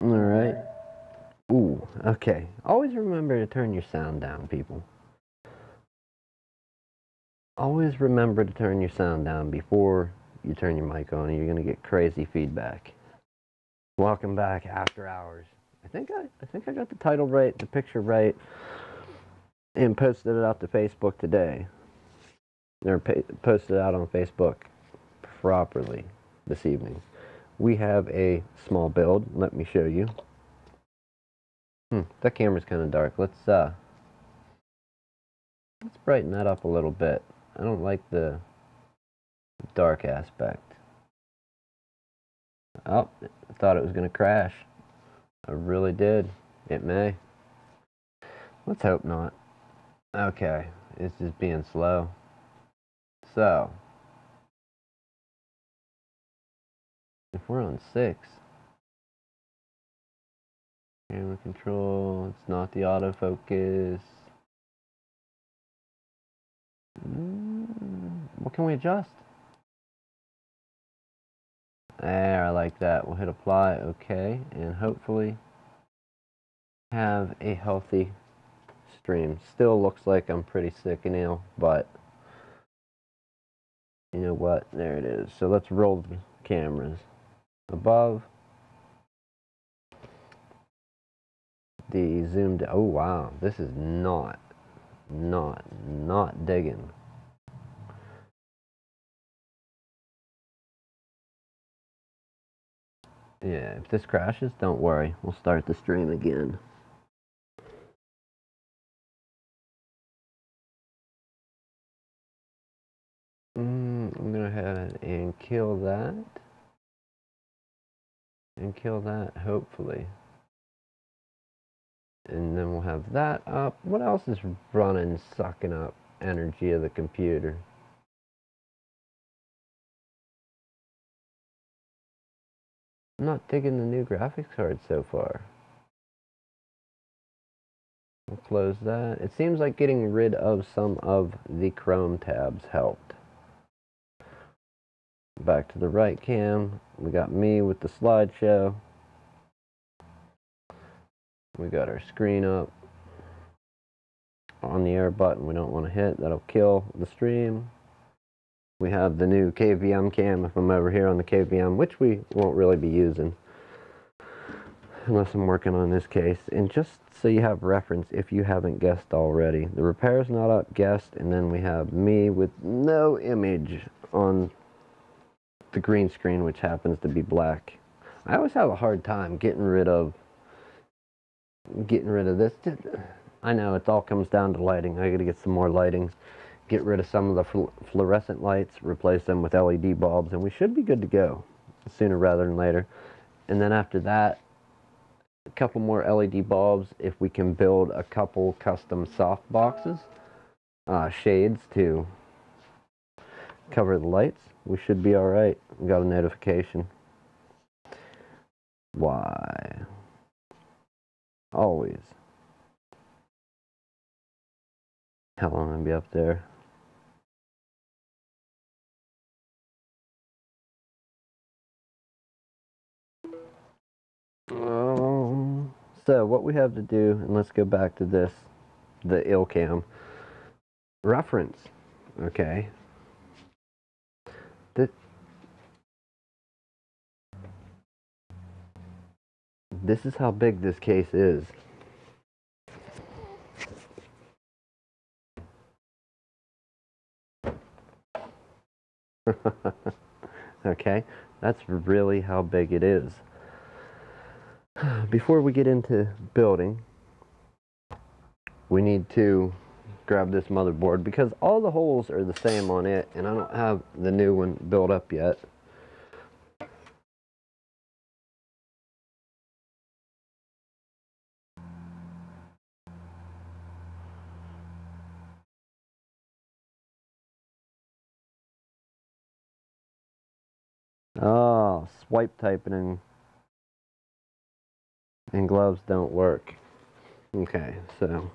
Alright. Ooh, okay. Always remember to turn your sound down, people. Always remember to turn your sound down before you turn your mic on, or you're gonna get crazy feedback. Welcome back, After Hours. I think I got the title right, the picture right, and posted it out to Facebook today. Or posted it out on Facebook properly this evening. We have a small build. Let me show you. That camera's kind of dark. Let's brighten that up a little bit. I don't like the dark aspect. Oh, I thought it was gonna crash. I really did. It may. Let's hope not. Okay, it's just being slow. So, if we're on 6, camera control, it's not the autofocus. What can we adjust? There, I like that. We'll hit apply, okay, and hopefully have a healthy stream. Still looks like I'm pretty sick and ill, but you know what? There it is. So let's roll the cameras. Above. The zoomed. Oh wow, this is not digging. Yeah, if this crashes, don't worry. We'll start the stream again. I'm gonna go ahead and kill that. And kill that, hopefully. And then we'll have that up. What else is running, sucking up energy of the computer? I'm not digging the new graphics card so far. We'll close that. It seems like getting rid of some of the Chrome tabs helped. Back to the right cam. We got me with the slideshow. We got our screen up. On the air button we don't want to hit. That'll kill the stream. We have the new KVM cam if I'm over here on the KVM, which we won't really be using unless I'm working on this case. And just so you have reference, if you haven't guessed already, the repair's not up guessed, and then we have me with no image on the green screen, which happens to be black. I always have a hard time getting rid of this. I know it all comes down to lighting. I gotta get some more lighting, get rid of some of the fluorescent lights, replace them with LED bulbs, and we should be good to go sooner rather than later. And then after that, a couple more LED bulbs. If we can build a couple custom soft boxes, shades to cover the lights, we should be all right. We got a notification. Why? Always. How long I'll be up there? So what we have to do, and let's go back to this, the ILCAM reference. Okay. This is how big this case is. Okay, that's really how big it is. Before we get into building, we need to grab this motherboard because all the holes are the same on it, and I don't have the new one built up yet. Oh, swipe typing and gloves don't work. Okay, so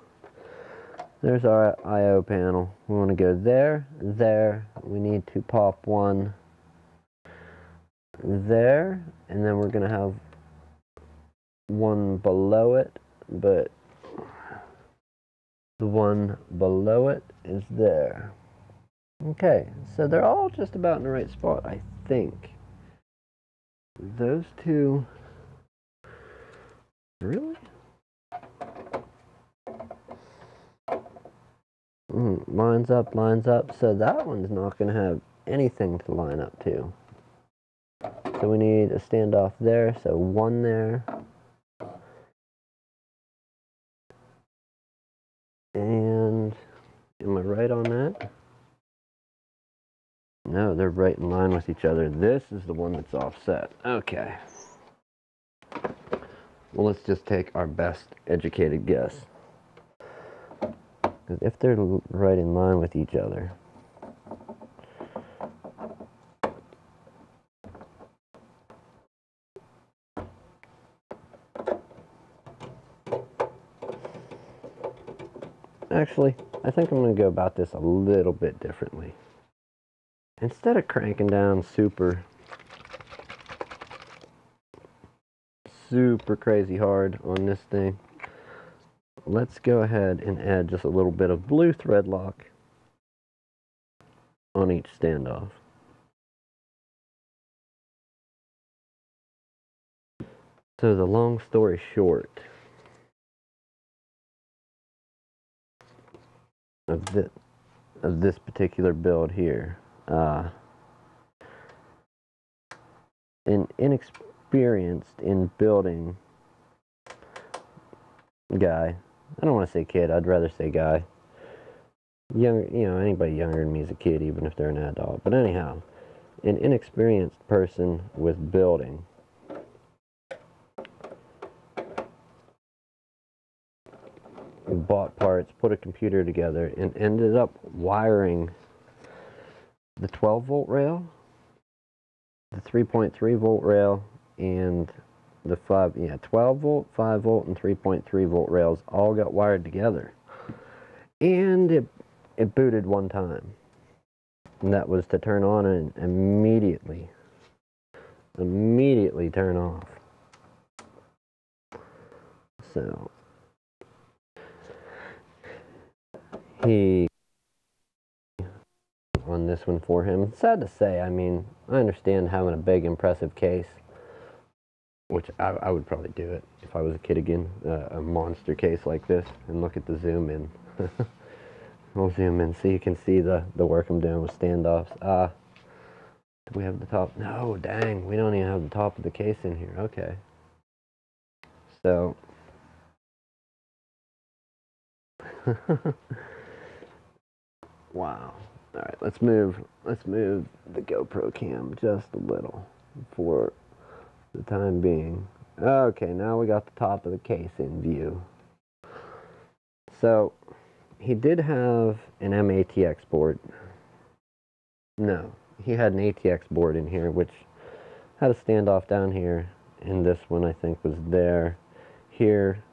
there's our I/O panel. We want to go there, there. We need to pop one there, and then we're going to have one below it, but the one below it is there. Okay, so they're all just about in the right spot, I think. Those two, really? Lines up, lines up. So that one's not going to have anything to line up to. So we need a standoff there, so one there. And am I right on that? No, they're right in line with each other. This is the one that's offset. Okay. Well, let's just take our best educated guess. Because if they're right in line with each other, actually, I think I'm going to go about this a little bit differently. Instead of cranking down super crazy hard on this thing, let's go ahead and add just a little bit of blue thread lock on each standoff. So the long story short of this particular build here, an inexperienced in building guy, I don't want to say kid, I'd rather say guy. Young, you know, anybody younger than me is a kid, even if they're an adult. But anyhow, an inexperienced person with building bought parts, put a computer together, and ended up wiring the 12-volt rail, the 3.3 volt rail, and the 12 volt, 5 volt, and 3.3 volt rails all got wired together. And it booted one time. And that was to turn on and immediately turn off. So he on this one for him. Sad to say, I mean, I understand having a big impressive case, which I would probably do it if I was a kid again, a monster case like this, and look at the zoom in. We'll zoom in so you can see the work I'm doing with standoffs. Do we have the top? No, dang, we don't even have the top of the case in here. Okay. So wow. All right, let's move the GoPro cam just a little for the time being. Okay, now we got the top of the case in view. So he did have an MATX board. No, he had an ATX board in here, which had a standoff down here, and this one I think was there, here,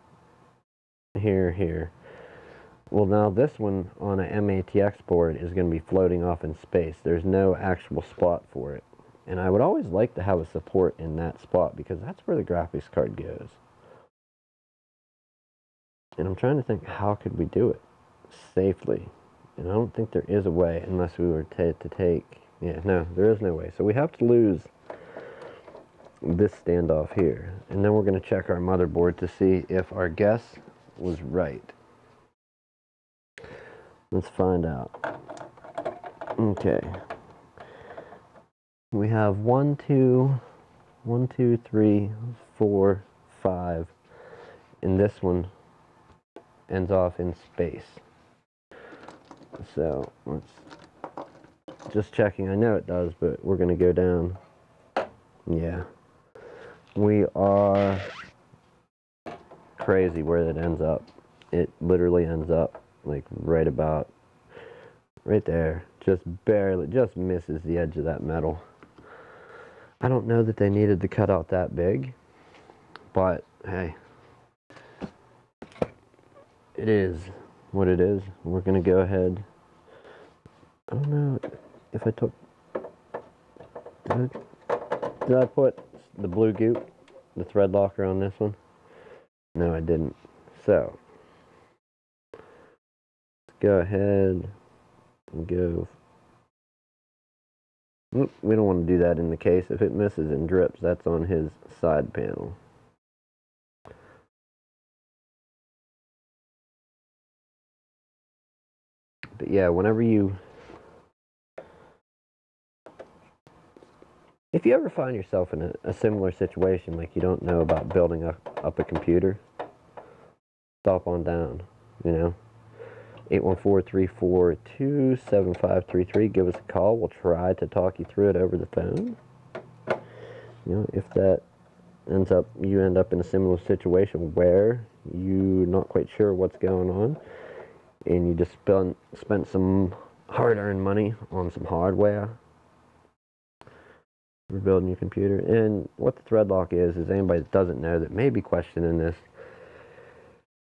here, here. Well, now this one on a MATX board is going to be floating off in space. There's no actual spot for it. And I would always like to have a support in that spot because that's where the graphics card goes. And I'm trying to think, how could we do it safely? And I don't think there is a way unless we were to take... Yeah, no, there is no way. So we have to lose this standoff here. And then we're going to check our motherboard to see if our guess was right. Let's find out. Okay. We have 1, 2, 3, 4, 5. And this one ends off in space. So let's just checking. I know it does, but we're going to go down. Yeah. We are crazy where that ends up. It literally ends up like right about right there. Just barely, just misses the edge of that metal. I don't know that they needed to cut out that big, but hey, it is what it is. We're going to go ahead. I don't know if I took, did I put the blue goop, the thread locker on this one? No, I didn't. So, let's go ahead and go. We don't want to do that in the case. If it misses and drips, that's on his side panel. But yeah, if you ever find yourself in a similar situation, like you don't know about building up a computer, stop on down, you know. 814-342-7533. Give us a call. We'll try to talk you through it over the phone. You know, if that you end up in a similar situation where you're not quite sure what's going on, and you just spent some hard-earned money on some hardware for building your computer. And what the thread lock is anybody that doesn't know that may be questioning this,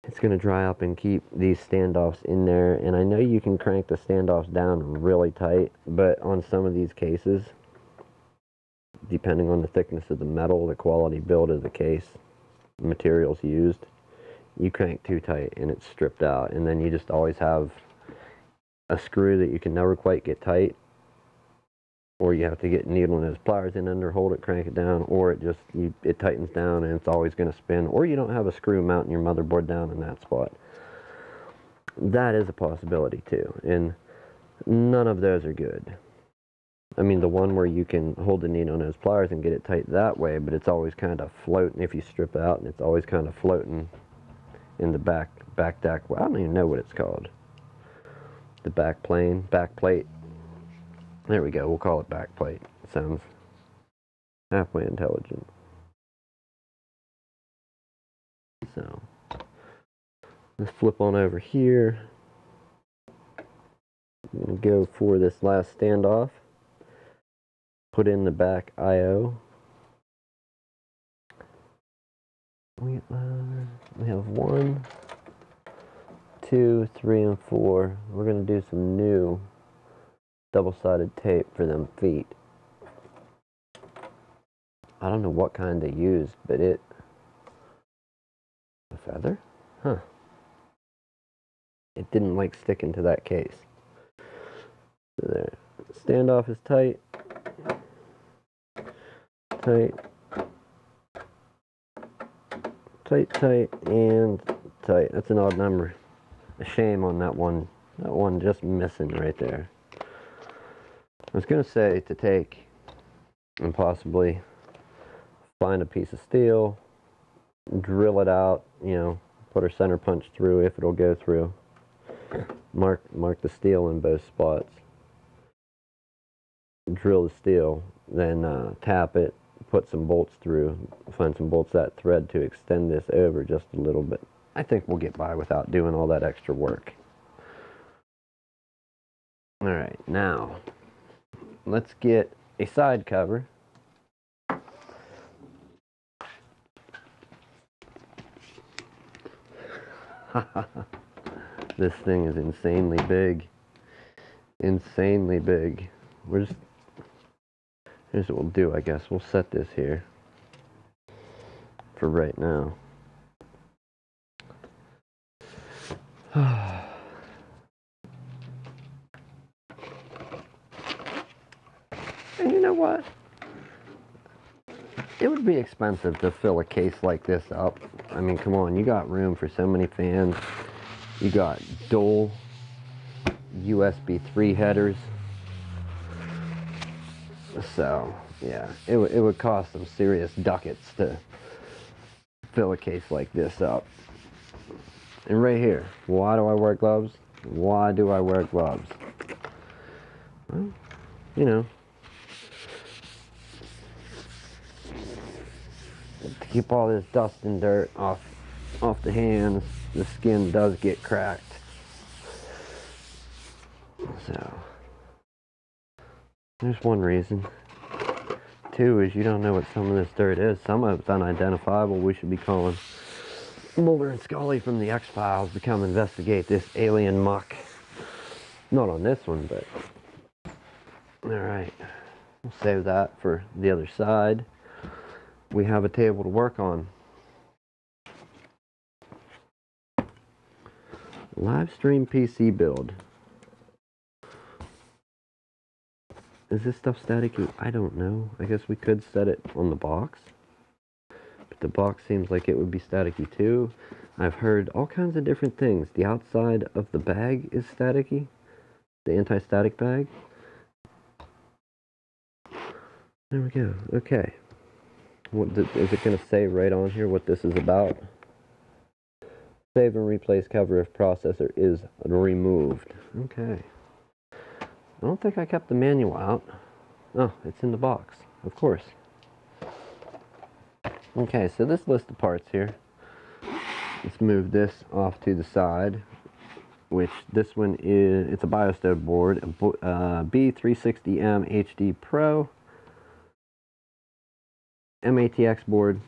it's going to dry up and keep these standoffs in there. And I know you can crank the standoffs down really tight, but on some of these cases, depending on the thickness of the metal, the quality build of the case, materials used, you crank too tight and it's stripped out, and then you just always have a screw that you can never quite get tight, or you have to get needle nose pliers in under, hold it, crank it down, or it tightens down and it's always going to spin, or you don't have a screw mounting your motherboard down in that spot. That is a possibility too, and none of those are good. I mean, the one where you can hold the needle nose pliers and get it tight that way, but it's always kind of floating if you strip it out, and it's always kind of floating in the back deck. Well, I don't even know what it's called. The back plate. There we go. We'll call it back plate. It sounds halfway intelligent. So let's flip on over here. I'm going to go for this last standoff. Put in the back I/O. We have 1, 2, 3, and 4. We're going to do some new double-sided tape for them feet. I don't know what kind they used, but a feather? Huh. It didn't like sticking to that case. So there. Standoff is tight. Tight. Tight, tight, and tight. That's an odd number. A shame on that one. That one just missing right there. I was going to say to take and possibly find a piece of steel, drill it out, you know, put our center punch through if it'll go through. Mark the steel in both spots. Drill the steel, then tap it, put some bolts through, find some bolts that thread to extend this over just a little bit. I think we'll get by without doing all that extra work. Alright, now let's get a side cover. This thing is insanely big. Insanely big. Here's what we'll do, I guess. We'll set this here for right now. And you know what? It would be expensive to fill a case like this up. I mean, come on, you got room for so many fans. You got dual USB 3 headers. So, yeah, it would cost some serious ducats to fill a case like this up. And right here, why do I wear gloves? Why do I wear gloves? Well, you know, to keep all this dust and dirt off the hands. The skin does get cracked. So, there's one reason. Two is you don't know what some of this dirt is. Some of it's unidentifiable. We should be calling Mulder and Scully from the X-Files to come investigate this alien muck. Not on this one, but... Alright. We'll save that for the other side. We have a table to work on. Live stream PC build. Is this stuff staticky? I don't know. I guess we could set it on the box. But the box seems like it would be staticky too. I've heard all kinds of different things. The outside of the bag is staticky. The anti-static bag. There we go. Okay. Is it going to say right on here what this is about? Save and replace cover if processor is removed. Okay. I don't think I kept the manual out. Oh, it's in the box. Of course. Okay, so this list of parts here. Let's move this off to the side. Which this one is, it's a BioStove board. A B360M HD Pro. MATX board.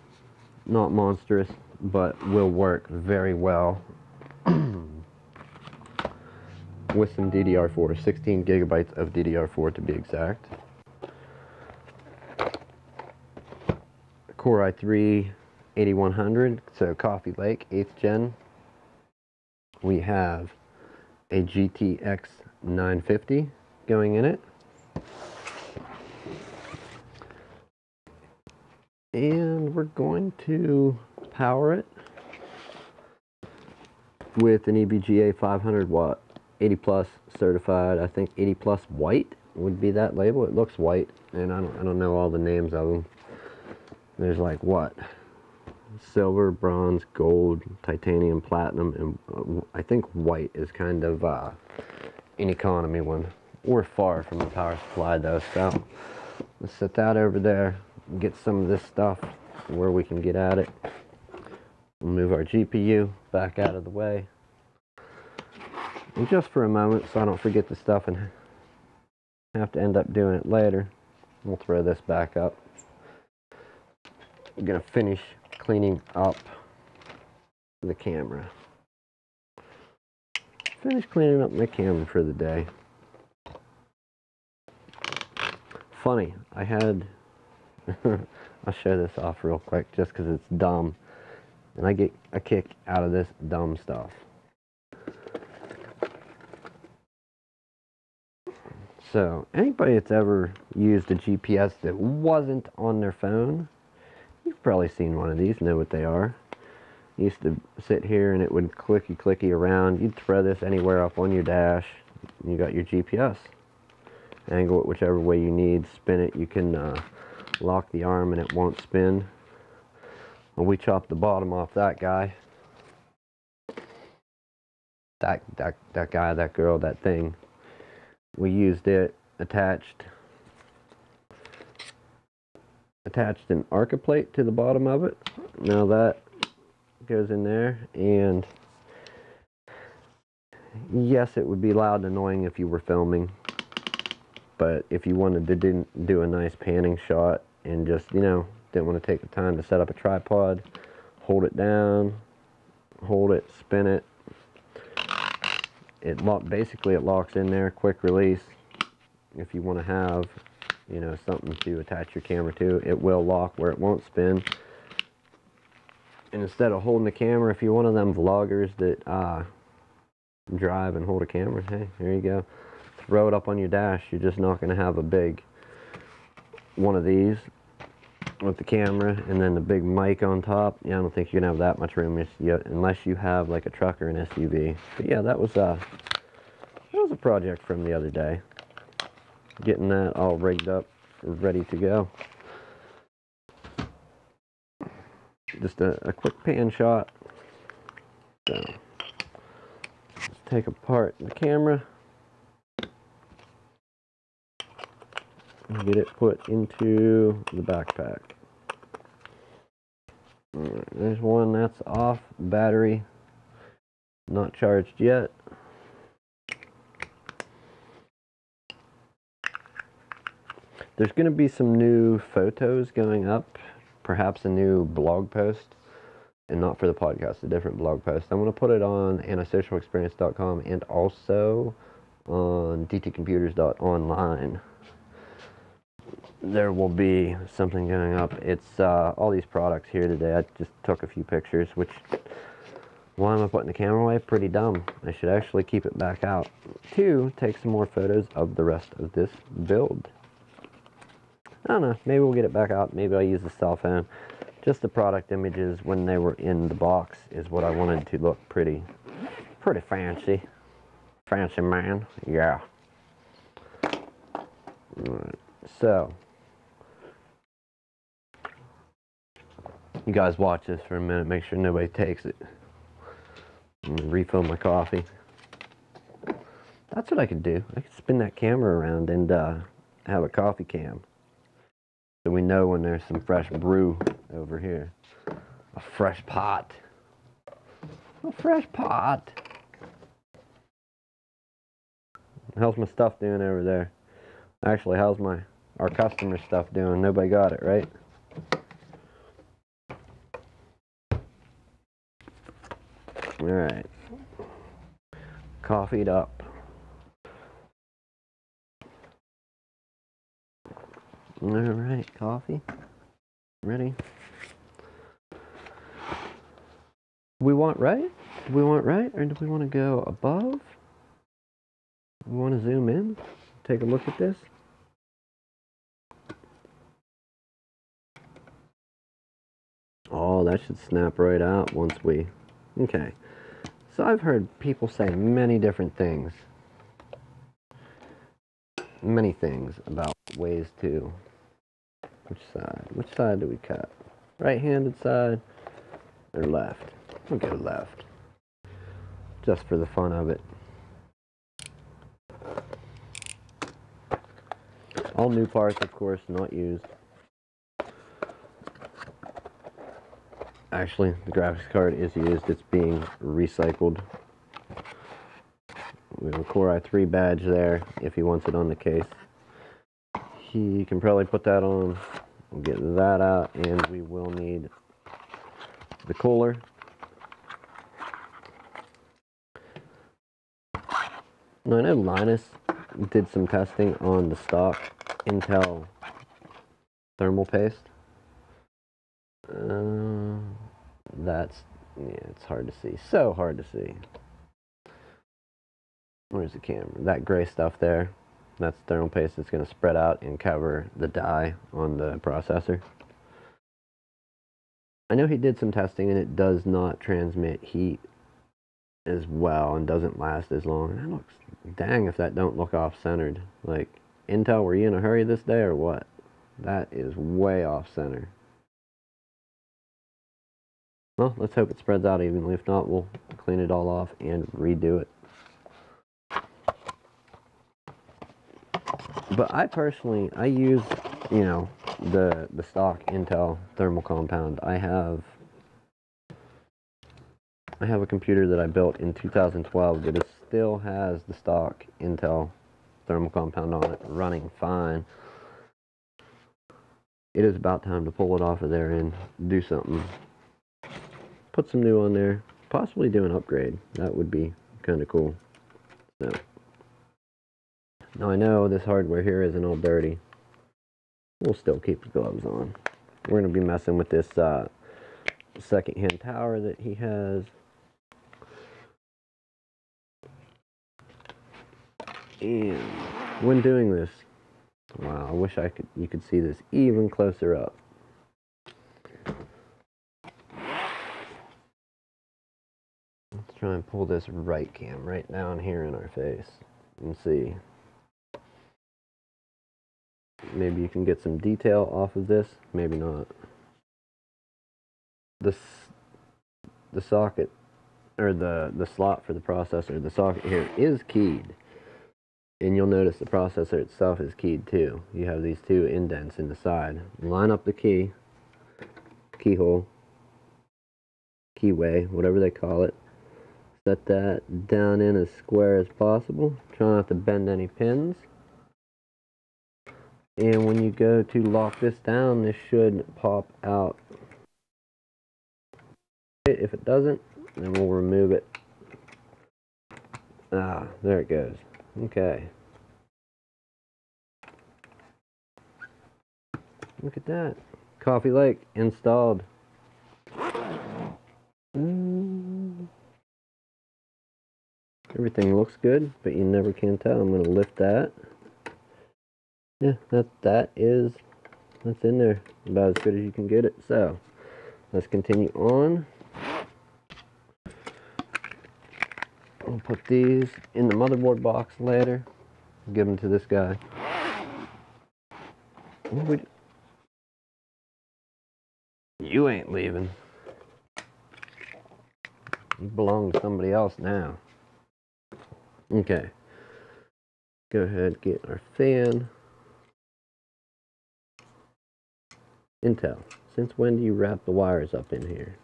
Not monstrous, but will work very well with some DDR4, 16 gigabytes of DDR4 to be exact. Core i3 8100, so Coffee Lake 8th gen. We have a GTX 950 going in it. And we're going to power it with an EVGA 500 watt, 80 plus certified. I think 80 plus white would be that label. It looks white, and I don't know all the names of them. There's like what? Silver, bronze, gold, titanium, platinum, and I think white is kind of an economy one. We're far from the power supply though, so let's set that over there. Get some of this stuff where we can get at it. We'll move our GPU back out of the way. And just for a moment, so I don't forget the stuff and have to end up doing it later, we'll throw this back up. I'm gonna finish cleaning up the camera. Finish cleaning up my camera for the day. Funny, I had I'll show this off real quick just because it's dumb. And I get a kick out of this dumb stuff. So, anybody that's ever used a GPS that wasn't on their phone, you've probably seen one of these, know what they are. You used to sit here and it would clicky around. You'd throw this anywhere up on your dash. And you got your GPS. Angle it whichever way you need, spin it. You can lock the arm and it won't spin. Well, we chopped the bottom off that guy. That guy, that girl, that thing. We used it, attached an Arca plate to the bottom of it. Now that goes in there, and yes, it would be loud and annoying if you were filming, but if you wanted to do a nice panning shot and just, you know, didn't want to take the time to set up a tripod, hold it down, hold it, spin it. Basically it locks in there, quick release. If you want to have, you know, something to attach your camera to, it will lock where it won't spin. And instead of holding the camera, if you're one of them vloggers that drive and hold a camera, hey, here you go. Throw it up on your dash. You're just not going to have a big one of these with the camera and then the big mic on top. Yeah, I don't think you're gonna have that much room unless you have like a truck or an SUV. But yeah, that was a project from the other day. Getting that all rigged up, ready to go. Just a quick pan shot. So let's take apart the camera and get it put into the backpack. Alright, there's one that's off, battery not charged yet. There's going to be some new photos going up, perhaps a new blog post, and not for the podcast, a different blog post. I'm going to put it on antisocialexperience.com and also on dtcomputers.online. There will be something going up. It's all these products here today. I just took a few pictures, which Why am I putting the camera away? Pretty dumb. I should actually keep it back out to take some more photos of the rest of this build. I don't know, maybe we'll get it back out. Maybe I'll use the cell phone. Just the product images when they were in the box is what I wanted to look pretty fancy. Fancy man, yeah. Alright, so you guys watch this for a minute, make sure nobody takes it. I'm gonna refill my coffee. That's what I could do. I could spin that camera around and have a coffee cam. So we know when there's some fresh brew over here. A fresh pot. A fresh pot. How's my stuff doing over there? Actually, how's our customer stuff doing? Nobody got it, right? Alright. Coffeeed up. Alright, coffee. Ready? We want right? Do we want right? Or do we want to go above? We want to zoom in? Take a look at this? Oh, that should snap right out once we... Okay. So I've heard people say many different things. Many things about ways to... Which side? Which side do we cut? Right-handed side or left? We'll go left. Just for the fun of it. All new parts, of course, not used. Actually, the graphics card is used. It's being recycled. We have a Core i3 badge there if he wants it on the case. He can probably put that on. We'll get that out, and we will need the cooler. Now, I know Linus did some testing on the stock Intel thermal paste. Yeah, it's hard to see. So hard to see. Where's the camera? That gray stuff there. That's thermal paste that's going to spread out and cover the die on the processor. I know he did some testing and it does not transmit heat as well and doesn't last as long. That looks, dang if that don't look off-centered. Like, Intel, were you in a hurry this day or what? That is way off-center. Well, let's hope it spreads out evenly. If not, we'll clean it all off and redo it. But I personally, I use, you know, the stock Intel thermal compound. I have a computer that I built in 2012 that still has the stock Intel thermal compound on it, running fine. It is about time to pull it off of there and do something. Put some new on there, possibly do an upgrade. That would be kind of cool. So. Now I know this hardware here isn't all dirty. We'll still keep the gloves on. We're going to be messing with this second-hand tower that he has. And when doing this, wow, I wish you could see this even closer up. Let's try and pull this right cam right down here in our face and see. Maybe you can get some detail off of this, maybe not. The socket, or the slot for the processor, the socket here is keyed. And you'll notice the processor itself is keyed too. You have these two indents in the side. Line up the keyhole, keyway, whatever they call it. Set that down in as square as possible. Try not to bend any pins. And when you go to lock this down, this should pop out. If it doesn't, then we'll remove it. Ah, there it goes. Okay. Look at that. Coffee Lake installed. Everything looks good, but you never can tell. I'm going to lift that. Yeah, that's in there about as good as you can get it. So let's continue on. We'll put these in the motherboard box later. Give them to this guy. You ain't leaving. You belong to somebody else now. Okay. Go ahead, get our fan. Intel, since when do you wrap the wires up in here?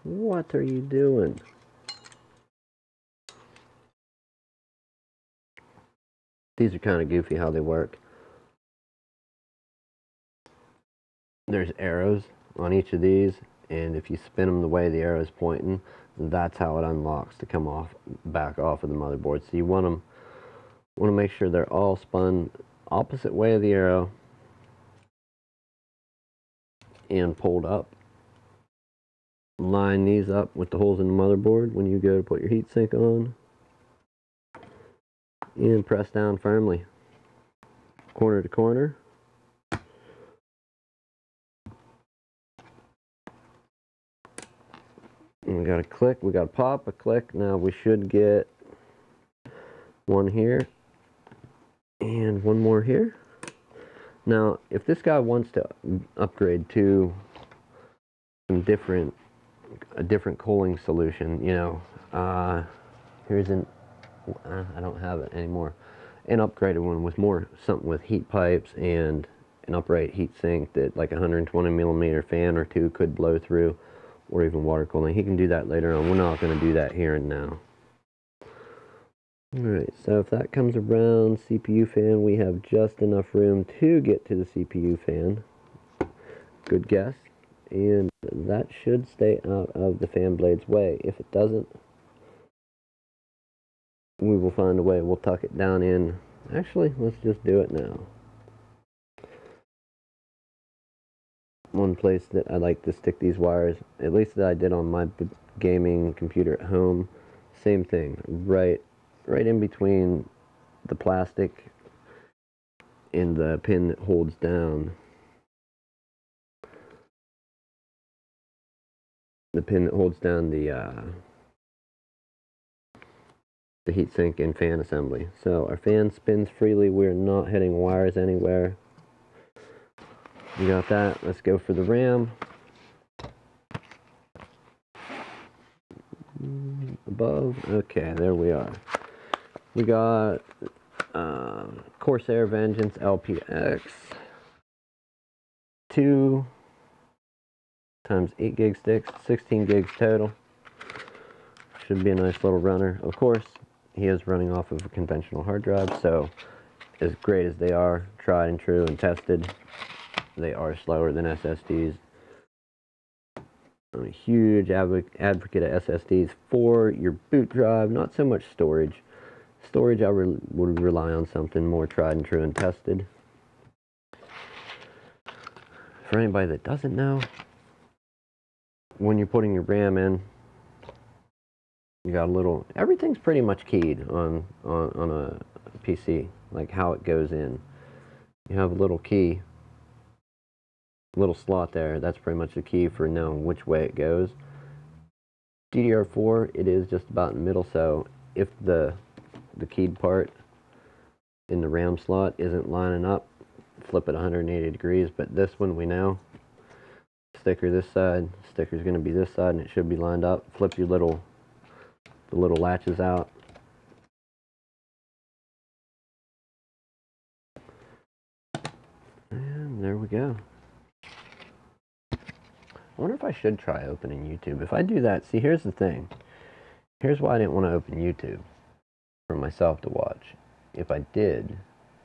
What are you doing? These are kind of goofy how they work. There's arrows on each of these, and if you spin them the way the arrow is pointing, that's how it unlocks to come back off of the motherboard. So you want to make sure they're all spun opposite way of the arrow and pulled up. Line these up with the holes in the motherboard when you go to put your heatsink on, and press down firmly, corner to corner. And we got a click, we got a pop, a click. Now we should get one here and one more here. Now, if this guy wants to upgrade to some a different cooling solution, you know, here's I don't have it anymore. An upgraded one with something with heat pipes and an upright heat sink that like a 120mm fan or two could blow through, or even water cooling. He can do that later on. We're not going to do that here and now. Alright, so if that comes around, CPU fan, we have just enough room to get to the CPU fan. Good guess. And that should stay out of the fan blade's way. If it doesn't, we will find a way. We'll tuck it down in. Actually, let's just do it now. One place that I like to stick these wires, at least that I did on my gaming computer at home, same thing, right in between the plastic and the pin that holds down the heatsink and fan assembly. So our fan spins freely. We're not hitting wires anywhere. We got that. Let's go for the RAM. Above. Okay, there we are. We got Corsair Vengeance LPX 2 times 8 gig sticks, 16 gigs total. Should be a nice little runner. Of course, he is running off of a conventional hard drive, so as great as they are, tried and true and tested, they are slower than SSDs. I'm a huge advocate of SSDs for your boot drive, not so much storage. Storage, I would rely on something more tried and true and tested. For anybody that doesn't know, when you're putting your RAM in, you got a little, everything's pretty much keyed on a PC, like how it goes in. You have a little key, little slot there, that's pretty much the key for knowing which way it goes. DDR4, it is just about in the middle, so if the keyed part in the RAM slot isn't lining up, flip it 180 degrees, but this one we know, sticker this side, sticker's going to be this side, and it should be lined up. Flip your the little latches out. And there we go. I wonder if I should try opening YouTube. If I do that, see, here's the thing. Here's why I didn't want to open YouTube for myself to watch. If I did,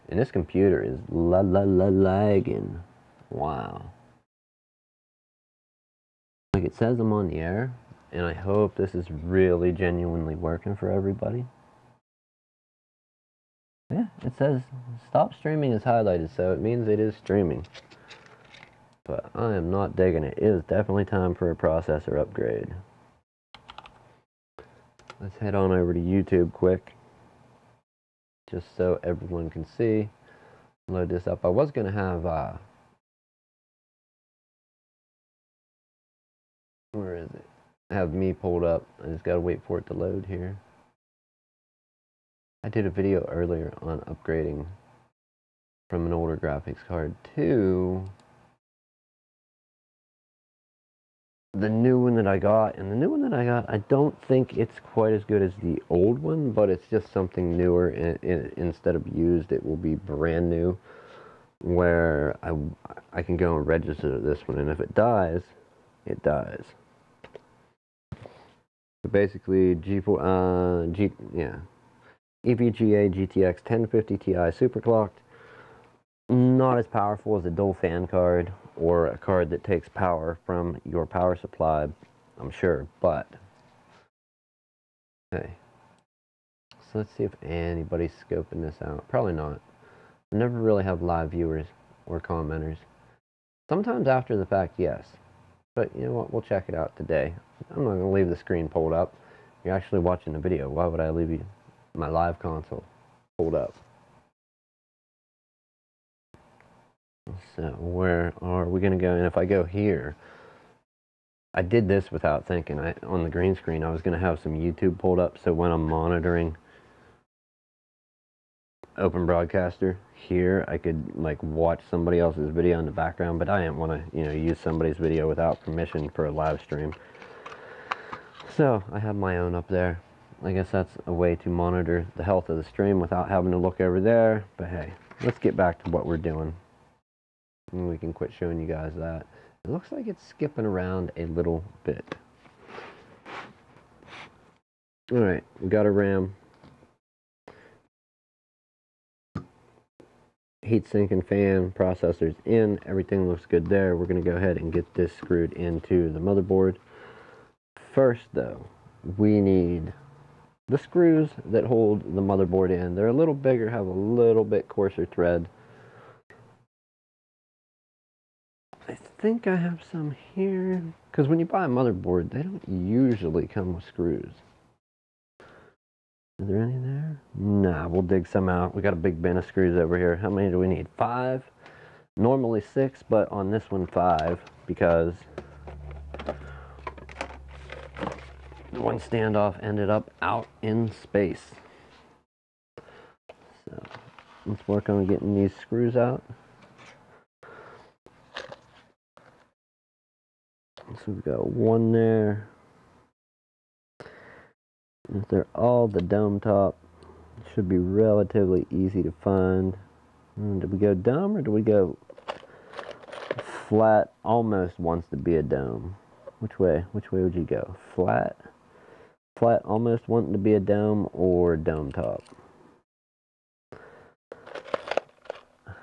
and this computer is lagging. Wow. Like it says I'm on the air, and I hope this is really genuinely working for everybody. Yeah, it says stop streaming is highlighted, so it means it is streaming. But I am not digging it. It is definitely time for a processor upgrade. Let's head on over to YouTube quick, just so everyone can see. Load this up. I was going to have, where is it? Have me pulled up. I just got to wait for it to load here. I did a video earlier on upgrading from an older graphics card to the new one that I got. And the new one that I got, I don't think it's quite as good as the old one, but it's just something newer. Instead of used, it will be brand new, where I can go and register this one, and if it dies, it dies. So basically, EVGA GTX 1050 Ti superclocked. Not as powerful as a dual fan card or a card that takes power from your power supply, I'm sure, but hey. So let's see if anybody's scoping this out. Probably not. I never really have live viewers or commenters. Sometimes after the fact, yes. But you know what? We'll check it out today. I'm not going to leave the screen pulled up. You're actually watching the video. Why would I leave my live console pulled up? So where are we going to go? And if I go here, I did this without thinking. On the green screen, I was going to have some YouTube pulled up, so when I'm monitoring Open Broadcaster here, I could like watch somebody else's video in the background, but I didn't want to, use somebody's video without permission for a live stream. So I have my own up there. I guess that's a way to monitor the health of the stream without having to look over there. But hey, let's get back to what we're doing. And we can quit showing you guys that. It looks like it's skipping around a little bit. Alright, we got a RAM. Heatsink and fan, processors in, everything looks good there. We're going to go ahead and get this screwed into the motherboard. First though, we need the screws that hold the motherboard in. They're a little bigger, have a little bit coarser thread. I think I have some here, because when you buy a motherboard, they don't usually come with screws. Is there any there? Nah, we'll dig some out. We got a big bin of screws over here. How many do we need? 5. Normally 6, but on this one 5, because one standoff ended up out in space. So let's work on getting these screws out. So we've got one there. If they're all the dome top, it should be relatively easy to find. Did we go dome or did we go flat? Almost wants to be a dome. Which way? Which way would you go? Flat? Flat almost wanting to be a dome, or dome top?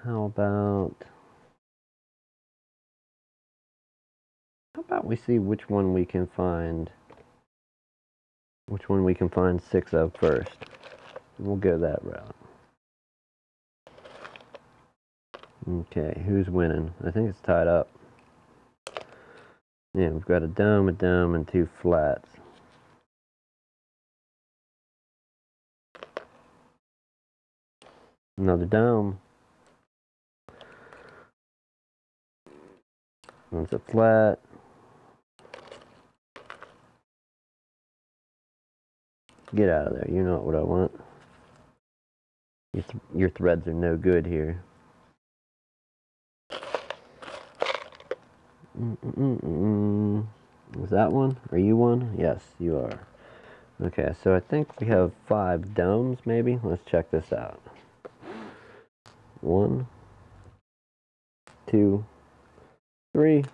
How about we see which one we can find? Which one we can find 6 of first. We'll go that route. Okay, who's winning? I think it's tied up. Yeah, we've got a dome, and 2 flats. Another dome. One's a flat. Get out of there. You're not what I want. Your threads are no good here. Is that one? Are you one? Yes, you are. Okay, so I think we have 5 domes, maybe. Let's check this out. 1, 2, 3,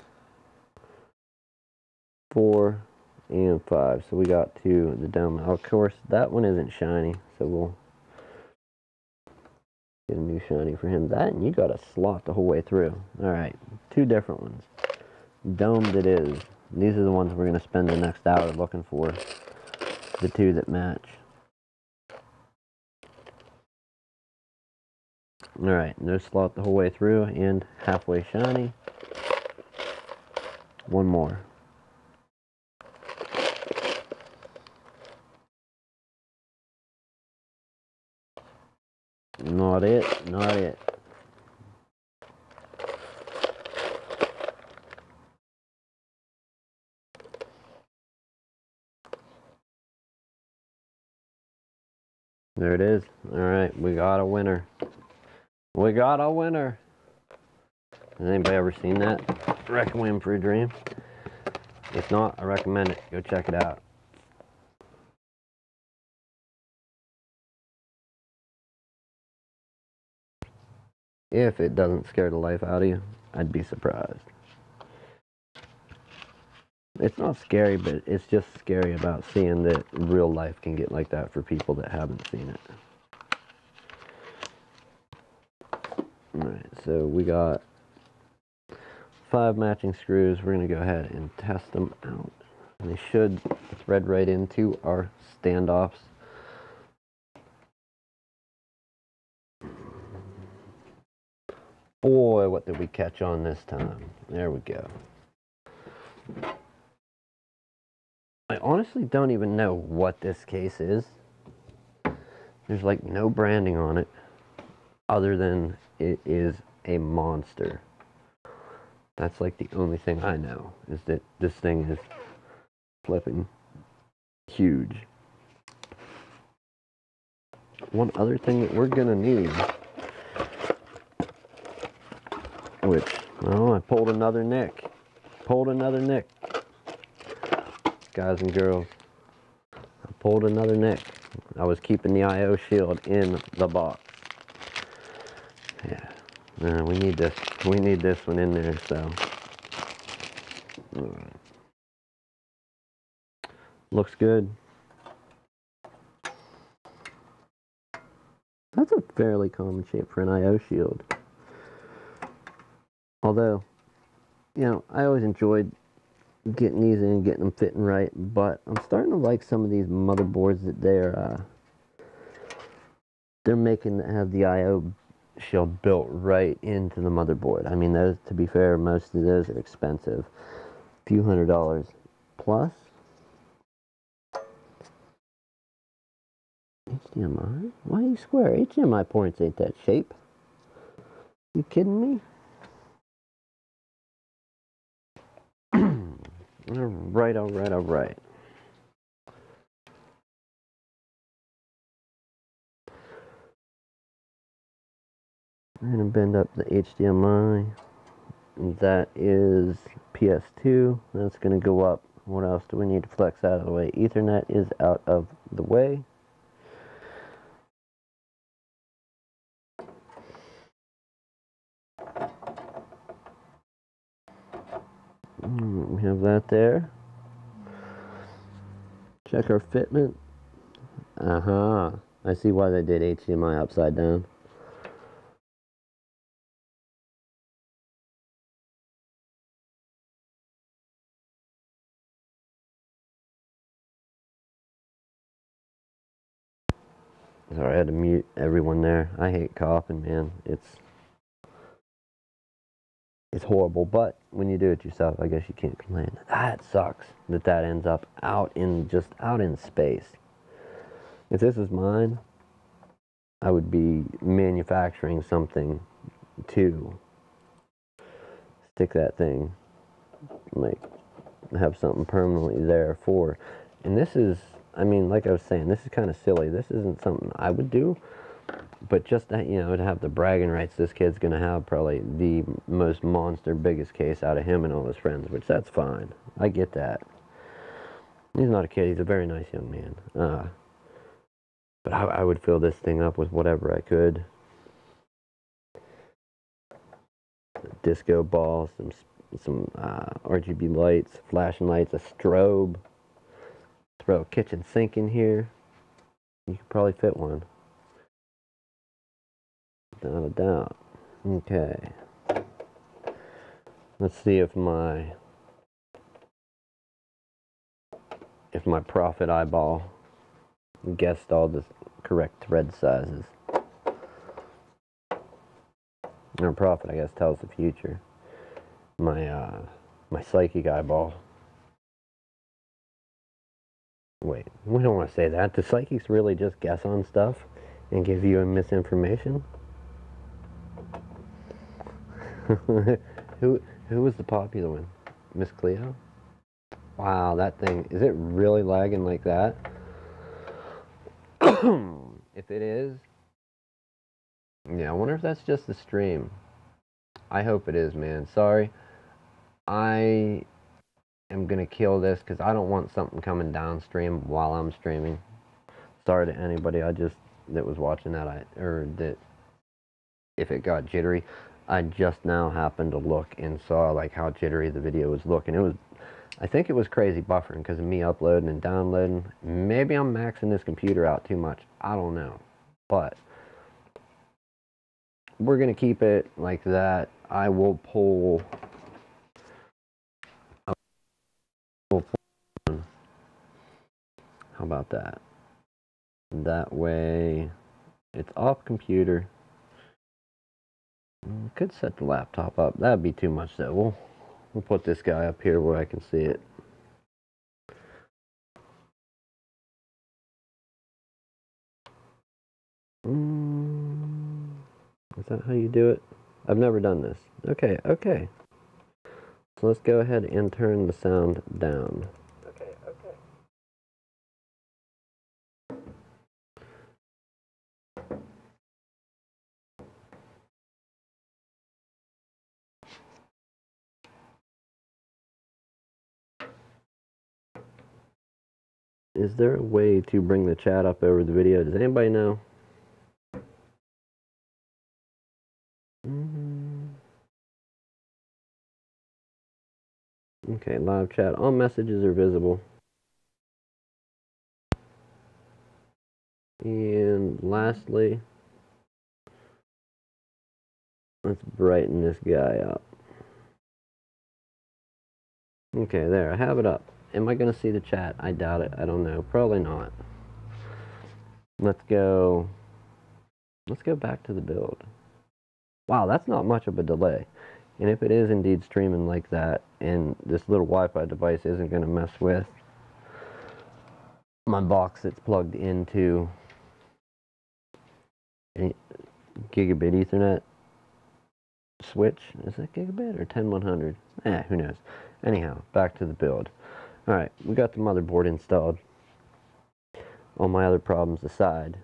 4, and 5. So we got 2 the dome. Of course, that one isn't shiny, so we'll get a new shiny for him. That, and you got a slot the whole way through. Alright, 2 different ones. Domed it is. These are the ones we're going to spend the next hour looking for. The 2 that match. Alright, no slot the whole way through and halfway shiny. One more. Not it, not it. There it is. Alright, we got a winner. We got a winner. Has anybody ever seen that? Requiem for a Dream? If not, I recommend it. Go check it out. If it doesn't scare the life out of you, I'd be surprised. It's not scary, but it's just scary about seeing that real life can get like that for people that haven't seen it. Alright, so we got 5 matching screws. We're going to go ahead and test them out. And they should thread right into our standoffs. Boy, what did we catch on this time? There we go. I honestly don't even know what this case is. There's like no branding on it other than it is a monster. That's like the only thing I know, is that this thing is flipping huge. One other thing that we're gonna need, which, oh, I pulled another nick. Guys and girls, I pulled another nick. I was keeping the IO shield in the box. Yeah, we need this. We need this one in there, so. Alright. Looks good. That's a fairly common shape for an IO shield. Although, you know, I always enjoyed getting these in and getting them fitting right, but I'm starting to like some of these motherboards that they're making that have the IO shield built right into the motherboard. I mean, those, to be fair, most of those are expensive, a few $100 plus. HDMI? Why are you square? HDMI points ain't that shape. You kidding me? Alright. I'm gonna bend up the HDMI. That is PS2. That's gonna go up. What else do we need to flex out of the way? Ethernet is out of the way. We have that there. Check our fitment. I see why they did HDMI upside down. Sorry, I had to mute everyone there. I hate coughing, man. It's horrible, but when you do it yourself, I guess you can't complain. That sucks that ends up out in space. If this was mine, I would be manufacturing something to stick that thing, like have something permanently there for. And this is, I mean, like I was saying, this is kind of silly. This isn't something I would do. But just that, you know, to have the bragging rights, this kid's going to have probably the most monster, biggest case out of him and all his friends, which that's fine. I get that. He's not a kid. He's a very nice young man. But I would fill this thing up with whatever I could. Disco balls, some RGB lights, flashing lights, a strobe. Throw a kitchen sink in here. You could probably fit one. Without a doubt. Okay. Let's see if my Prophet eyeball guessed all the correct thread sizes. Our Prophet, I guess, tells the future. My psychic eyeball. Wait, we don't want to say that. Do psychics really just guess on stuff? and give you a misinformation. Who was the popular one? Miss Cleo? Wow, that thing, is it really lagging like that? If it is, yeah, I wonder if that's just the stream. I hope it is, man. Sorry. I am gonna kill this because I don't want something coming downstream while I'm streaming. Sorry to anybody that was watching that, or that if it got jittery. I just now happened to look and saw like how jittery the video was looking. I think it was crazy buffering because of me uploading and downloading. Maybe I'm maxing this computer out too much. I don't know. But we're going to keep it like that. I will pull. How about that? That way it's off computer. Could set the laptop up. That'd be too much though. We'll put this guy up here where I can see it. Is that how you do it? I've never done this. Okay. So let's go ahead and turn the sound down. Okay. Is there a way to bring the chat up over the video? Does anybody know? Okay, live chat. All messages are visible. And lastly, let's brighten this guy up. Okay, there, I have it up. Am I going to see the chat? I doubt it. I don't know. Probably not. Let's go back to the build. Wow, that's not much of a delay. And if it is indeed streaming like that, and this little Wi-Fi device isn't going to mess with my box that's plugged into a gigabit Ethernet switch. Is it gigabit or 10100? Who knows. Anyhow, back to the build. Alright, we got the motherboard installed. All my other problems aside.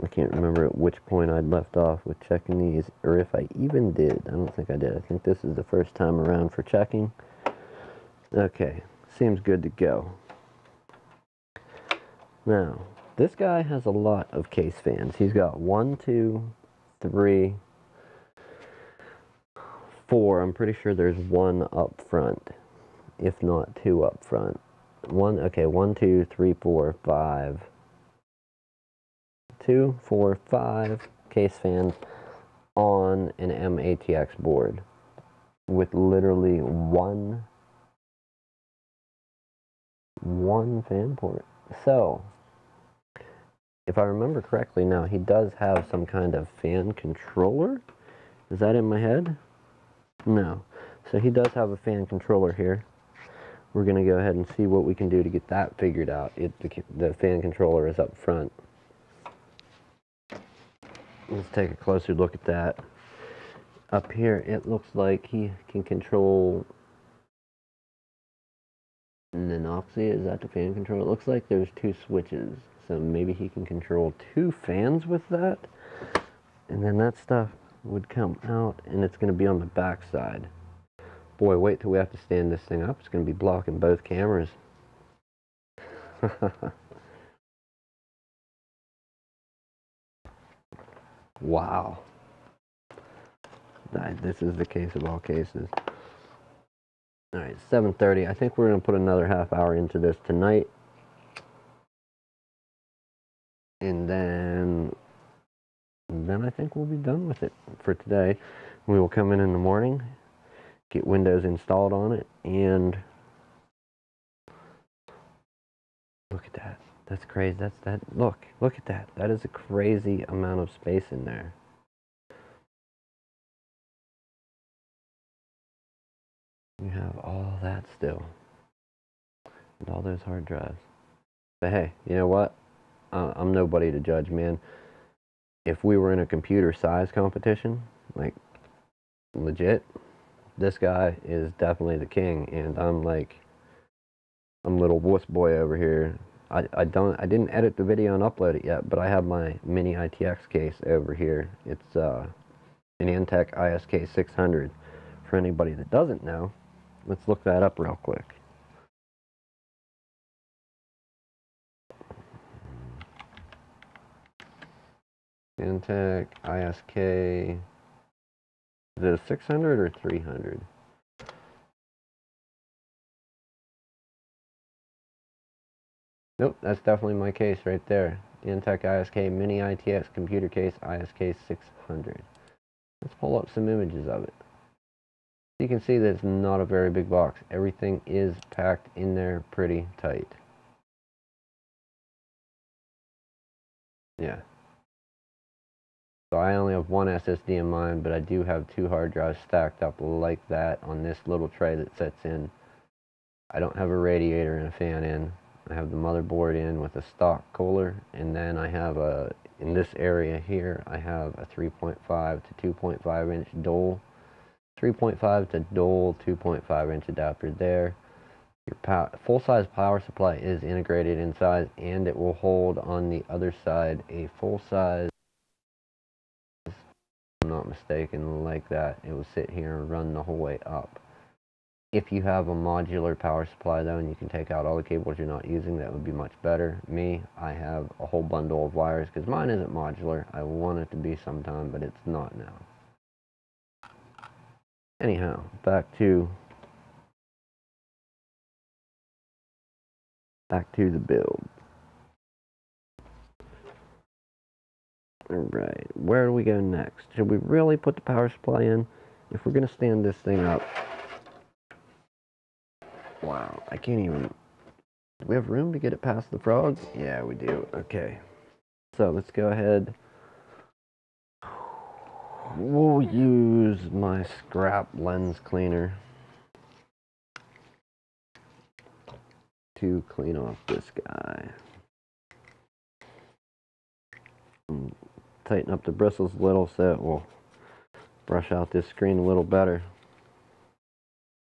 I can't remember at which point I'd left off with checking these, or if I even did. I don't think I did. I think this is the first time around for checking. Okay, seems good to go. Now, this guy has a lot of case fans. He's got 1, 2, 3, 4. I'm pretty sure there's 1 up front, if not 2 up front. 1, 2, 3, 4, 5. 2, 4, 5 case fans on an MATX board with literally one fan port. So, if I remember correctly now, he does have some kind of fan controller. Is that in my head? No. So he does have a fan controller here. We're going to go ahead and see what we can do to get that figured out. The fan controller is up front. Let's take a closer look at that. Up here, it looks like he can control Nanoxia. Is that the fan controller? It looks like there's 2 switches. So maybe he can control 2 fans with that. And then that stuff would come out, and it's going to be on the back side. Boy, wait till we have to stand this thing up. It's going to be blocking both cameras. Wow. This is the case of all cases. Alright, 7:30. I think we're going to put another half hour into this tonight. And then I think we'll be done with it for today. We will come in the morning, get Windows installed on it, and look at that. That's crazy. Look at that. That is a crazy amount of space in there. You have all that still. And all those hard drives. But hey, you know what? I'm nobody to judge, man. If we were in a computer size competition, like legit, this guy is definitely the king, and I'm little wuss boy over here. I didn't edit the video and upload it yet, but I have my mini ITX case over here. It's an Antec ISK 600. For anybody that doesn't know, let's look that up real quick. Antec ISK, is it a 600 or 300? Nope, that's definitely my case right there. Antec ISK Mini ITX computer case ISK 600. Let's pull up some images of it. You can see that it's not a very big box. Everything is packed in there pretty tight. Yeah. So I only have one SSD in mine, but I do have 2 hard drives stacked up like that on this little tray that sets in. I don't have a radiator and a fan in. I have the motherboard in with a stock cooler, and then I have in this area here, I have a 3.5 to 2.5 inch dual, 3.5 to dual 2.5 inch adapter there. Your full-size power supply is integrated inside, and it will hold on the other side a full-size, if I'm not mistaken, like that. It will sit here and run the whole way up. If you have a modular power supply though, and you can take out all the cables you're not using, that would be much better. Me, I have a whole bundle of wires because mine isn't modular. I want it to be sometime, but it's not now. Anyhow, back to the build. Alright, where do we go next? Should we really put the power supply in? If we're going to stand this thing up. Wow, I can't even. Do we have room to get it past the frogs? Yeah, we do. Okay. So let's go ahead. We'll use my scrap lens cleaner to clean off this guy. Tighten up the bristles a little so it will brush out this screen a little better.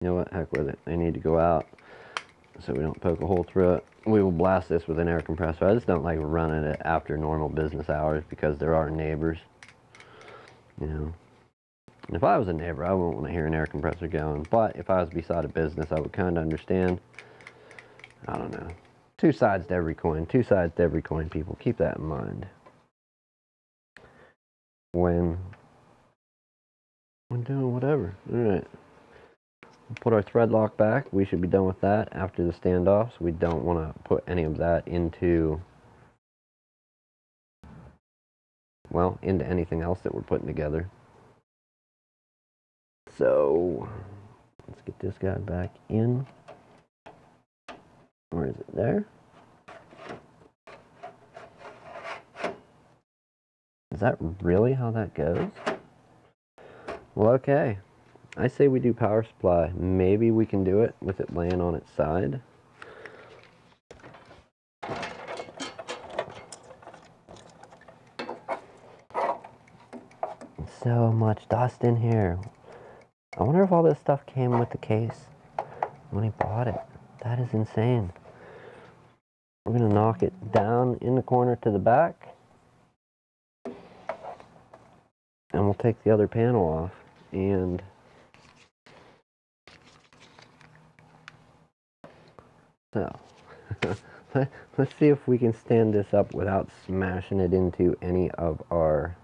You know what? Heck with it. They need to go out so we don't poke a hole through it. We will blast this with an air compressor. I just don't like running it after normal business hours because there are neighbors. You know. And if I was a neighbor, I wouldn't want to hear an air compressor going. But if I was beside a business, I would kind of understand. I don't know. 2 sides to every coin. 2 sides to every coin, people. Keep that in mind. When doing whatever. Alright. We'll put our thread lock back. We should be done with that after the standoffs. We don't want to put any of that into anything else that we're putting together. So let's get this guy back in. Or is it there? Is that really how that goes? Well, okay. I say we do power supply. Maybe we can do it with it laying on its side. So much dust in here. I wonder if all this stuff came with the case when he bought it. That is insane. We're going to knock it down in the corner to the back. And we'll take the other panel off. And so, let's see if we can stand this up without smashing it into any of our,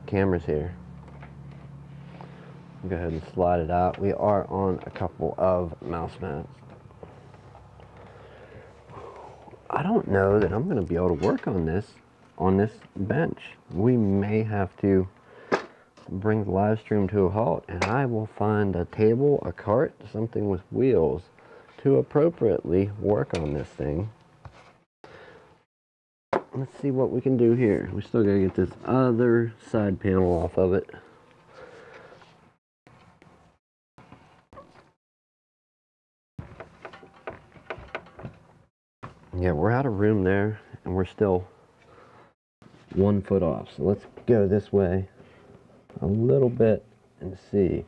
cameras here. Go ahead and slide it out. We are on a couple of mouse mats. I don't know that I'm going to be able to work on this bench. We may have to bring the live stream to a halt, and I will find a table, a cart, something with wheels to appropriately work on this thing. Let's see what we can do here. We still gotta get this other side panel off of it. Yeah, we're out of room there, and we're still 1 foot off. So let's go this way a little bit and see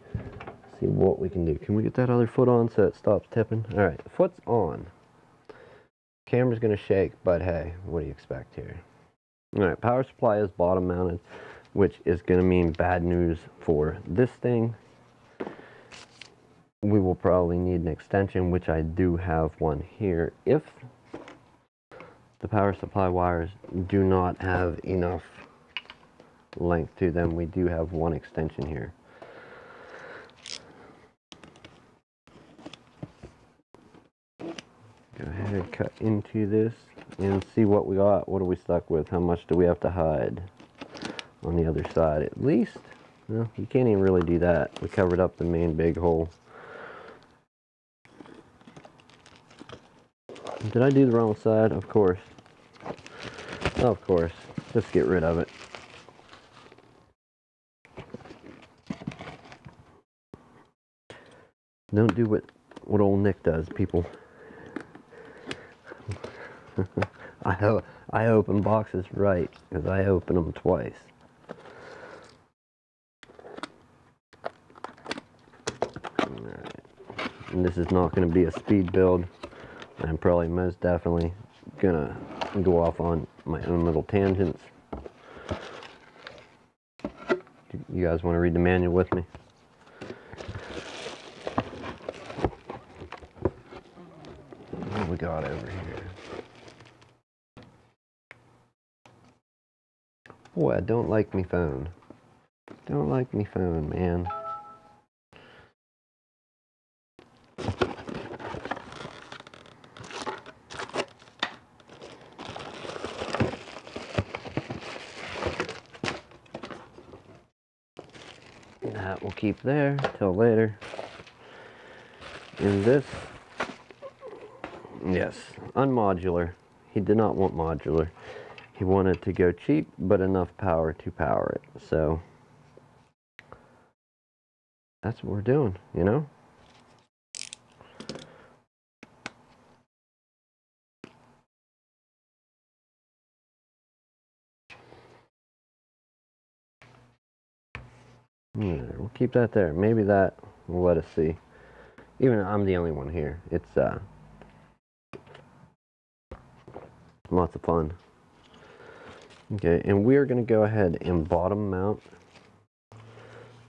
what we can do. Can we get that other foot on so it stops tipping? All right, the foot's on. Camera's gonna shake, but hey, what do you expect here? All right, power supply is bottom mounted, which is gonna mean bad news for this thing. We will probably need an extension, which I do have one here. If the power supply wires do not have enough length to them, we do have one extension here. Go ahead, cut into this and see what we got. What are we stuck with? How much do we have to hide on the other side? At least, well, you can't even really do that. We covered up the main big hole. Did I do the wrong side? Of course. Of course. Let's get rid of it. Don't do what old Nick does, people. I open boxes right, because I open them twice. Alright. And this is not going to be a speed build. I'm probably most definitely going to go off on my own little tangents. You guys want to read the manual with me? What we got over here? Boy, I don't like me phone. Don't like me phone, man. That will keep there till later. And this, yes, unmodular. He did not want modular. He wanted to go cheap, but enough power to power it. So that's what we're doing, you know? Yeah, we'll keep that there. Maybe that will let us see. Even I'm the only one here. It's lots of fun. Okay, and we're gonna go ahead and bottom mount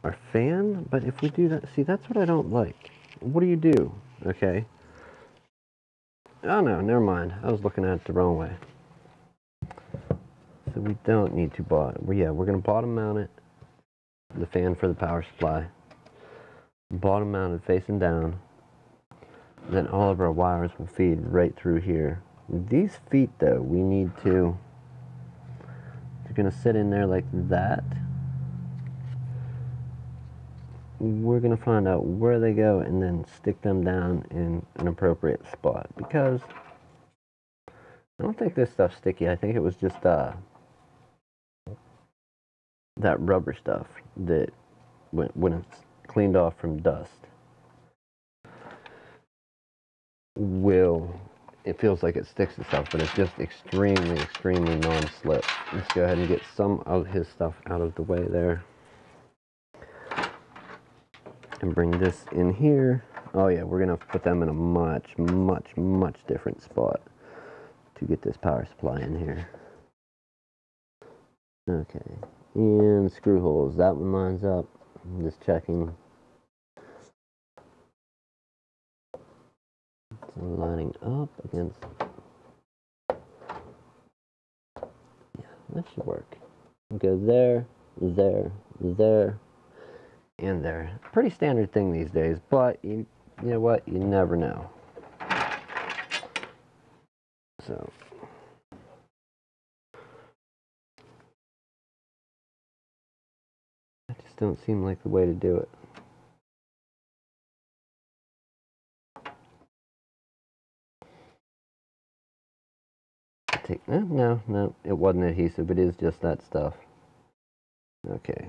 our fan, but if we do that, see, that's what I don't like. What do you do? Okay. Oh no, never mind. I was looking at it the wrong way. So we don't need to yeah, we're gonna bottom mount it. The fan for the power supply. Bottom mounted facing down. Then all of our wires will feed right through here. These feet though, we need to, they're gonna sit in there like that. We're gonna find out where they go and then stick them down in an appropriate spot, because I don't think this stuff's sticky. I think it was just that rubber stuff that when it's cleaned off from dust it feels like it sticks itself, but it's just extremely non-slip. Let's go ahead and get some of his stuff out of the way there. And bring this in here. Oh yeah, we're gonna put them in a much different spot to get this power supply in here. Okay, and screw holes. That one lines up. I'm just checking. It's lining up against. Yeah, that should work. Go there, there, and there. Pretty standard thing these days, but you know what? You never know. So. That just don't seem like the way to do it. No, it wasn't adhesive. It is just that stuff. Okay.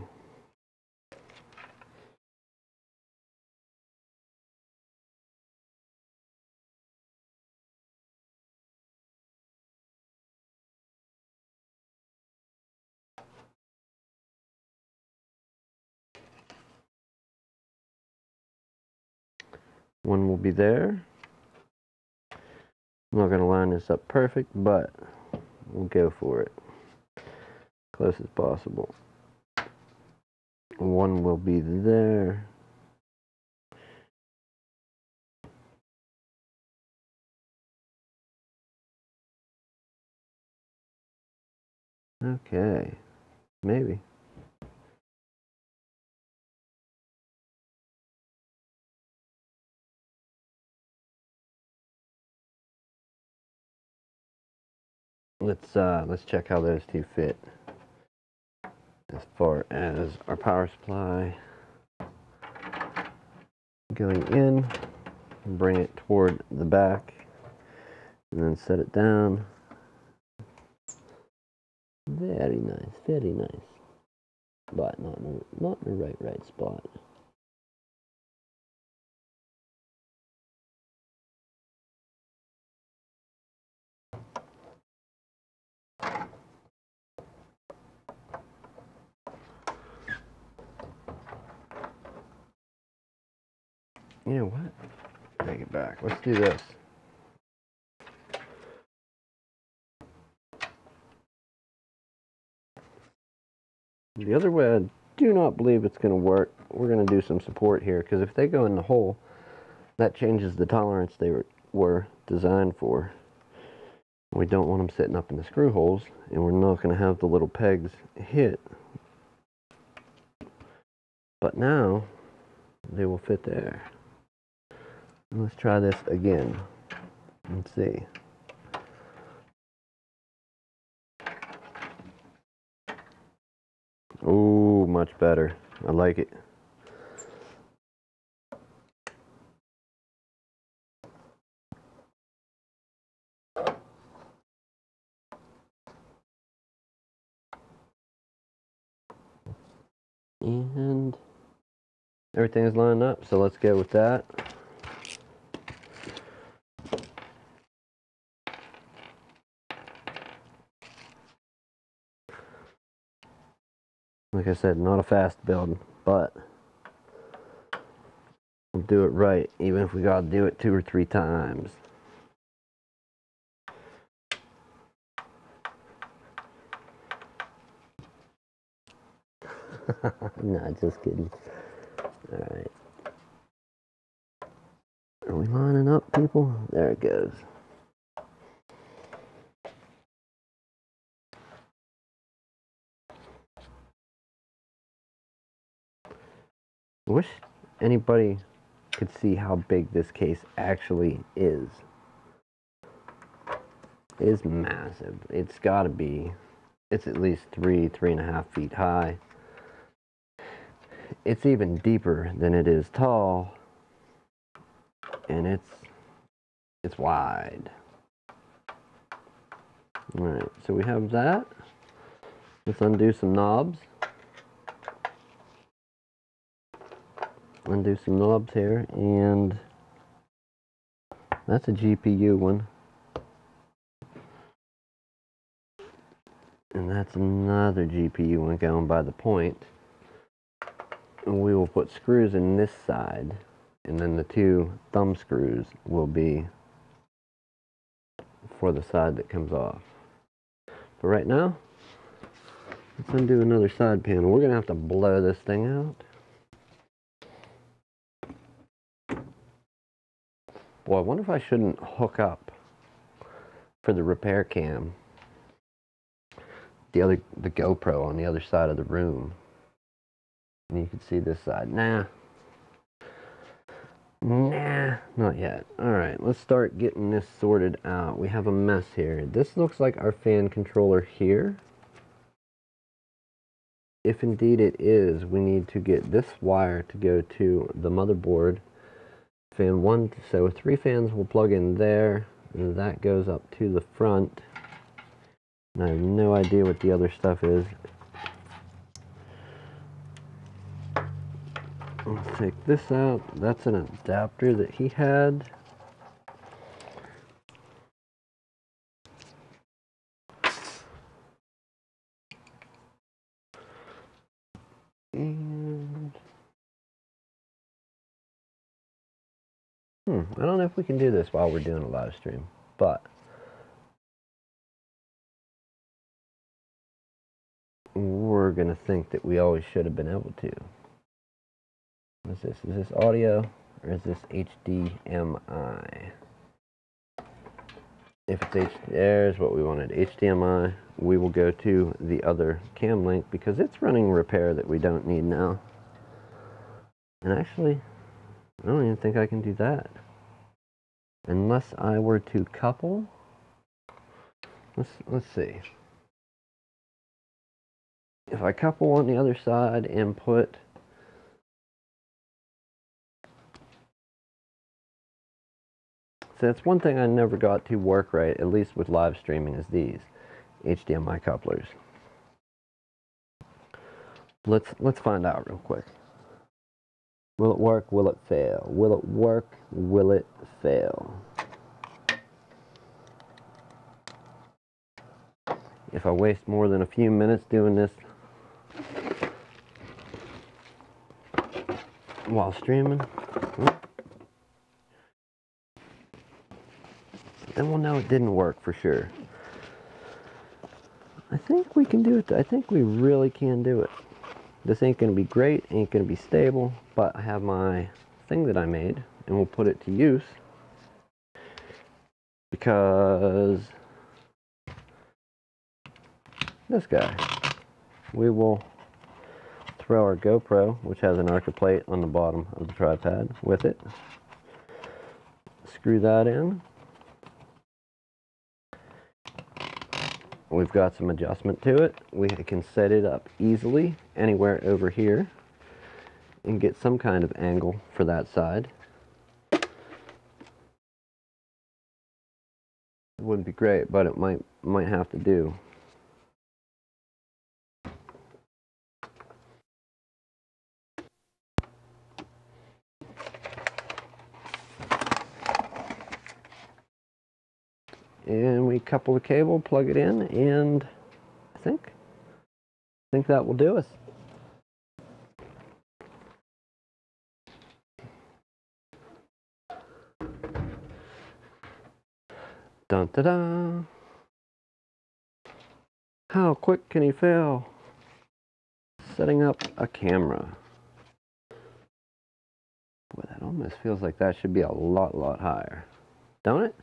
One will be there. I'm not going to line this up perfect, but we'll go for it. Close as possible. One will be there. Okay, maybe. Let's check how those two fit as far as our power supply going in. Bring it toward the back and then set it down. Very nice, very nice. But not in the right spot. You know what? Take it back. Let's do this. The other way, I do not believe it's going to work. We're going to do some support here, because if they go in the hole, that changes the tolerance they were designed for. We don't want them sitting up in the screw holes, and we're not going to have the little pegs hit. But now, they will fit there. Let's try this again. Let's see. Oh, much better. I like it. And everything is lined up, so let's go with that. Like I said, not a fast build, but we'll do it right, even if we gotta do it 2 or 3 times. No, just kidding. Alright. Are we lining up, people? There it goes. I wish anybody could see how big this case actually is. It is massive. It's gotta be, it's at least 3.5 feet high. It's even deeper than it is tall, and it's wide. Alright, so we have that. Let's undo some knobs. Undo some knobs here, and that's a GPU one. And that's another GPU one going by the point. And we will put screws in this side, and then the 2 thumb screws will be for the side that comes off. But right now, let's undo another side panel. We're gonna have to blow this thing out. Boy, I wonder if I shouldn't hook up for the repair cam the GoPro on the other side of the room. And you can see this side. Nah, not yet. Alright, let's start getting this sorted out. We have a mess here. This looks like our fan controller here. If indeed it is, we need to get this wire to go to the motherboard. Fan 1, so 3 fans will plug in there, and that goes up to the front. And I have no idea what the other stuff is. Let's take this out. That's an adapter that he had. And I don't know if we can do this while we're doing a live stream, but we're going to think that we always should have been able to. What is this? Is this audio or is this HDMI? If it's there's what we wanted, HDMI, we will go to the other cam link because it's running repair that we don't need now. And actually, I don't even think I can do that. Unless I were to couple. Let's see. If I couple on the other side and put so that's one thing I never got to work right, at least with live streaming, is these HDMI couplers. Let's find out real quick. Will it work? Will it fail? Will it work? Will it fail? If I waste more than a few minutes doing this while streaming, then we'll know it didn't work for sure. I think we can do it. I think we really can do it. This ain't going to be great, ain't going to be stable, but I have my thing that I made, and we'll put it to use because this guy. We will throw our GoPro, which has an archer plate on the bottom of the tripod, with it. Screw that in. We've got some adjustment to it. We can set it up easily anywhere over here and get some kind of angle for that side. It wouldn't be great, but it might have to do. And we couple the cable, plug it in, and I think that will do us. Dun da da! How quick can he fail? Setting up a camera. Boy, that almost feels like that should be a lot higher, don't it?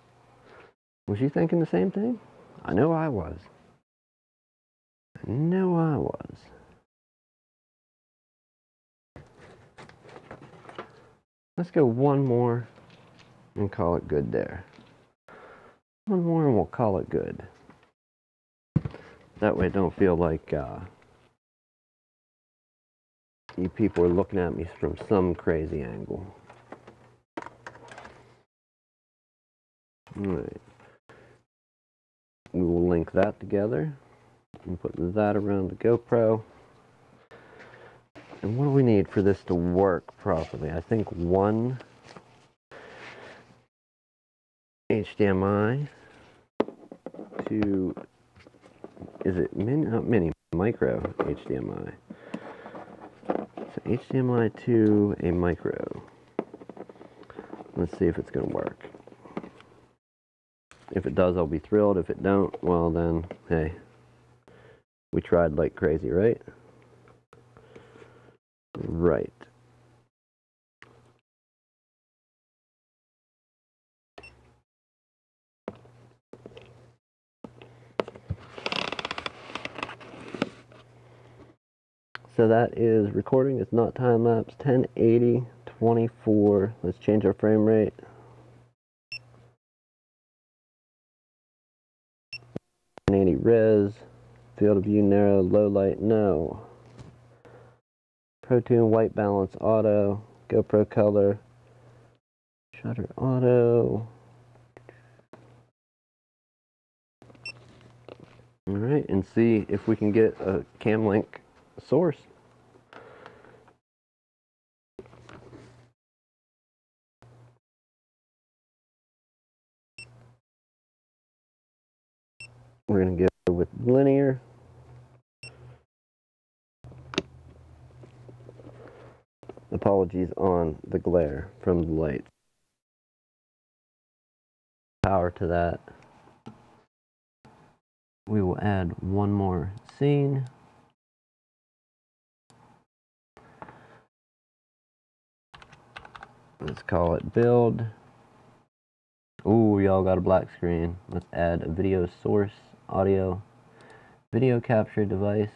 Was you thinking the same thing? I know I was. I know I was. Let's go one more and call it good there. One more and we'll call it good. That way I don't feel like you people are looking at me from some crazy angle. Alright. We will link that together and put that around the GoPro. And what do we need for this to work properly? I think one HDMI to, is it mini, not mini, micro HDMI. So HDMI to a micro. Let's see if it's going to work. If it does, I'll be thrilled. If it don't, well then, hey, we tried like crazy, right? Right. So that is recording. It's not time lapse. 1080, 24. Let's change our frame rate. Res, field of view narrow, low light, no. Pro Tune, white balance, auto, GoPro color, shutter auto. Alright, and see if we can get a cam link source. We're going to go with linear. Apologies on the glare from the light. power to that. We will add one more scene. Let's call it build. Ooh, y'all got a black screen. Let's add a video source, audio, video capture device.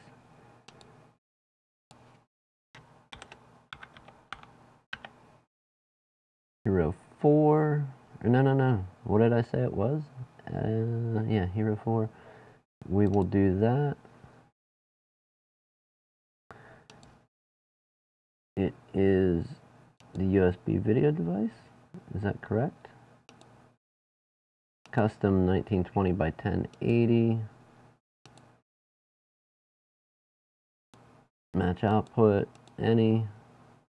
Hero 4. No. What did I say it was? Yeah, Hero 4. We will do that. It is the USB video device. Is that correct? Custom 1920 by 1080. Match output, any.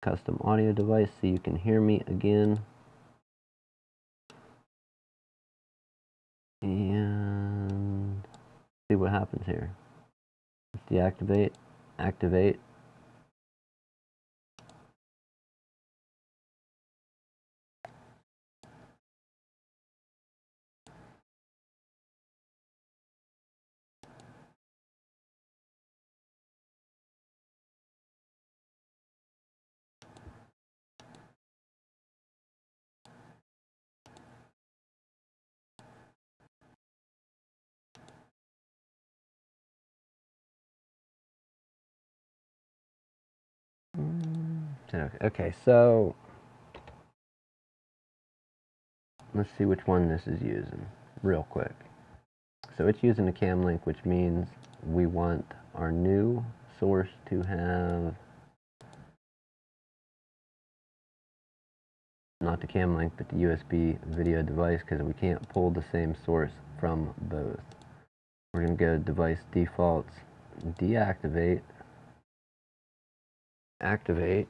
Custom audio device so you can hear me again. And see what happens here. Deactivate, activate. Okay, so let's see which one this is using real quick. So it's using a cam link, which means we want our new source to have not the cam link, but the USB video device, because we can't pull the same source from both. We're going to go to device defaults, deactivate, activate.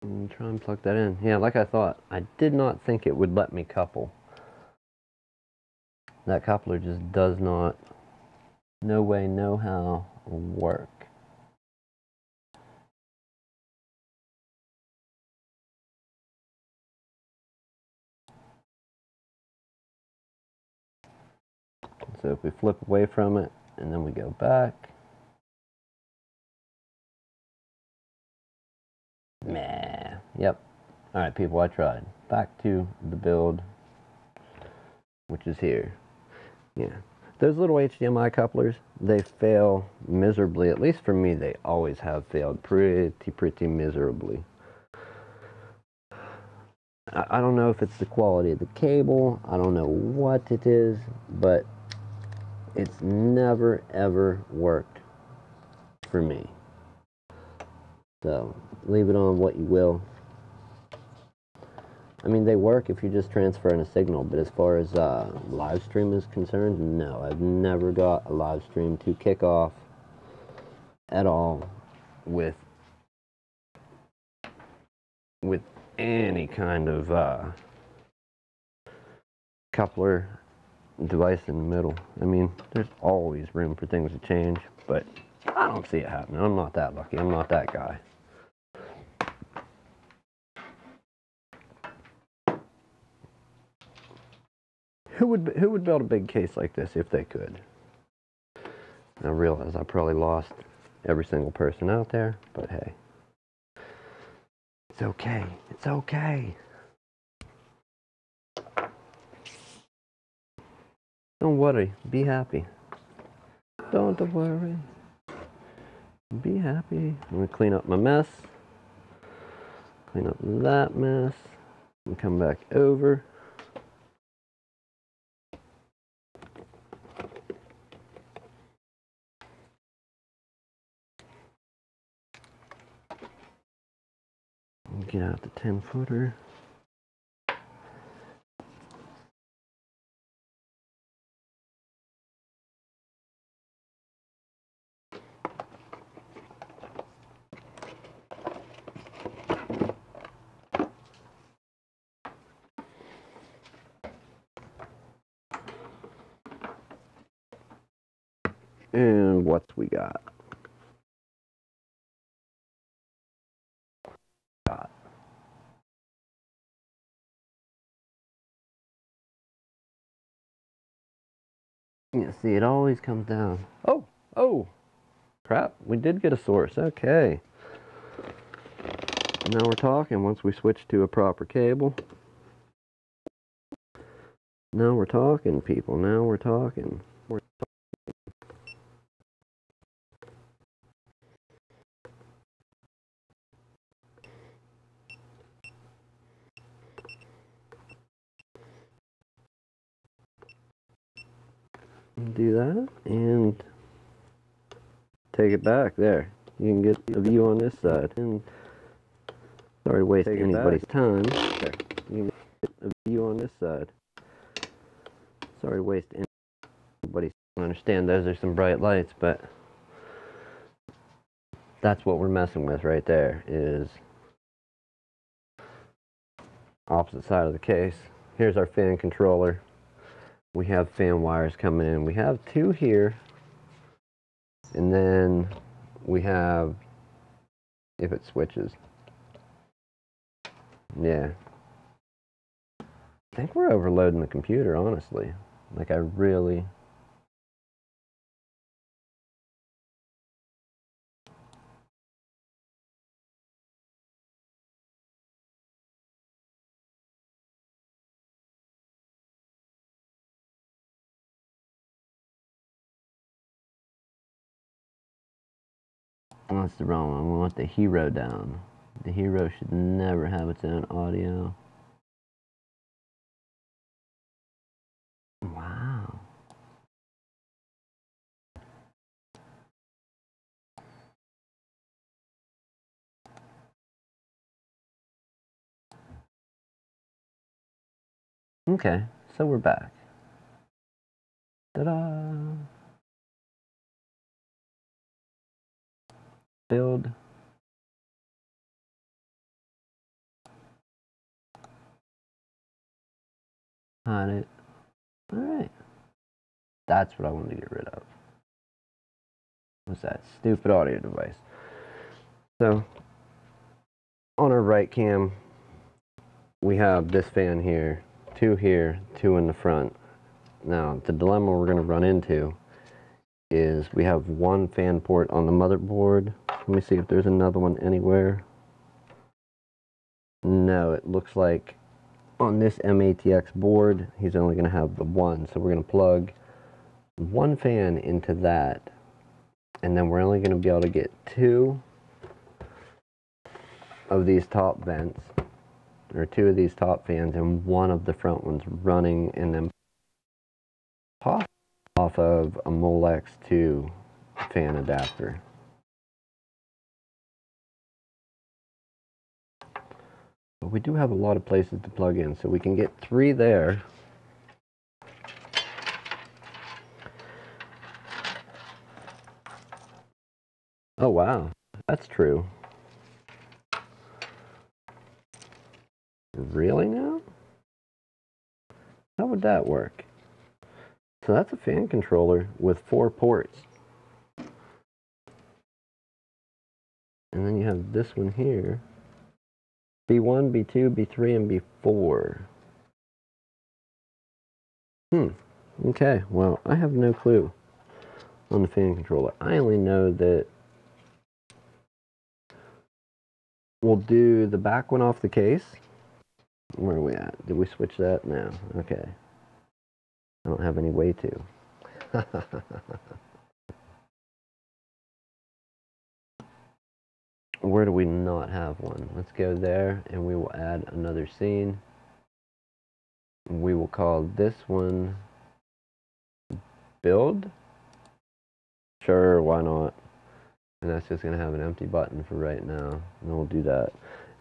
And try and plug that in. Yeah, like I thought, I did not think it would let me couple. That coupler just does not, no way, no how, work. So if we flip away from it and then we go back, nah, yep. All right, people, I tried. Back to the build, which is here. Yeah, those little HDMI couplers, they fail miserably. At least for me, they always have failed pretty miserably. I don't know if it's the quality of the cable. I don't know what it is, but it's never ever worked for me. So leave it on what you will. I mean, they work if you're just transferring a signal, but as far as live stream is concerned, no, I've never got a live stream to kick off at all with any kind of coupler device in the middle. I mean, there's always room for things to change, but I don't see it happening. I'm not that lucky. I'm not that guy. Who would build a big case like this if they could? I realize I probably lost every single person out there, but hey. It's okay. It's okay. Don't worry. Be happy. Don't worry. Be happy. I'm going to clean up my mess. Clean up that mess. And come back over. Get out the 10-footer. And what we got? You see, it always comes down. Oh, crap, we did get a source. Okay. Now we're talking once we switch to a proper cable. Now we're talking, people. Now we're talking. Do that and take it back there. You can get a view on this side. And sorry to waste anybody's time. There. You can get a view on this side. Sorry to waste anybody's time. I understand those are some bright lights, but that's what we're messing with right there, is opposite side of the case. Here's our fan controller. We have fan wires coming in. We have two here, and then we have, if it switches, yeah. I think we're overloading the computer, honestly. Like, I really... Oh, that's the wrong one. We want the hero down. The hero should never have its own audio. Wow. Okay, so we're back. Ta-da! Build. Hide it. Alright. That's what I wanted to get rid of. What's that? Stupid audio device. So, on our right cam, we have this fan here, two in the front. Now, the dilemma we're going to run into is we have one fan port on the motherboard. Let me see if there's another one anywhere. No, it looks like on this MATX board, he's only going to have the one. So we're going to plug one fan into that, and then we're only going to be able to get two of these top vents, or two of these top fans, and one of the front ones running, and then pop off of a Molex 2 fan adapter. But we do have a lot of places to plug in, so we can get three there. Oh wow, that's true. Really now? How would that work? So that's a fan controller with 4 ports. And then you have this one here. B1, B2, B3, and B4. Okay, well, I have no clue on the fan controller. I only know that we'll do the back one off the case. Where are we at? Did we switch that? No. Okay. I don't have any way to. Where do we not have one? Let's go there, and we will add another scene. We will call this one build. Sure, why not? And that's just going to have an empty button for right now. And we'll do that.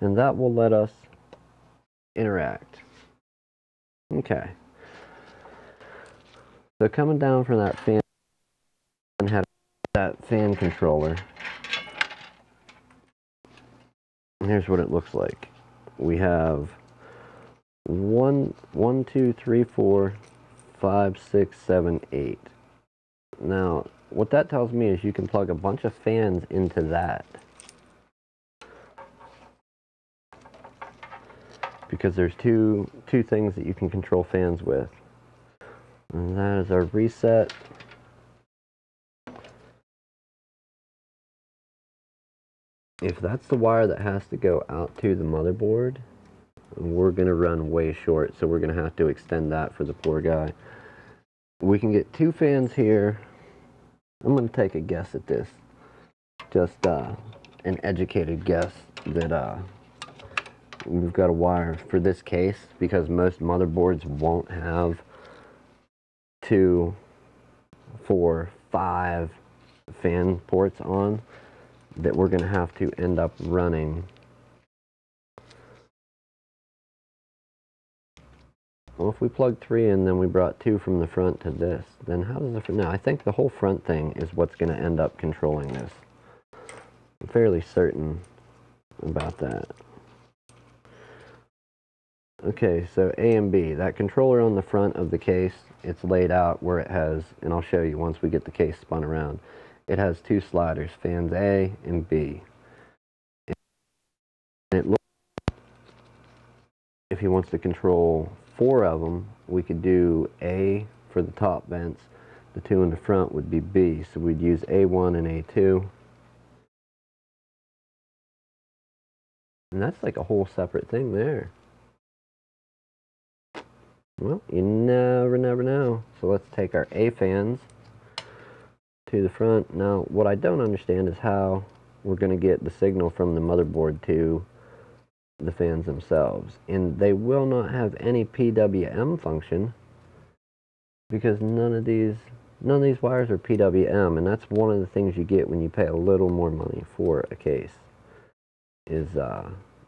And that will let us interact. Okay. So coming down from that fan, and had that fan controller. And here's what it looks like. We have 1, 2, 3, 4, 5, 6, 7, 8. Now, what that tells me is you can plug a bunch of fans into that. Because there's two things that you can control fans with. And that is our reset. If that's the wire that has to go out to the motherboard, we're going to run way short, so we're going to have to extend that for the poor guy. We can get 2 fans here. I'm going to take a guess at this. Just an educated guess that we've got a wire for this case, because most motherboards won't have 2, 4, 5 fan ports on, that we're going to have to end up running. Well, if we plug 3 in, then we brought 2 from the front to this, then how does the... No, I think the whole front thing is what's going to end up controlling this. I'm fairly certain about that. Okay, so A and B. That controller on the front of the case, it's laid out where it has, and I'll show you once we get the case spun around. It has 2 sliders, fans A and B. And it looks, if he wants to control 4 of them, we could do A for the top vents. The 2 in the front would be B, so we'd use A1 and A2. And that's like a whole separate thing there. Well, you never know. So let's take our A fans to the front. Now, what I don't understand is how we're going to get the signal from the motherboard to the fans themselves. And they will not have any PWM function, because none of these wires are PWM, and that's one of the things you get when you pay a little more money for a case, is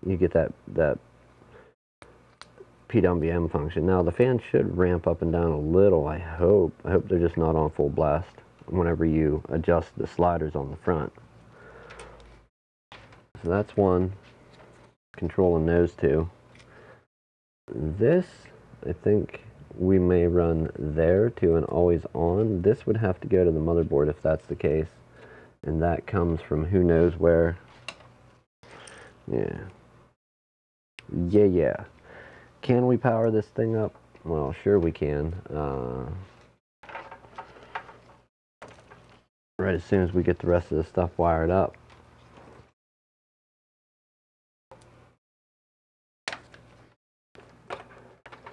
you get that PWM function. Now the fan should ramp up and down a little, I hope. I hope they're just not on full blast whenever you adjust the sliders on the front. So that's one, controlling those 2. This, I think we may run there to an always on. This would have to go to the motherboard if that's the case, and that comes from who knows where. Yeah. Can we power this thing up? Well, sure we can. Right as soon as we get the rest of the stuff wired up.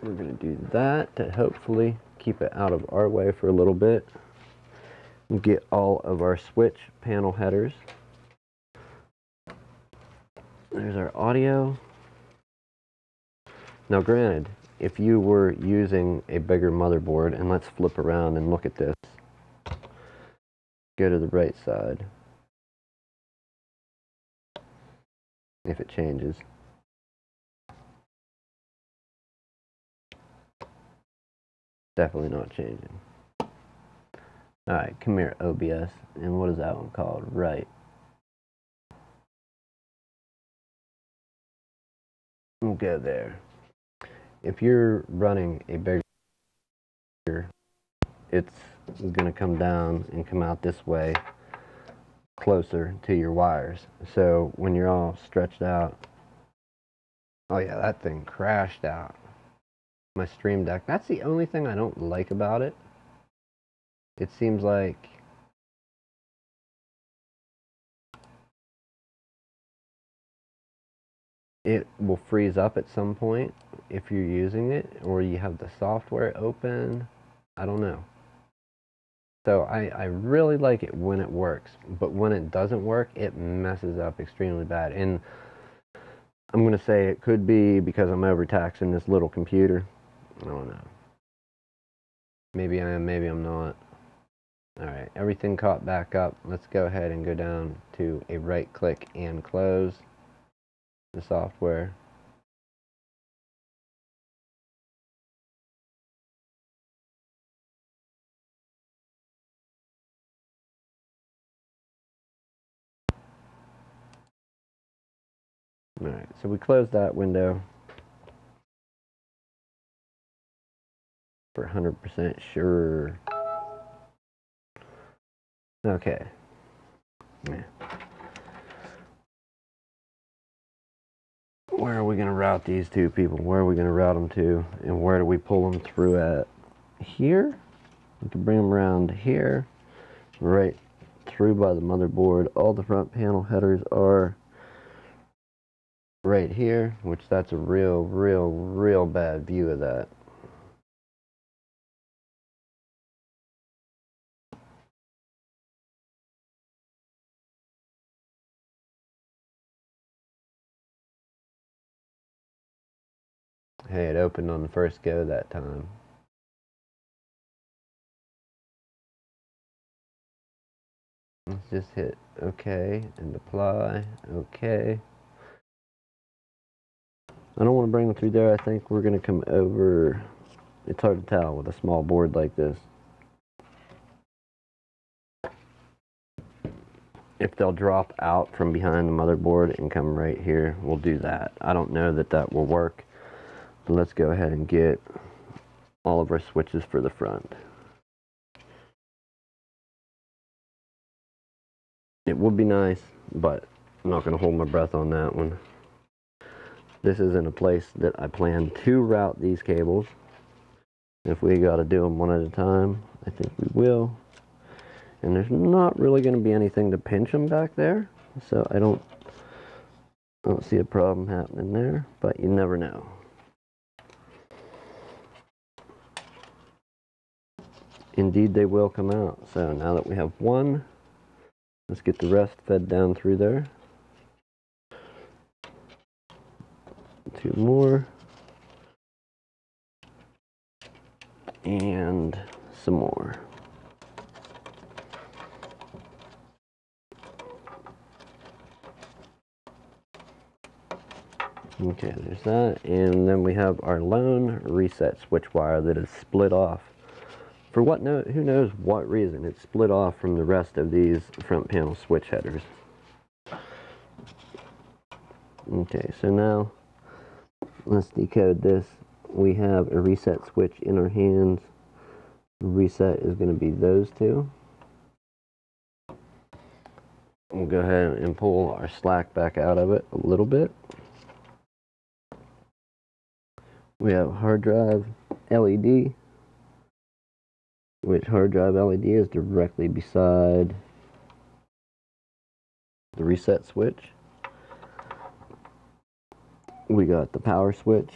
We're going to do that to hopefully keep it out of our way for a little bit. We'll get all of our switch panel headers. There's our audio. Now granted, if you were using a bigger motherboard, and let's flip around and look at this. Go to the right side. If it changes. Definitely not changing. Alright, come here, OBS. And what is that one called? Right. We'll go there. If you're running a bigger, it's going to come down and come out this way closer to your wires. So when you're all stretched out, oh yeah, that thing crashed out. My Stream Deck, that's the only thing I don't like about it. It seems like it will freeze up at some point if you're using it, or you have the software open. I don't know. So I really like it when it works, but when it doesn't work, it messes up extremely bad. And I'm going to say it could be because I'm overtaxing this little computer. I don't know. Maybe I am, maybe I'm not. Alright, everything caught back up. Let's go ahead and go down to a right click and close the software. Alright, so we closed that window for 100% sure. Okay. Yeah. Where are we going to route these 2 people? Where are we going to route them to? And where do we pull them through at? Here? You can bring them around here, right through by the motherboard. All the front panel headers are right here, which that's a real bad view of that. Hey, it opened on the first go that time. Let's just hit OK and apply. OK. I don't want to bring them through there. I think we're going to come over. It's hard to tell with a small board like this if they'll drop out from behind the motherboard and come right here. We'll do that. I don't know that that will work. But let's go ahead and get all of our switches for the front. It would be nice, but I'm not going to hold my breath on that one. This isn't a place that I plan to route these cables. If we got to do them one at a time, I think we will. And there's not really going to be anything to pinch them back there, so I don't see a problem happening there, but you never know. Indeed, they will come out. So now that we have one, let's get the rest fed down through there. Two more. And some more. Okay, there's that. And then we have our lone reset switch wire that is split off. For what who knows what reason, it's split off from the rest of these front panel switch headers. Okay, so now let's decode this. We have a reset switch in our hands. Reset is going to be those two. We'll go ahead and pull our slack back out of it a little bit. We have hard drive LED, which hard drive LED is directly beside the reset switch. We got the power switch,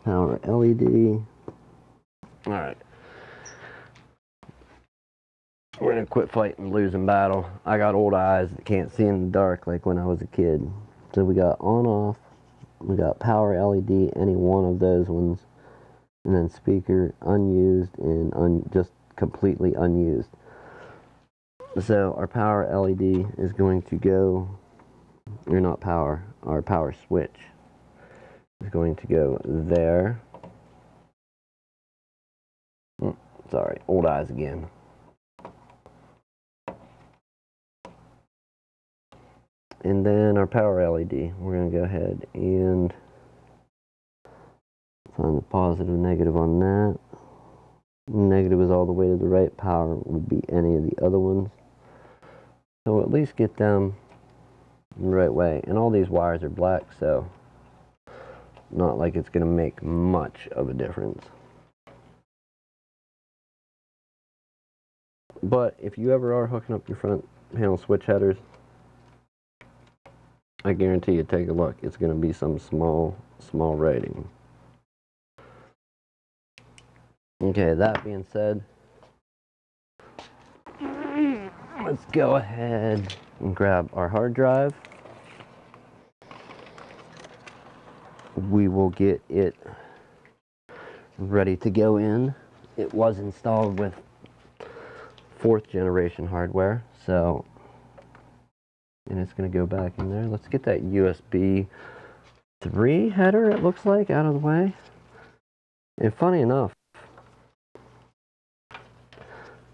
power LED. All right, we're gonna quit fighting losing battle. I got old eyes that can't see in the dark like when I was a kid. So we got on off, we got power LED, any one of those ones, and then speaker unused and just completely unused. So our power LED is going to go, or not power, our power switch is going to go there. Sorry, old eyes again. And then our power LED, we're going to go ahead and find the positive and negative on that. Negative is all the way to the right, power would be any of the other ones. So we'll at least get them the right way. And all these wires are black, so not like it's going to make much of a difference. But if you ever are hooking up your front panel switch headers, I guarantee you, take a look. It's going to be some small writing. Okay, that being said, let's go ahead and grab our hard drive. We will get it ready to go in. It was installed with 4th generation hardware, so, and it's going to go back in there. Let's get that USB 3 header, it looks like, out of the way. And funny enough,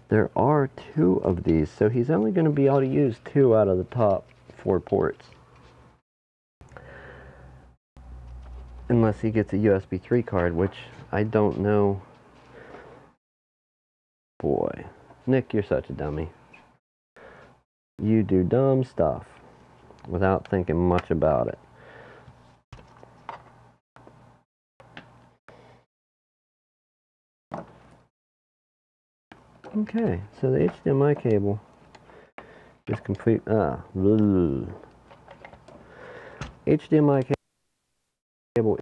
there are 2 of these, so he's only going to be able to use 2 out of the top 4 ports. Unless he gets a USB 3 card, which I don't know. Boy, Nick, you're such a dummy. You do dumb stuff without thinking much about it. Okay, so the HDMI cable is complete. HDMI cable.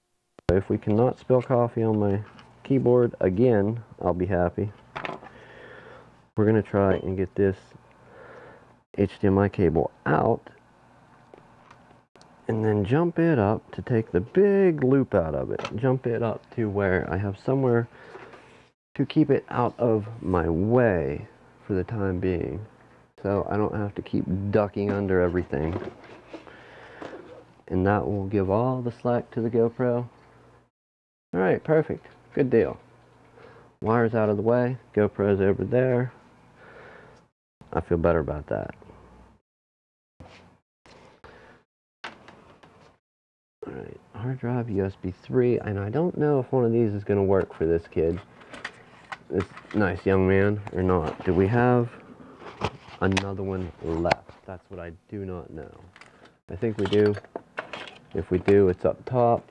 If we cannot spill coffee on my keyboard again, I'll be happy. We're going to try and get this HDMI cable out and then jump it up to take the big loop out of it. Jump it up to where I have somewhere to keep it out of my way for the time being, so I don't have to keep ducking under everything. And that will give all the slack to the GoPro. Alright, perfect. Good deal. Wire's out of the way. GoPro's over there. I feel better about that. Alright, hard drive, USB 3. And I don't know if one of these is going to work for this kid. This nice young man, or not. Do we have another one left? That's what I do not know. I think we do. If we do, it's up top.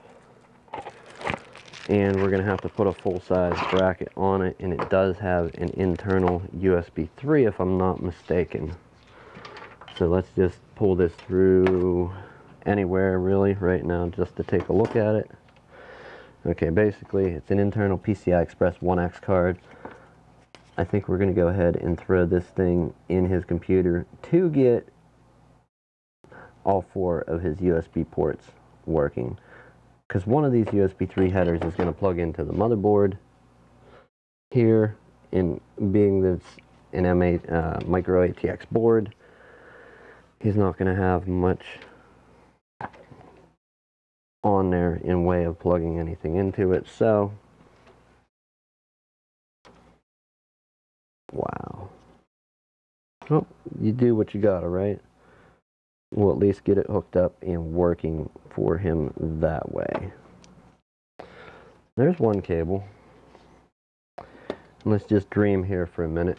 And we're going to have to put a full-size bracket on it, and it does have an internal USB 3 if I'm not mistaken. So let's just pull this through anywhere really right now just to take a look at it. Okay, basically it's an internal PCI Express 1X card. I think we're going to go ahead and throw this thing in his computer to get all 4 of his USB ports working. Because one of these USB 3 headers is going to plug into the motherboard here, and being that it's an M8 micro ATX board, he's not going to have much on there in way of plugging anything into it. So wow. Well, you do what you gotta, right? We'll at least get it hooked up and working for him that way. There's one cable. Let's just dream here for a minute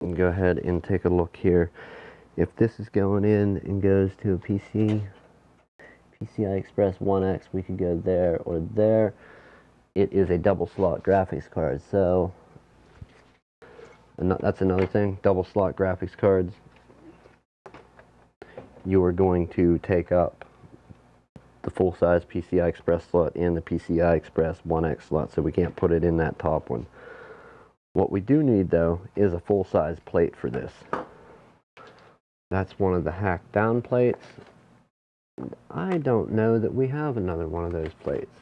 and go ahead and take a look here. If this is going in and goes to a PCI Express 1X, we could go there or there. It is a double slot graphics card, so that's another thing. Double slot graphics cards, you are going to take up the full-size PCI Express slot and the PCI Express 1X slot, so we can't put it in that top one. What we do need, though, is a full-size plate for this. That's one of the hacked down plates. I don't know that we have another one of those plates.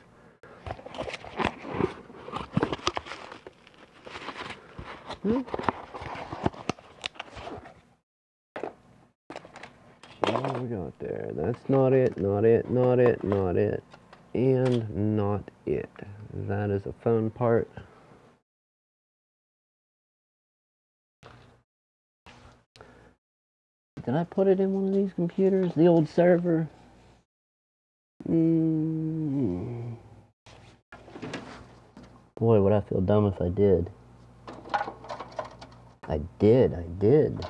What we got there? That's not it, not it, not it, not it, and not it. That is a phone part. Did I put it in one of these computers? The old server? Boy, would I feel dumb if I did. I did.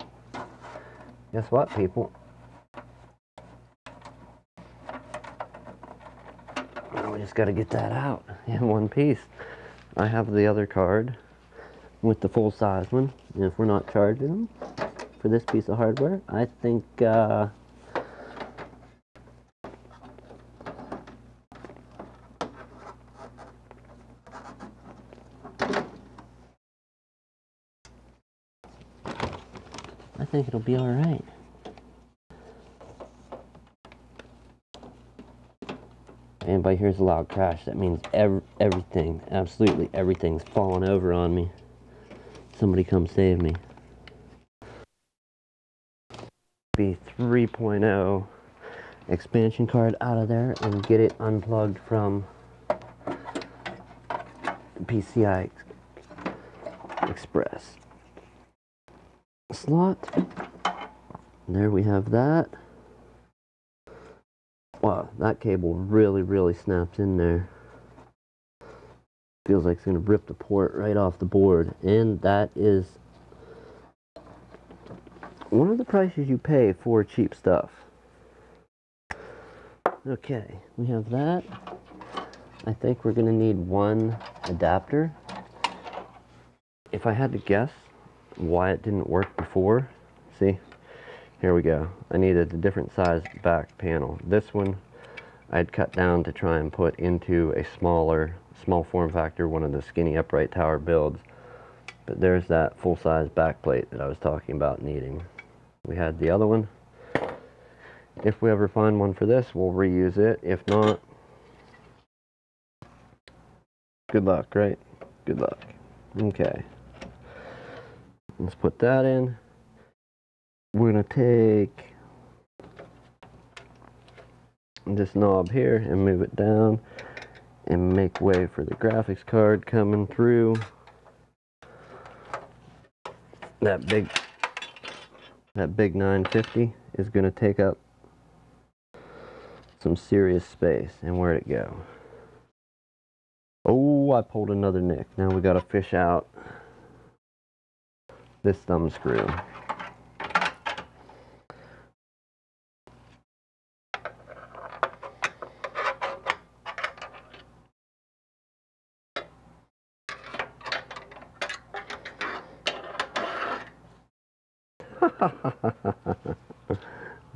Guess what, people? Now we just got to get that out in one piece. I have the other card with the full-size one, and if we're not charging them for this piece of hardware, I think it'll be all right. Anybody hears a loud crash, that means everything, absolutely everything's falling over on me. Somebody come save me. Be 3.0 expansion card out of there and get it unplugged from PCI Express slot. There we have that. Wow, that cable really snaps in there. Feels like it's gonna rip the port right off the board, and that is one of the prices you pay for cheap stuff. Okay, we have that. I think we're gonna need one adapter. If I had to guess, why it didn't work before. See, here we go. I needed a different size back panel. This one I'd cut down to try and put into a small form factor, one of the skinny upright tower builds. But there's that full-size back plate that I was talking about needing. We had the other one. If we ever find one for this, we'll reuse it. If not, good luck, right? Good luck. Okay. Let's put that in. We're going to take this knob here and move it down and make way for the graphics card coming through. That big 950 is going to take up some serious space. And where'd it go? Oh, I pulled another nick. Now we got to fish out this thumb screw.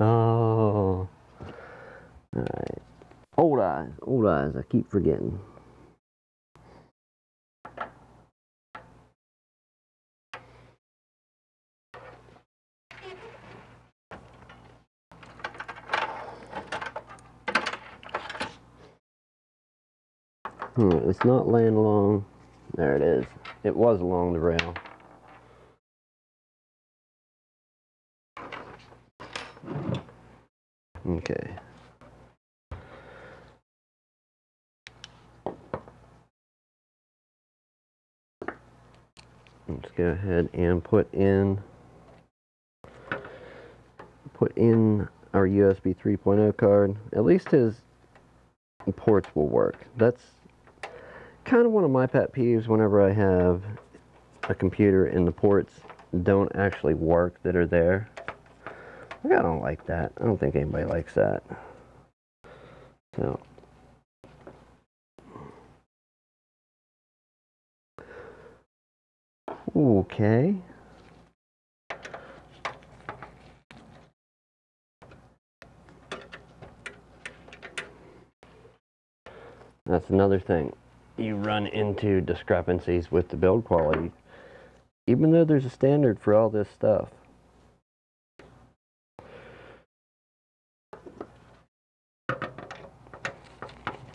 Oh, all right. Old eyes, I keep forgetting. It's not laying along. There it is. It was along the rail. Okay. Let's go ahead and put in our USB 3.0 card. At least his ports will work. That's kind of one of my pet peeves whenever I have a computer and the ports don't actually work that are there. I don't like that. I don't think anybody likes that. So, okay. That's another thing. You run into discrepancies with the build quality, even though there's a standard for all this stuff.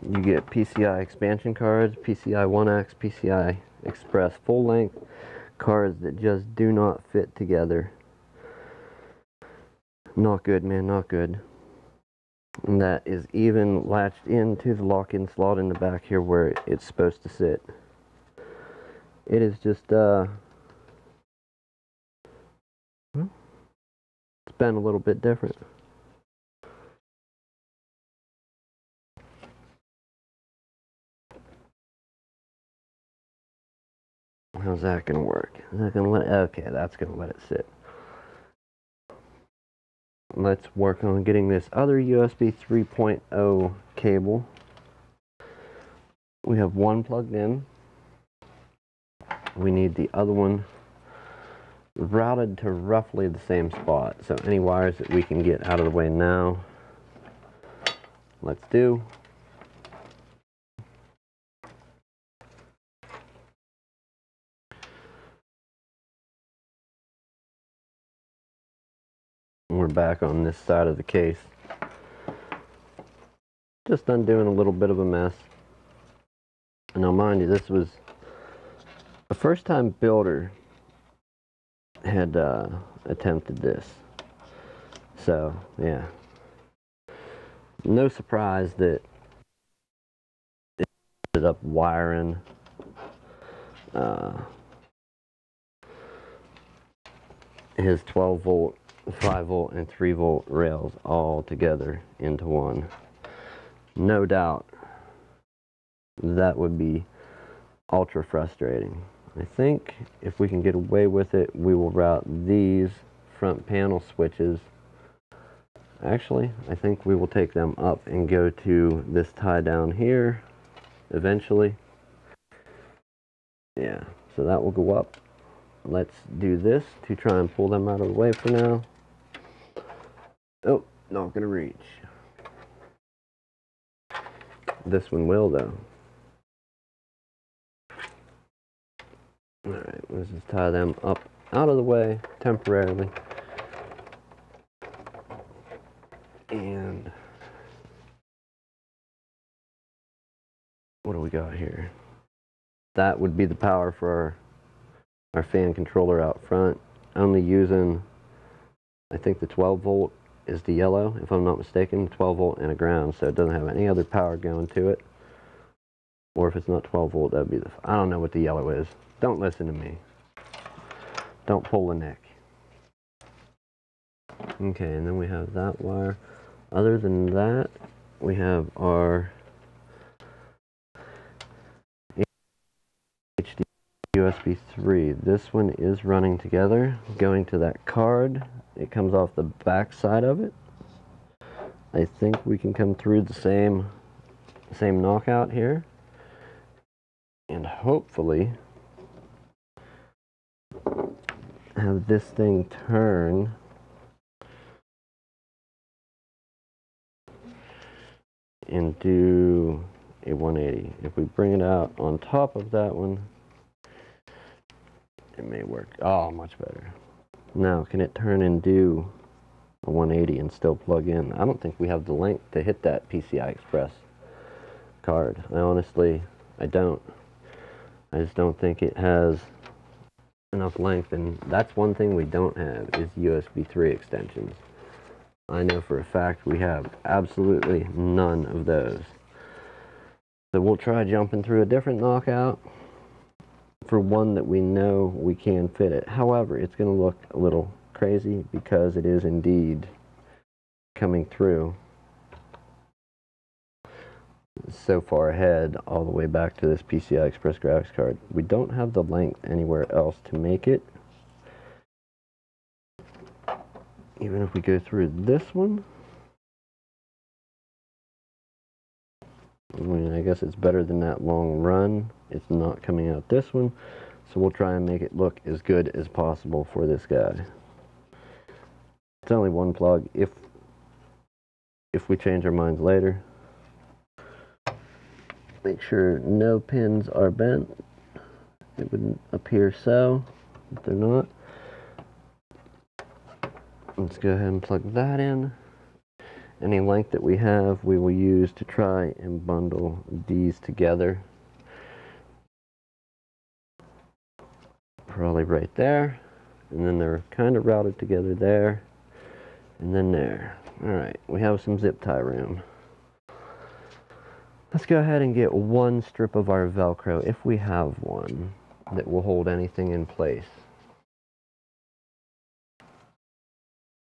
You get PCI expansion cards, PCI 1X, PCI Express full length cards that just do not fit together. Not good, man, not good. And that is even latched into the lock-in slot in the back here where it's supposed to sit. It is just, it's been a little bit different. How's that going to work? Is that going to let it, okay, that's going to let it sit. Let's work on getting this other USB 3.0 cable. We have one plugged in. We need the other one routed to roughly the same spot. So any wires that we can get out of the way now, let's do. We're back on this side of the case. Just undoing a little bit of a mess. Now mind you, this was the first time builder had attempted this. So yeah, no surprise that it ended up wiring his 12 volt, 5 volt, and 3 volt rails all together into one. No doubt that would be ultra frustrating. I think if we can get away with it, we will route these front panel switches. Actually, I think we will take them up and go to this tie down here eventually. Yeah, so that will go up let's do this to try and pull them out of the way for now. Oh, not gonna reach. This one will though. Alright, let's just tie them up out of the way temporarily. And what do we got here? That would be the power for our fan controller out front. Only using, I think the 12 volt is the yellow, if I'm not mistaken, 12 volt and a ground, so it doesn't have any other power going to it. Or if it's not 12 volt, that'd be the, I don't know what the yellow is. Don't listen to me. Don't pull a neck. Okay, and then we have that wire. Other than that, we have our HD USB 3. This one is running together, going to that card. It comes off the back side of it. I think we can come through the same knockout here, and hopefully have this thing turn and do a 180. If we bring it out on top of that one, it may work. Oh, much better. Now, can it turn and do a 180 and still plug in? I don't think we have the length to hit that PCI Express card. I don't. I just don't think it has enough length, and that's one thing we don't have is USB 3 extensions. I know for a fact we have absolutely none of those. So we'll try jumping through a different knockout for one that we know we can fit it. However, it's going to look a little crazy because it is indeed coming through so far ahead all the way back to this PCI Express graphics card. We don't have the length anywhere else to make it. Even if we go through this one, I mean, I guess it's better than that long run. It's not coming out this one, so we'll try and make it look as good as possible for this guy. It's only one plug. If we change our minds later, make sure no pins are bent. It wouldn't appear so, but they're not. Let's go ahead and plug that in. Any length that we have, we will use to try and bundle these together. Probably right there. And then they're kind of routed together there. And then there. Alright, we have some zip tie room. Let's go ahead and get one strip of our Velcro, if we have one, that will hold anything in place.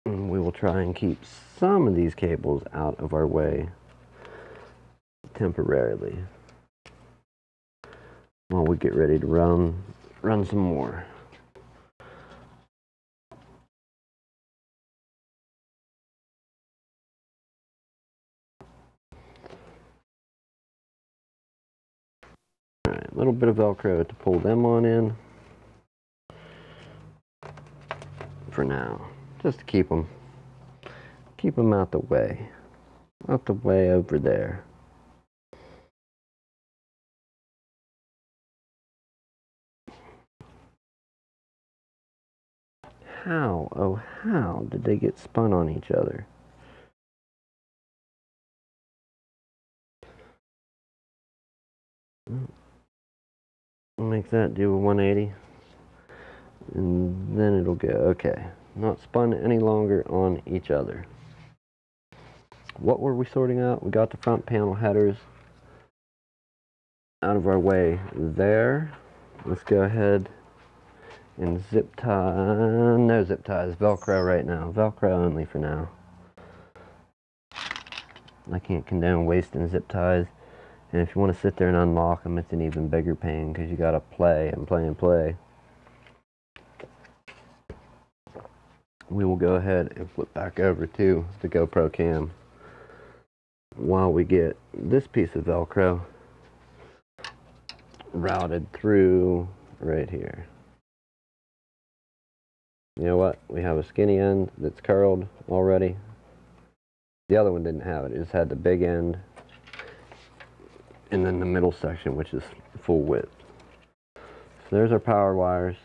And we will try and keep some of these cables out of our way temporarily while we get ready to run some more. Alright, a little bit of Velcro to pull them on in for now, just to keep them out the way over there. How, oh how did they get spun on each other? We'll make that do a 180, and then it'll go. Okay, not spun any longer on each other. What were we sorting out? We got the front panel headers out of our way there. Let's go ahead and zip tie. No zip ties, Velcro right now. Velcro only for now. I can't condone wasting zip ties. And if you want to sit there and unlock them, it's an even bigger pain because you got to play and play and play. We will go ahead and flip back over to the GoPro cam while we get this piece of Velcro routed through right here. You know what? We have a skinny end that's curled already. The other one didn't have it. It just had the big end and then the middle section, which is full width. So there's our power wires.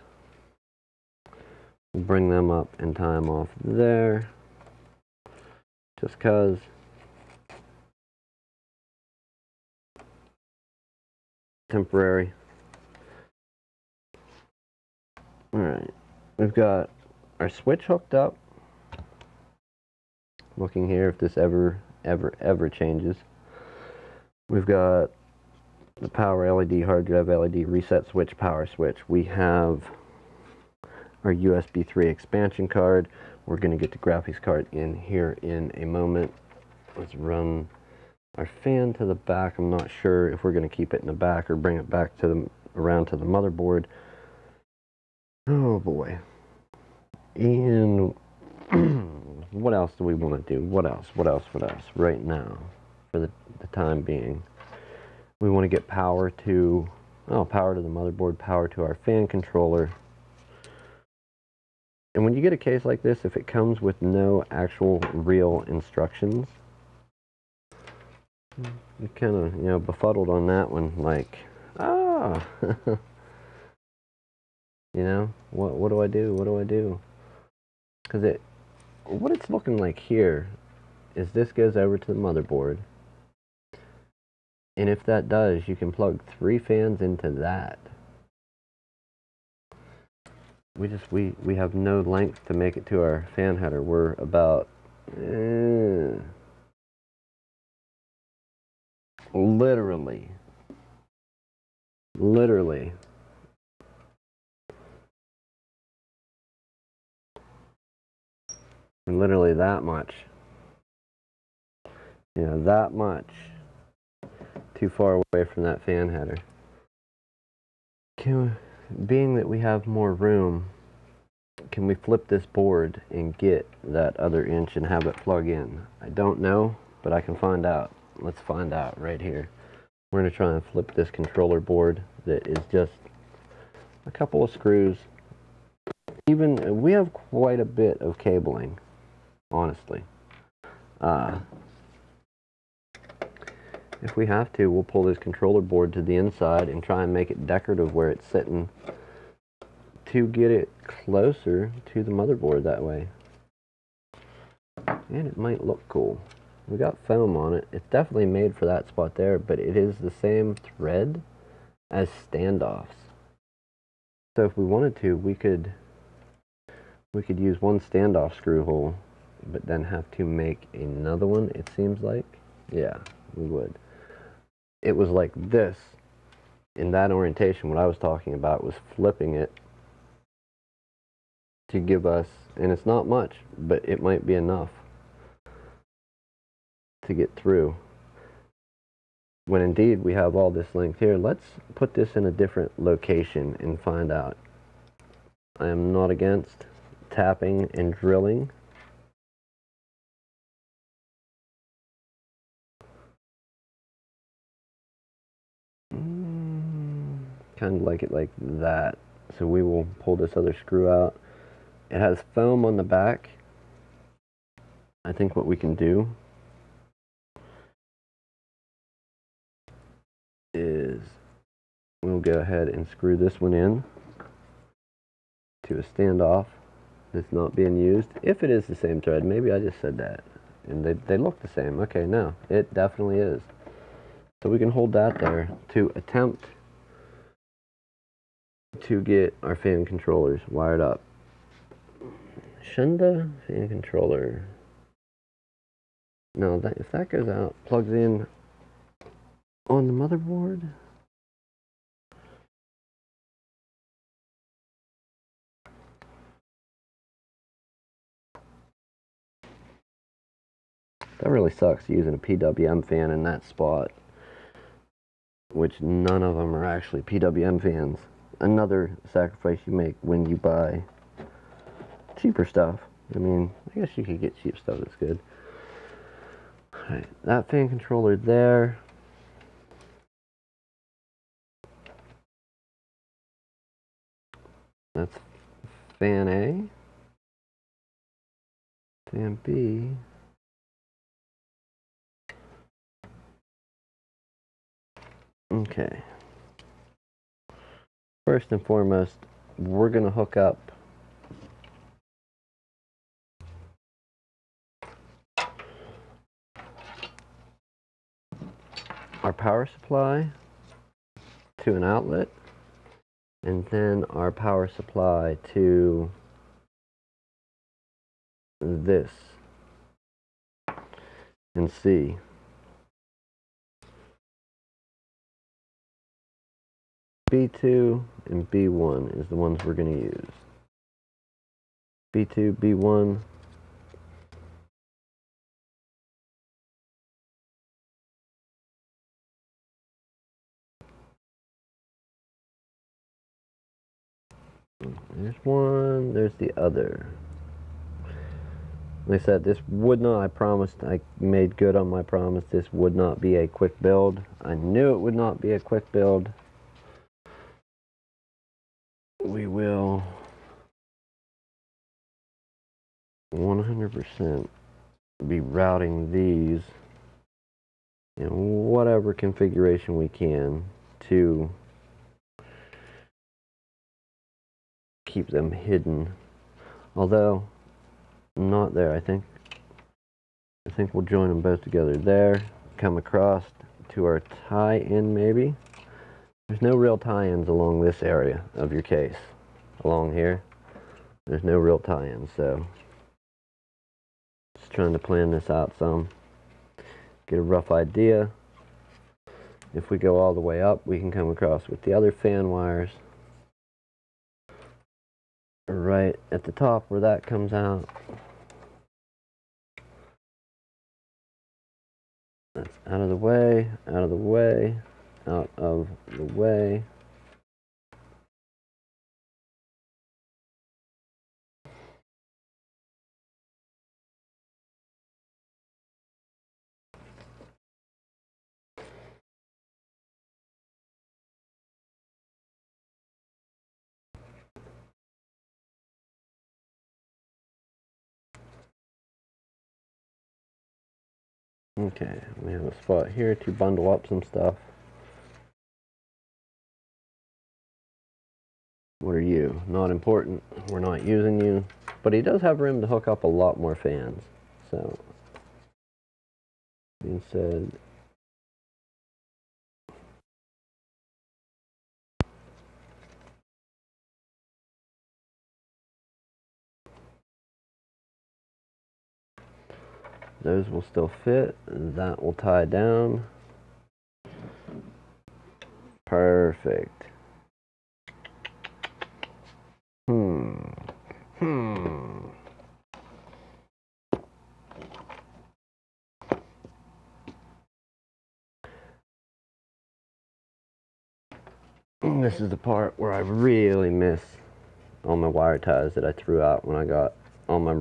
We'll bring them up and tie them off there. Just cause. Temporary. Alright. We've got our switch hooked up. Looking here if this ever changes. We've got the power LED, hard drive LED, reset switch, power switch. We have our USB 3 expansion card. We're going to get the graphics card in here in a moment. Let's run our fan to the back. I'm not sure if we're going to keep it in the back or bring it back to the around to the motherboard. Oh boy. And what else do we want to do? What else? Right now, for the time being, we want to get power to, power to the motherboard, power to our fan controller. And when you get a case like this, if it comes with no actual real instructions, you're kind of, befuddled on that one, like, what do I do? Because what it's looking like here is this goes over to the motherboard, and if that does, you can plug 3 fans into that. We have no length to make it to our fan header. We're about literally that much. That much too far away from that fan header. Being that we have more room, can we flip this board and get that other inch and have it plug in? I don't know, but I can find out. Let's find out right here. We're going to try and flip this controller board that is just a couple of screws. We have quite a bit of cabling, honestly. If we have to, we'll pull this controller board to the inside and try and make it decorative where it's sitting to get it closer to the motherboard that way. And it might look cool. We got foam on it. It's definitely made for that spot there, but it is the same thread as standoffs. So if we wanted to, we could use one standoff screw hole, but then have to make another one, it seems like. Yeah, we would. It was like this, in that orientation. What I was talking about was flipping it to give us, and it's not much, but it might be enough to get through. When indeed we have all this length here, let's put this in a different location and find out. I am not against tapping and drilling. Kind of like it like that. So we will pull this other screw out. It has foam on the back. I think what we can do is we'll go ahead and screw this one in to a standoff that's not being used. If it is the same thread, maybe I just said that and they look the same. Okay, no, it definitely is. So we can hold that there to attempt to get our fan controllers wired up. Shunda fan controller. No, if that goes out, plugs in on the motherboard. That really sucks, using a PWM fan in that spot, which none of them are actually PWM fans. Another sacrifice you make when you buy cheaper stuff. I mean, I guess you could get cheap stuff that's good. Alright, that fan controller there. That's fan A. fan B. Okay. First and foremost, we're going to hook up our power supply to an outlet, and then our power supply to this and C. B2 and B1 is the ones we're going to use. B2, B1. There's one, there's the other. Like I said, this would not, I promised, I made good on my promise, this would not be a quick build. I knew it would not be a quick build. We will 100% be routing these in whatever configuration we can to keep them hidden. Although, not there, I think we'll join them both together there, come across to our tie-in maybe. There's no real tie-ins along this area of your case. Along here, there's no real tie-ins, so just trying to plan this out some, get a rough idea. If we go all the way up, we can come across with the other fan wires right at the top where that comes out. That's out of the way, out of the way, out of the way. Okay, we have a spot here to bundle up some stuff. What are you? Not important. We're not using you. But he does have room to hook up a lot more fans. So, being said, those will still fit. That will tie down. Perfect. This is the part where I really miss all my wire ties that I threw out when I got all my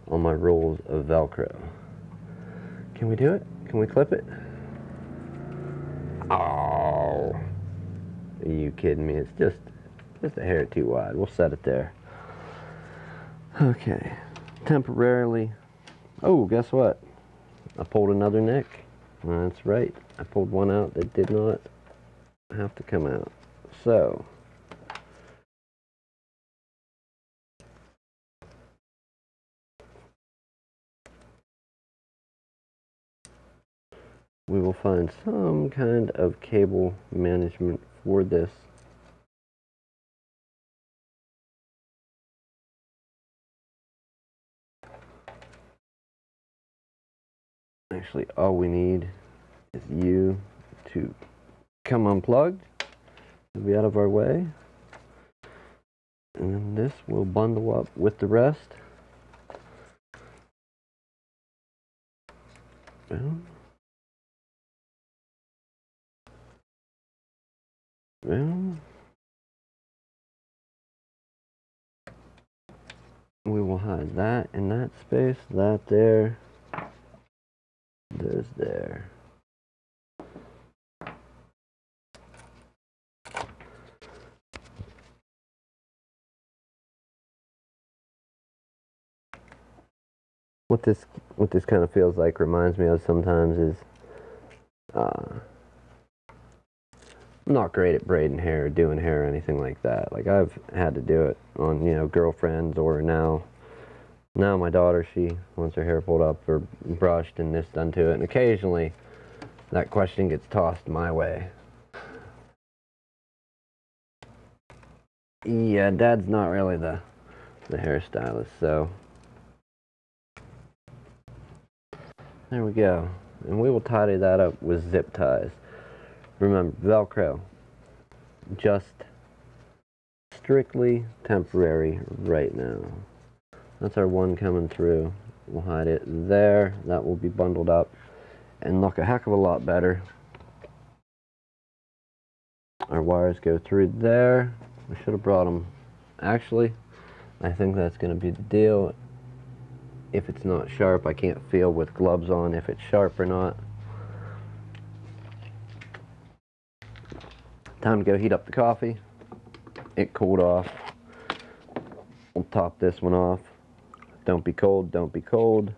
all my rolls of Velcro. Can we do it? Can we clip it? Oh, are you kidding me? It's just a hair too wide. We'll set it there. Okay, temporarily. Oh, guess what? I pulled another nick. That's right. I pulled one out that did not have to come out. So, we will find some kind of cable management for this. Actually, all we need is you to come unplugged, be out of our way, and then this will bundle up with the rest. Boom. Boom. We will hide that in that space, that there, this there. what this kind of feels like, reminds me of sometimes, is I'm not great at braiding hair or doing hair or anything like that. Like, I've had to do it on, you know, girlfriends, or now my daughter, she wants her hair pulled up or brushed and this done to it, and occasionally that question gets tossed my way. Yeah, Dad's not really the hairstylist, so there we go. And we will tidy that up with zip ties. Remember, Velcro, just strictly temporary right now. That's our one coming through. We'll hide it there. That will be bundled up and look a heck of a lot better. Our wires go through there. We should have brought them. Actually, I think that's going to be the deal. If it's not sharp, I can't feel with gloves on if it's sharp or not. Time to go heat up the coffee. It cooled off. We'll top this one off. Don't be cold, don't be cold.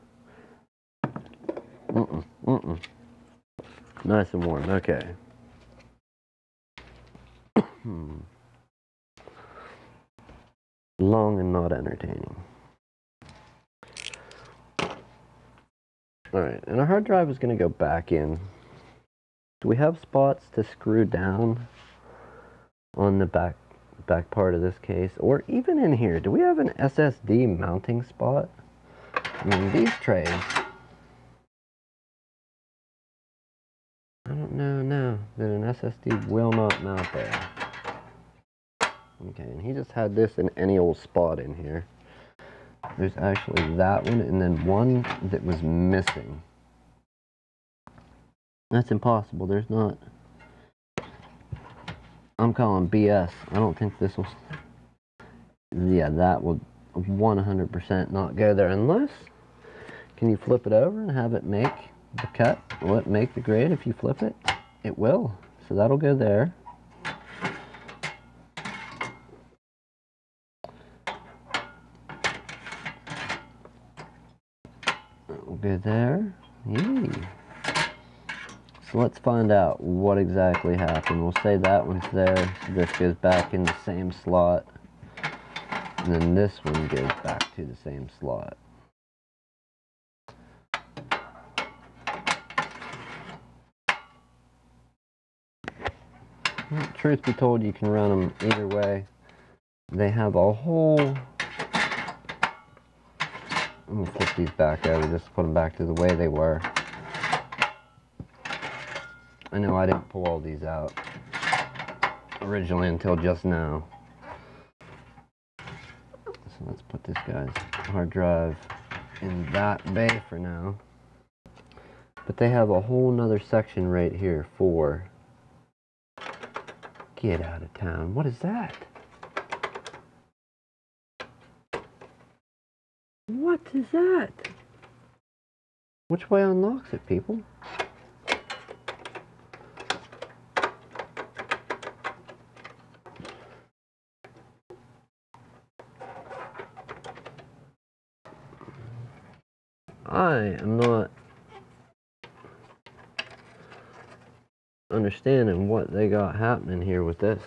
Nice and warm, okay. Long and not entertaining. Alright, and our hard drive is going to go back in. Do we have spots to screw down on the back part of this case? Or even in here, do we have an SSD mounting spot? I mean, these trays, I don't know now that an SSD will not mount there. Okay, and he just had this in any old spot in here. There's actually that one, and then one that was missing. That's impossible. There's not. I'm calling BS. I don't think this will. Yeah, that will 100% not go there unless. Can you flip it over and have it make the cut? Will it make the grade if you flip it? It will. So that'll go there. That'll go there. Yee. So let's find out what exactly happened. We'll say that one's there. So this goes back in the same slot. And then this one goes back to the same slot. Well, truth be told, you can run them either way. They have a whole... Let me flip these back over just to put them back to the way they were. I know I didn't pull all these out originally until just now. So let's put this guy's hard drive in that bay for now. But they have a whole nother section right here for... Get out of town. What is that? What is that? Which way unlocks it, people? I am not understanding what they got happening here with this.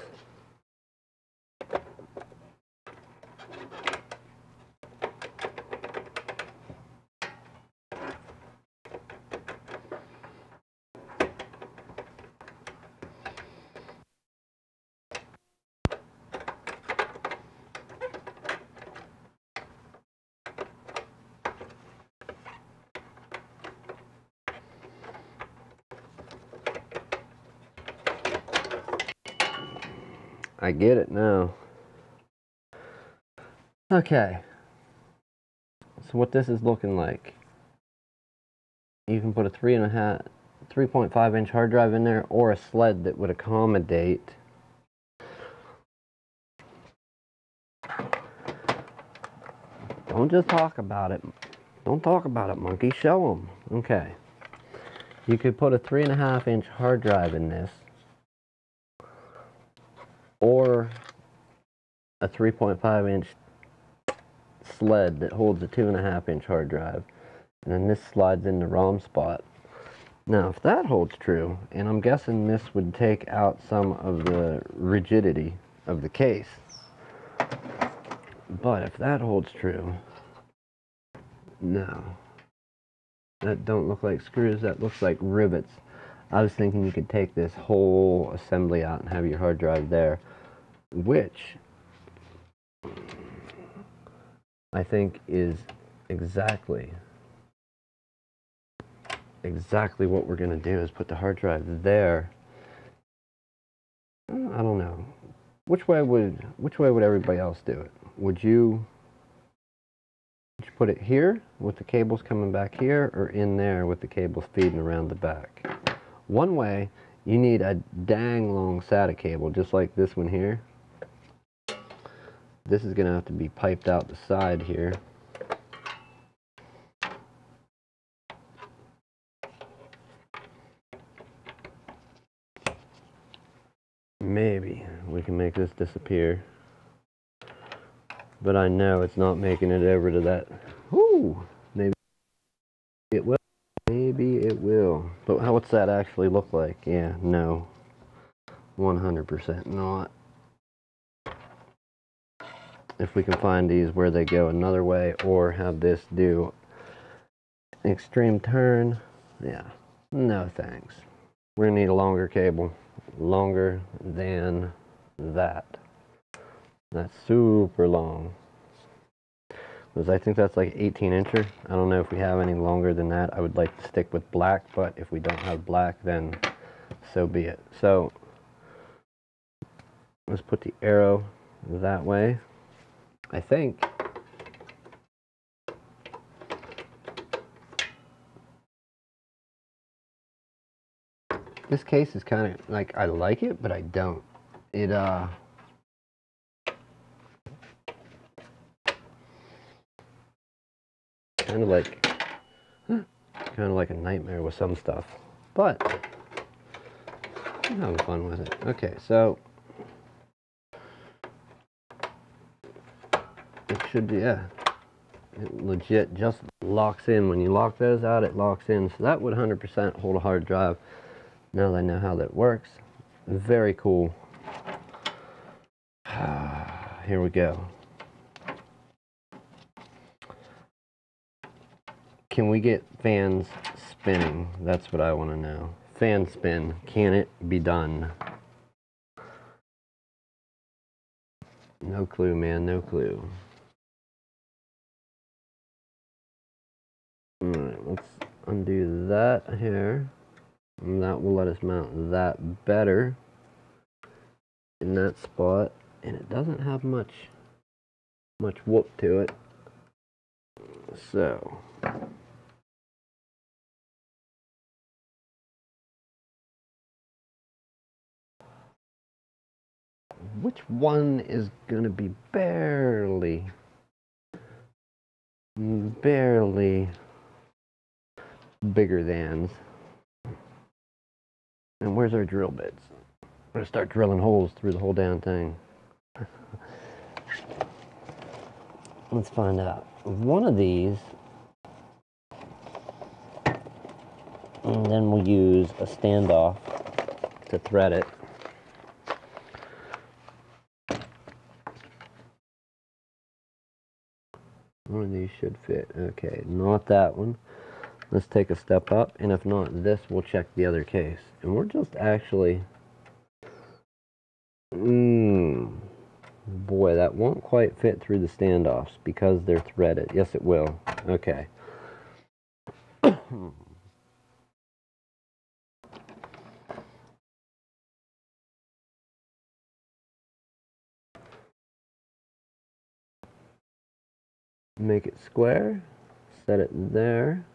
I get it now. Okay. So what this is looking like. You can put a 3.5 inch hard drive in there, or a sled that would accommodate Don't just talk about it. Don't talk about it, monkey. Show them. Okay. You could put a 3.5 inch hard drive in this, or a 3.5 inch sled that holds a 2.5 inch hard drive. and then this slides in the ROM spot. Now, if that holds true, and I'm guessing this would take out some of the rigidity of the case, but if that holds true, no, that don't look like screws, that looks like rivets. I was thinking you could take this whole assembly out and have your hard drive there, which I think is exactly what we're going to do, is put the hard drive there. I don't know. Which way would everybody else do it? Would you put it here with the cables coming back here, or in there with the cables feeding around the back? One way, you need a dang long SATA cable, just like this one here. This is going to have to be piped out the side here. Maybe we can make this disappear, but I know it's not making it over to that. Ooh, maybe it will. Maybe it will. But what's that actually look like? Yeah, no, 100% not. If we can find these where they go another way, or have this do an extreme turn, yeah, no thanks. We're gonna need a longer cable. Longer than that. That's super long. Because I think that's like 18-incher. I don't know if we have any longer than that. I would like to stick with black, but if we don't have black, then so be it. So let's put the arrow that way. I think this case is kind of like, I like it, but I don't. It kind of like a nightmare with some stuff, but I'm having fun with it. Okay, so it should be, yeah, it legit just locks in. When you lock those out, it locks in. So that would 100% hold a hard drive. Now that I know how that works, very cool. Here we go. Can we get fans spinning? That's what I want to know. Fan spin, can it be done? No clue, man, no clue. Alright, let's undo that here. And that will let us mount that better in that spot. And it doesn't have much whoop to it. So which one is going to be barely bigger than? And where's our drill bits? I'm going to start drilling holes through the whole damn thing. Let's find out. One of these, and then we'll use a standoff to thread it. One of these should fit. Okay, not that one. Let's take a step up, and if not this, we'll check the other case. And we're just actually, boy, that won't quite fit through the standoffs because they're threaded. Yes, it will. Okay. Make it square, set it there.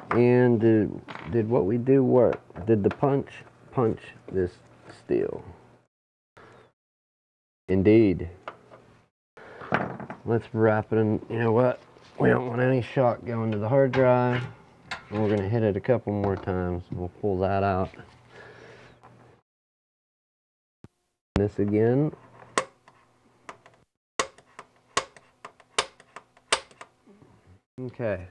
And did what we do work? Did the punch this steel? Indeed. Let's wrap it in. You know what? We don't want any shock going to the hard drive. We're going to hit it a couple more times. We'll pull that out. And this again. Okay.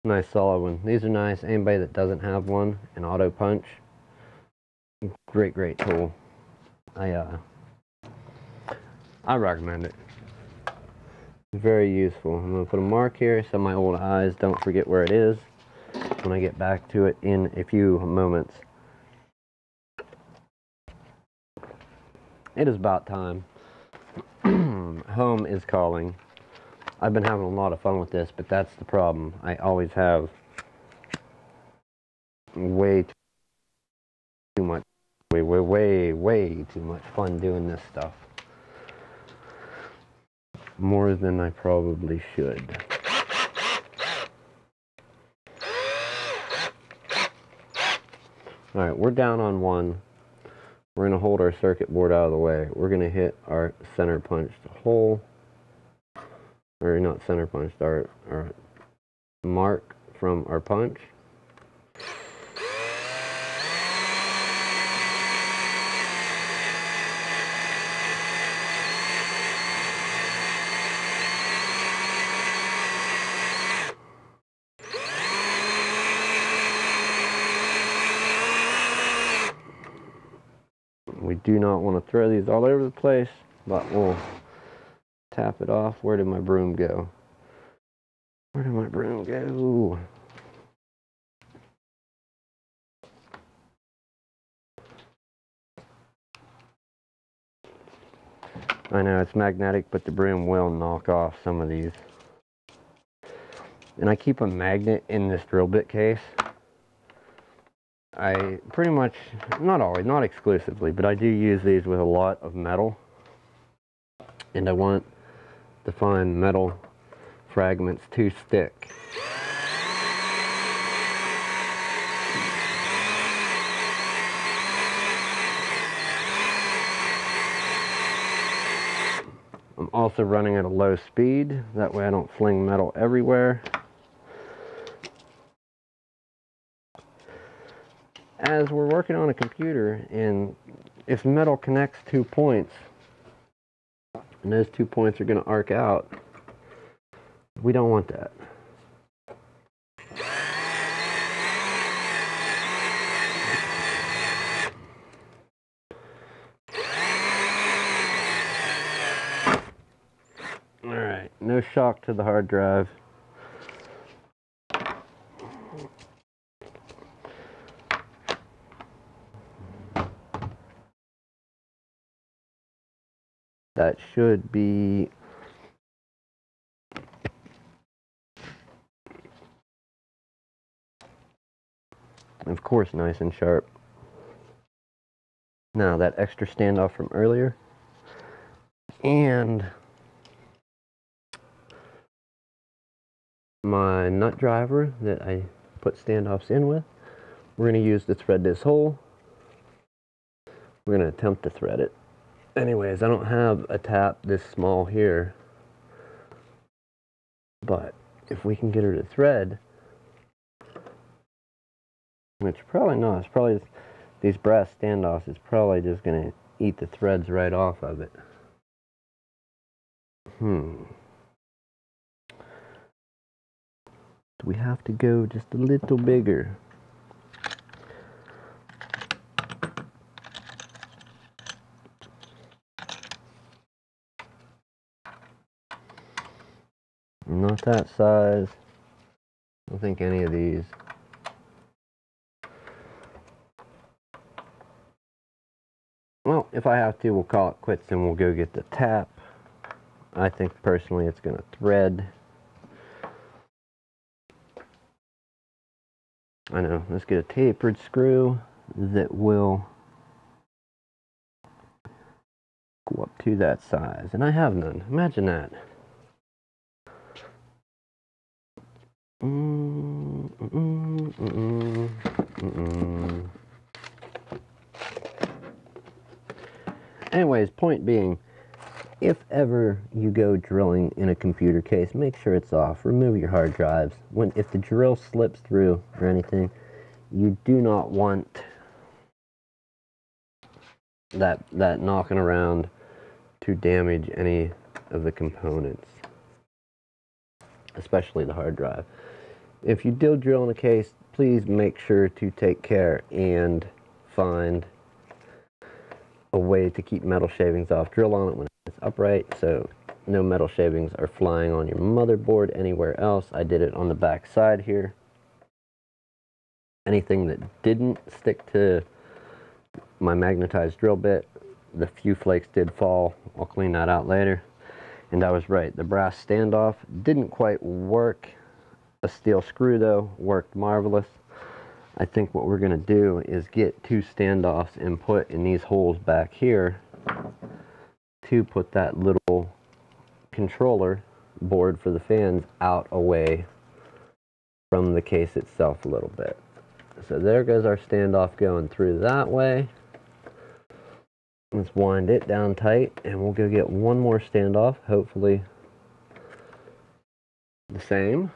Nice solid one. These are nice. Anybody that doesn't have one, an auto punch, great tool. I recommend it. Very useful. I'm going to put a mark here so my old eyes don't forget where it is when I get back to it in a few moments. It is about time. Home is calling. I've been having a lot of fun with this, but that's the problem. I always have way too much, way too much fun doing this stuff. More than I probably should. Alright, we're down on one. We're going to hold our circuit board out of the way. We're going to hit our center punched hole. Or not center punched, our mark from our punch. We do not want to throw these all over the place, but we'll tap it off. Where did my broom go? Where did my broom go? I know it's magnetic, but the broom will knock off some of these. And I keep a magnet in this drill bit case. I pretty much, not always, not exclusively, but I do use these with a lot of metal. And I want to find metal fragments to stick. I'm also running at a low speed, that way I don't fling metal everywhere. As we're working on a computer, and if metal connects 2 points, and those 2 points are going to arc out, we don't want that. Alright, no shock to the hard drive. That should be of course nice and sharp. Now that extra standoff from earlier and my nut driver that I put standoffs in with, we're going to use to thread this hole. We're going to attempt to thread it. Anyways, I don't have a tap this small here, but if we can get her to thread, which probably not, it's probably these brass standoffs is probably just going to eat the threads right off of it. Do we have to go just a little bigger? Not that size. I don't think any of these. Well, if I have to, we'll call it quits and we'll go get the tap. I think personally it's going to thread. I know. Let's get a tapered screw that will go up to that size. And I have none. Imagine that. Anyways, point being, if ever you go drilling in a computer case, make sure it's off. Remove your hard drives. If the drill slips through or anything, you do not want that knocking around to damage any of the components, especially the hard drive. If you do drill in a case, please make sure to take care and find a way to keep metal shavings off. Drill on it when it's upright so no metal shavings are flying on your motherboard anywhere else. I did it on the back side here. Anything that didn't stick to my magnetized drill bit, the few flakes did fall. I'll clean that out later. And I was right, the brass standoff didn't quite work. A steel screw though worked marvelous. I think what we're gonna do is get 2 standoffs and put in these holes back here to put that little controller board for the fans out away from the case itself a little bit. So there goes our standoff going through that way. Let's wind it down tight and we'll go get one more standoff, hopefully the same.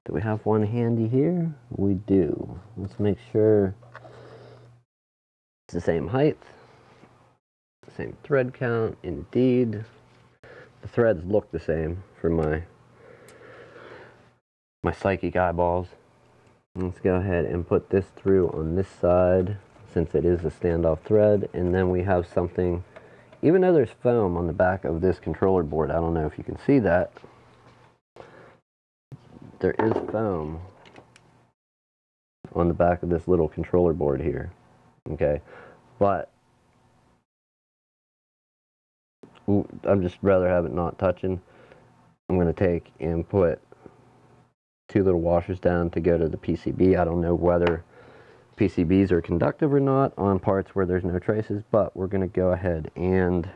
Do we have one handy here? We do. Let's make sure it's the same height, same thread count. Indeed, the threads look the same for my psychic eyeballs. Let's go ahead and put this through on this side since it is a standoff thread, and then we have something, even though there's foam on the back of this controller board, I don't know if you can see that, there is foam on the back of this little controller board here, okay, but I'm just rather have it not touching. I'm going to take and put 2 little washers down to go to the PCB. I don't know whether PCBs are conductive or not on parts where there's no traces, but we're going to go ahead and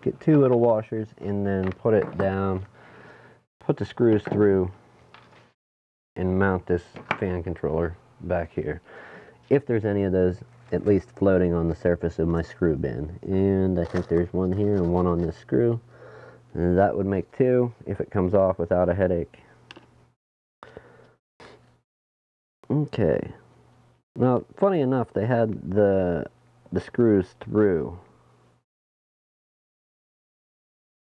get 2 little washers and then put it down, put the screws through, and mount this fan controller back here. If there's any of those at least floating on the surface of my screw bin. And I think there's one here and one on this screw. And that would make 2 if it comes off without a headache. Okay. Now, funny enough, they had the screws through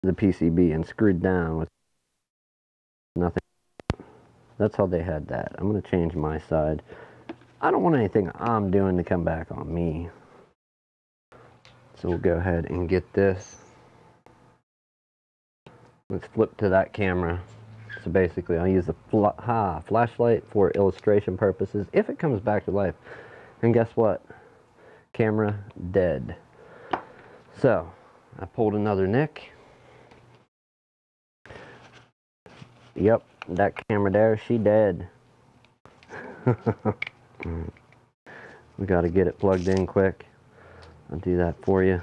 the PCB and screwed down with nothing. That's how they had that. I'm going to change my side. I don't want anything I'm doing to come back on me. So we'll go ahead and get this. Let's flip to that camera. So basically I'll use the flashlight for illustration purposes if it comes back to life. And guess what? Camera dead. So I pulled another nick. Yep, that camera there, she dead. We got to get it plugged in quick. I'll do that for you.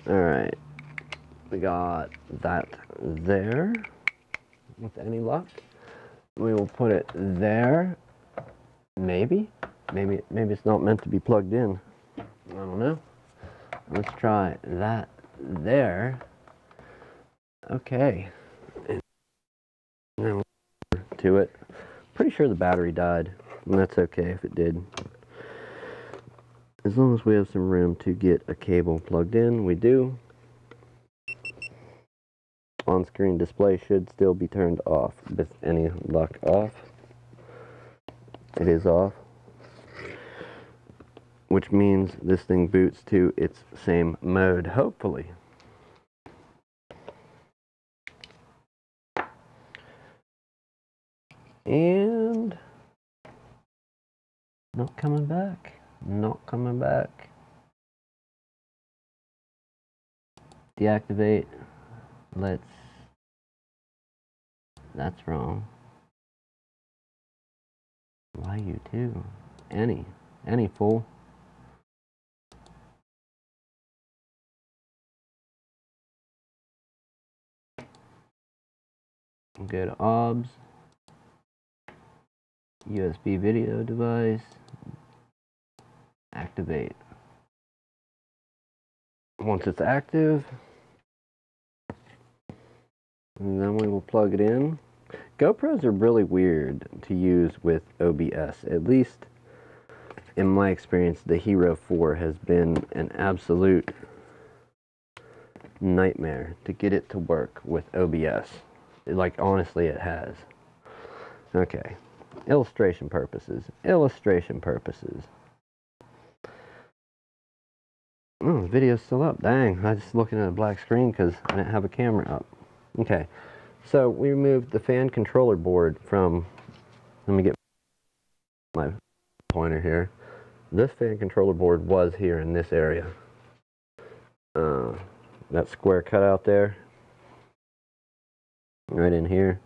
Alright, we got that there. With any luck, we will put it there. Maybe it's not meant to be plugged in. I don't know. Let's try that there. Okay. And now to it. Pretty sure the battery died, and that's okay if it did. As long as we have some room to get a cable plugged in, we do. On-screen display should still be turned off. With any luck, off. It is off. Which means this thing boots to its same mode, hopefully. And not coming back. Not coming back. Deactivate. Let's. That's wrong. Why you too? Any fool. Go to OBS. USB video device. Activate. Once it's active, And then we will plug it in. GoPros are really weird to use with OBS. At least in my experience, the Hero 4 has been an absolute nightmare to get it to work with OBS. Like, honestly, it has. Okay. Illustration purposes. Illustration purposes. Oh, the video's still up. Dang, I was just looking at a black screen because I didn't have a camera up. Okay. So we removed the fan controller board from, let me get my pointer here. This fan controller board was here in this area. That square cutout there, right in here.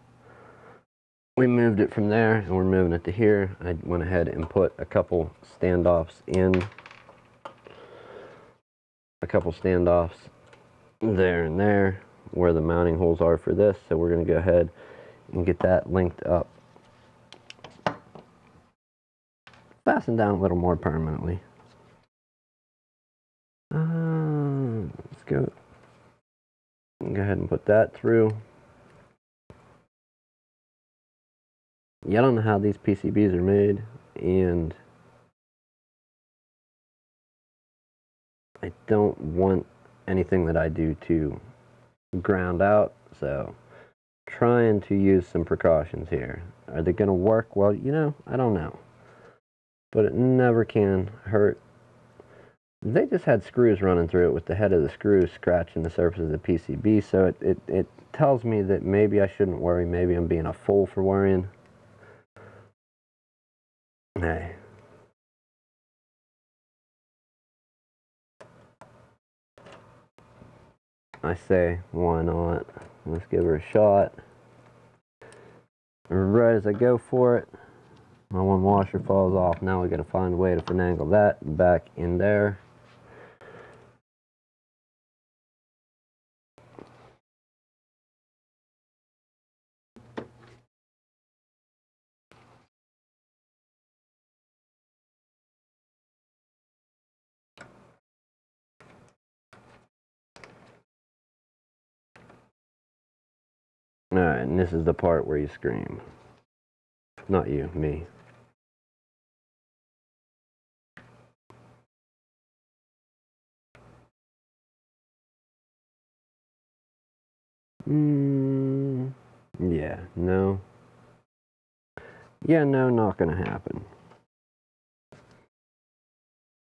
We moved it from there and we're moving it to here. I went ahead and put a couple standoffs in. A couple standoffs there and there where the mounting holes are for this. So we're going to go ahead and get that linked up. Fasten down a little more permanently. Let's go ahead and put that through. Yeah, I don't know how these PCBs are made, and I don't want anything that I do to ground out, so trying to use some precautions here. Are they going to work? Well, you know, I don't know. But it never can hurt. They just had screws running through it with the head of the screws scratching the surface of the PCB, so it tells me that maybe I shouldn't worry. Maybe I'm being a fool for worrying. Hey. I say, why not? Let's give her a shot. Right as I go for it, my one washer falls off. Now we got to find a way to finagle that back in there. Alright, and this is the part where you scream. Not you, me. Yeah, no. Yeah, no, not gonna happen.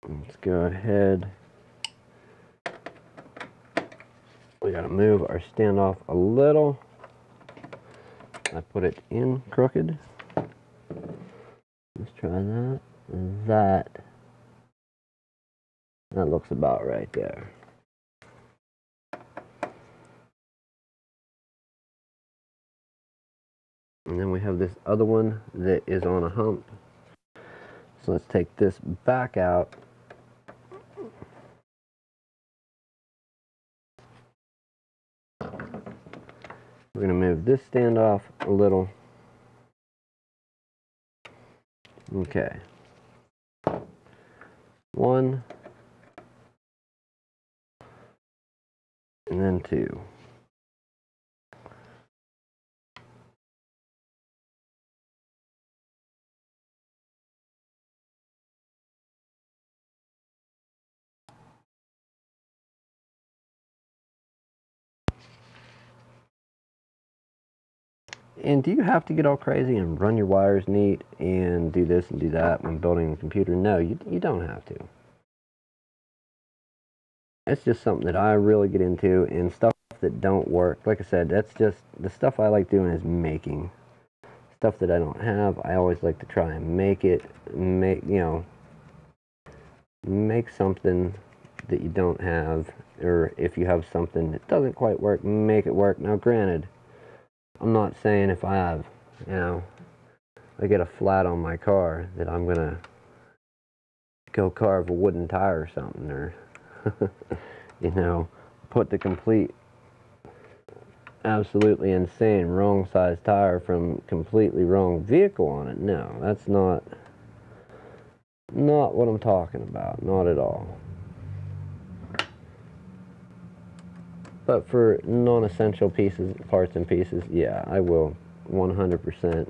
Let's go ahead. We gotta move our standoff a little. I put it in crooked. Let's try that. That looks about right there. And then we have this other one that is on a hump. So let's take this back out. We're going to move this standoff a little. Okay. 1. And then 2. And do you have to get all crazy and run your wires neat and do this and do that when building a computer? No, you don't have to. It's just something that I really get into, and stuff that don't work. Like I said, that's just the stuff I like doing is making. Stuff that I don't have, I always like to try and make it, make something that you don't have, or if you have something that doesn't quite work, make it work. Now, granted, I'm not saying if I have, I get a flat on my car that I'm gonna go carve a wooden tire or something, or put the complete absolutely insane wrong size tire from completely wrong vehicle on it. No, that's not what I'm talking about. Not at all. But for non-essential pieces, parts and pieces, yeah, I will 100%.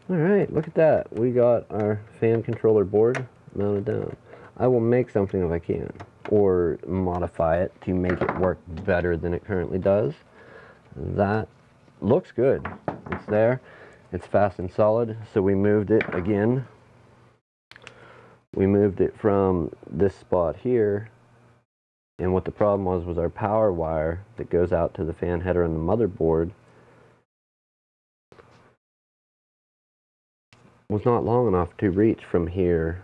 Alright, look at that. We got our fan controller board mounted down. I will make something if I can, or modify it to make it work better than it currently does. That looks good. It's there. It's fast and solid, so we moved it again. We moved it from this spot here, and what the problem was our power wire that goes out to the fan header and the motherboard was not long enough to reach from here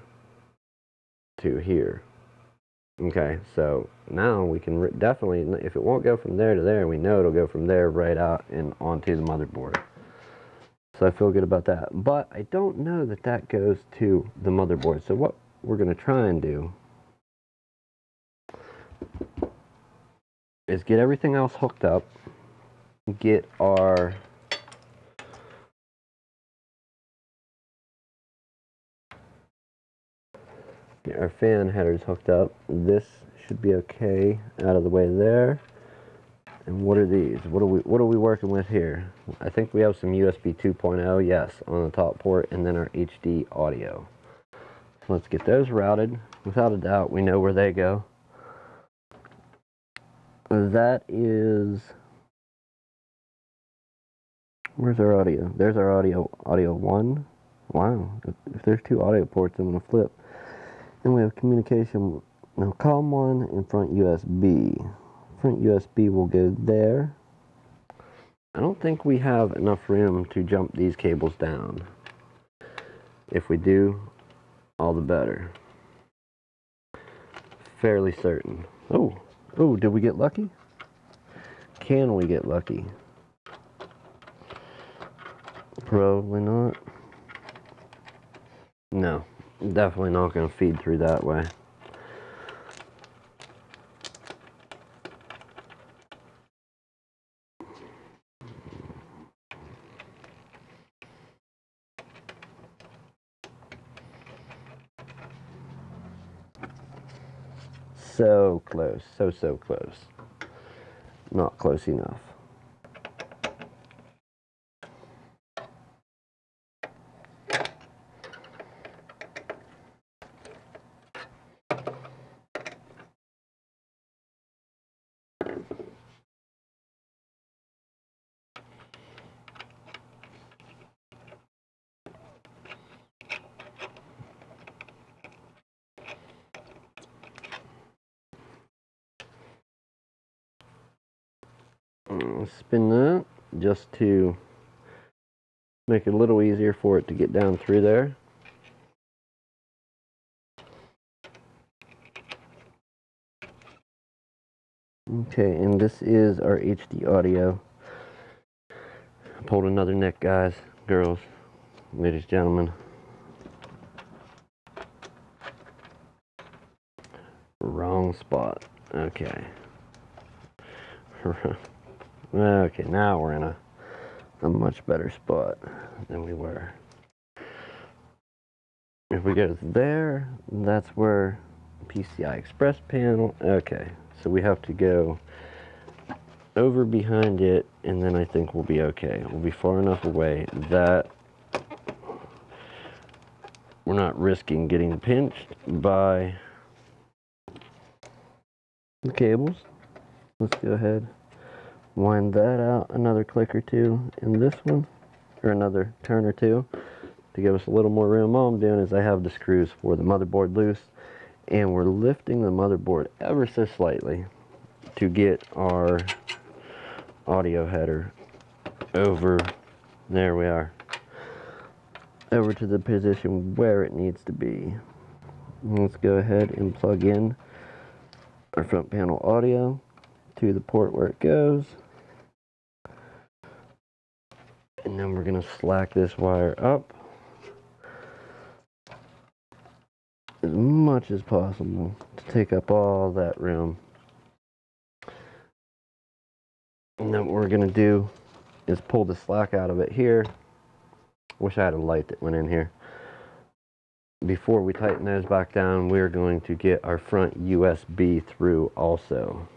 to here. Okay, so now we can definitely, if it won't go from there to there, we know it'll go from there right out and onto the motherboard. So I feel good about that. But I don't know that that goes to the motherboard. So what we're going to try and do is get everything else hooked up, get our fan headers hooked up. This should be okay out of the way there. And what are these? What are we working with here? I think we have some USB 2.0, yes, on the top port, and then our HD audio. So let's get those routed. Without a doubt, we know where they go. That is, where's our audio? There's our audio 1. Wow, if there's 2 audio ports, I'm gonna flip. And we have communication, now COM 1 and front USB. Front USB will go there. I don't think we have enough room to jump these cables down. If we do, all the better. Fairly certain. Oh, did we get lucky? Can we get lucky? Probably not. No, definitely not going to feed through that way. So close, so close. Not close enough. Spin that just to make it a little easier for it to get down through there. Okay, and this is our HD audio. I pulled another neck, guys, girls, ladies, gentlemen. Wrong spot. Okay. Okay, now we're in a much better spot than we were. If we go there, that's where PCI Express panel. Okay, so we have to go over behind it, and then I think we'll be okay. We'll be far enough away that we're not risking getting pinched by the cables. Let's go ahead, wind that out another click or two in this one, or another turn or two to give us a little more room. All I'm doing is I have the screws for the motherboard loose, and we're lifting the motherboard ever so slightly to get our audio header over, there we are, over to the position where it needs to be. Let's go ahead and plug in our front panel audio to the port where it goes. And then we're going to slack this wire up as much as possible to take up all that room. And then what we're going to do is pull the slack out of it here. Wish I had a light that went in here. before we tighten those back down, we're going to get our front USB through also.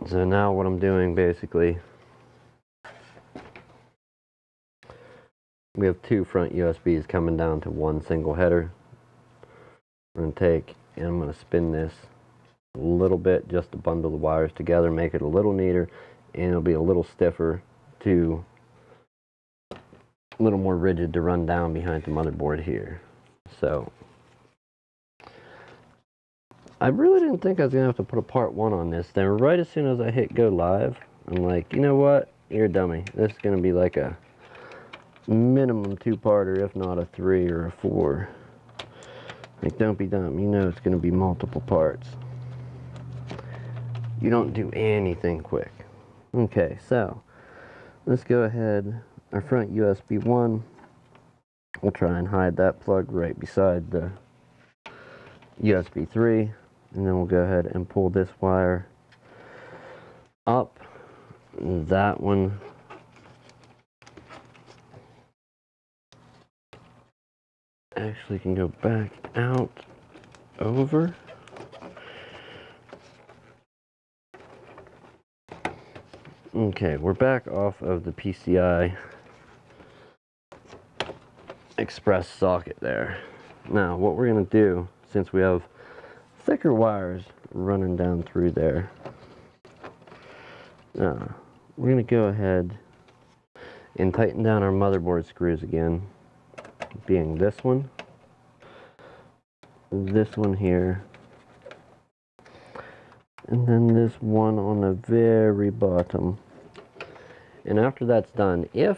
So now what I'm doing basically, we have two front USBs coming down to one single header. I'm going to take and I'm going to spin this a little bit just to bundle the wires together, make it a little neater, and it'll be a little stiffer to a little more rigid to run down behind the motherboard here. So I really didn't think I was gonna have to put a part 1 on this. Then right as soon as I hit go live, I'm like, you know what, you're a dummy. This is gonna be like a minimum 2-parter, if not a 3 or a 4. Like, don't be dumb, you know it's gonna be multiple parts. You don't do anything quick. Okay, so let's go ahead. Our front USB 1, we'll try and hide that plug right beside the USB 3, and then we'll go ahead and pull this wire up. That one actually can go back out over. Okay, we're back off of the PCI Express socket there. Now, what we're going to do, since we have thicker wires running down through there, we're going to go ahead and tighten down our motherboard screws again, being this one here, and then this one on the very bottom. And after that's done, and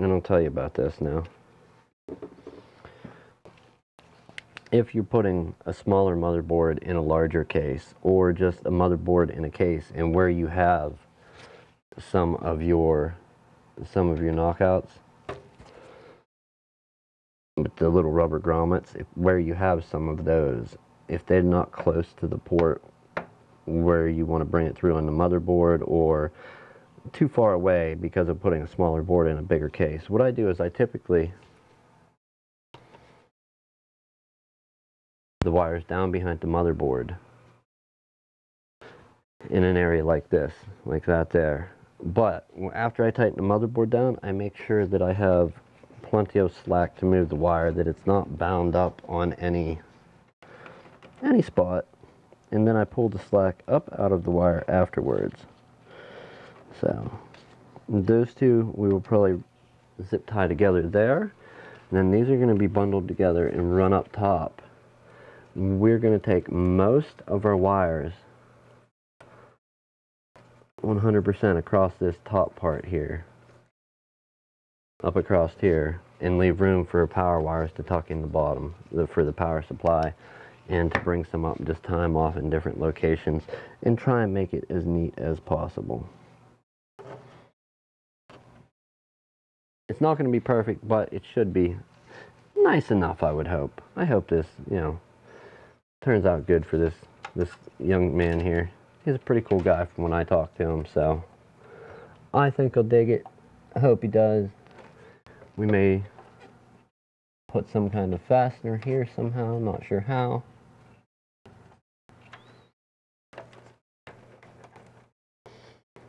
I'll tell you about this now, if you're putting a smaller motherboard in a larger case, or just a motherboard in a case, and where you have some of your knockouts with the little rubber grommets, where you have some of those, if they're not close to the port where you want to bring it through on the motherboard, or too far away because of putting a smaller board in a bigger case, what I do is I typically the wires down behind the motherboard in an area like this, like that there. But after I tighten the motherboard down, I make sure that I have plenty of slack to move the wire, that it's not bound up on any spot, and then I pull the slack up out of the wire afterwards. So those two we will probably zip tie together there, and then these are going to be bundled together and run up top. We're going to take most of our wires 100% across this top part here, up across here, and leave room for power wires to tuck in the bottom for the power supply, and to bring some up and just tie them off in different locations and try and make it as neat as possible. It's not going to be perfect, but it should be nice enough, I would hope. I hope this, turns out good for this young man here. He's a pretty cool guy from when I talked to him, so I think he'll dig it. I hope he does. We may put some kind of fastener here somehow, not sure how.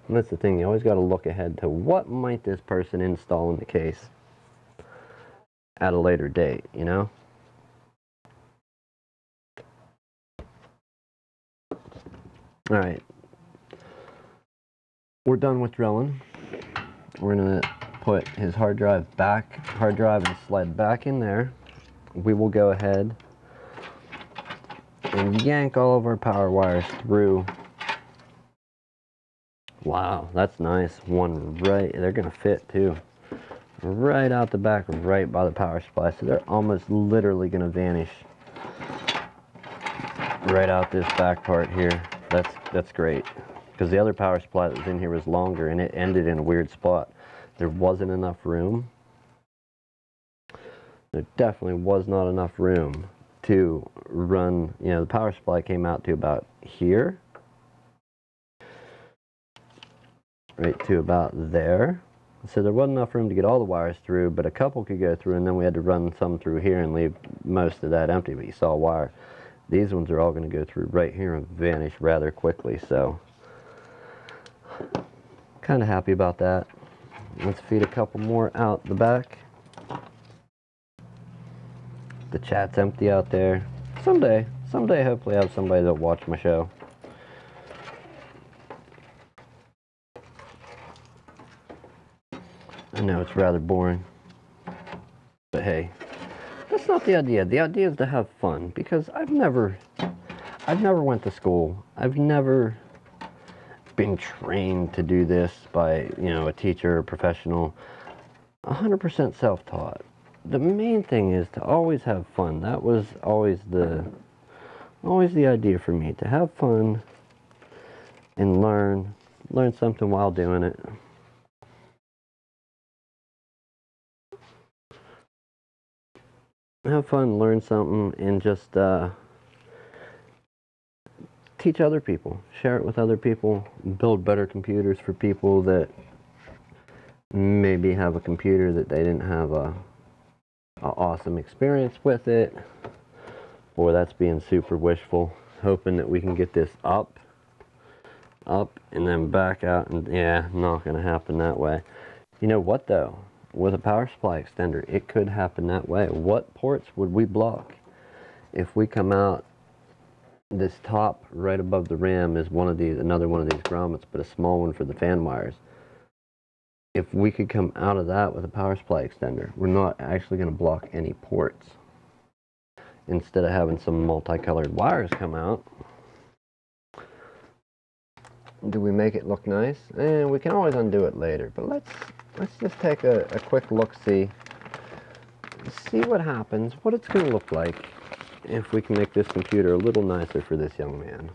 And that's the thing, you always got to look ahead to what might this person install in the case at a later date, you know? Alright, we're done with drilling. We're going to put his hard drive and sled back in there. We will go ahead and yank all of our power wires through. Wow, that's nice. One right, they're going to fit too. Right out the back, right by the power supply. So they're almost literally going to vanish right out this back part here. That's great, because the other power supply that was in here was longer and it ended in a weird spot. There wasn't enough room. There definitely was not enough room to run, the power supply came out to about here, right to about there, So there wasn't enough room to get all the wires through, but a couple could go through, and then we had to run some through here and leave most of that empty, but you saw a wire. These ones are all going to go through right here and vanish rather quickly, so kind of happy about that. Let's feed a couple more out the back. The chat's empty out there. Someday hopefully I have somebody that'll watch my show. I know it's rather boring, but hey, that's not the idea. The idea is to have fun, because I've never went to school. I've never been trained to do this by, you know, a teacher or professional. 100% self-taught. The main thing is to always have fun. That was always the idea for me, to have fun and learn something while doing it. Have fun, learn something, and just teach other people, share it with other people, build better computers for people that maybe have a computer that they didn't have a awesome experience with it. Boy, that's being super wishful, hoping that we can get this up, and then back out, and yeah, not gonna happen that way. You know what though? With a power supply extender, it could happen that way. What ports would we block? If we come out, this top right above the rim is another one of these grommets, but a small one for the fan wires. If we could come out of that with a power supply extender, we're not actually going to block any ports. Instead of having some multicolored wires come out, do we make it look nice? And we can always undo it later, but let's just take a quick look-see, see what happens, what it's going to look like if we can make this computer a little nicer for this young man.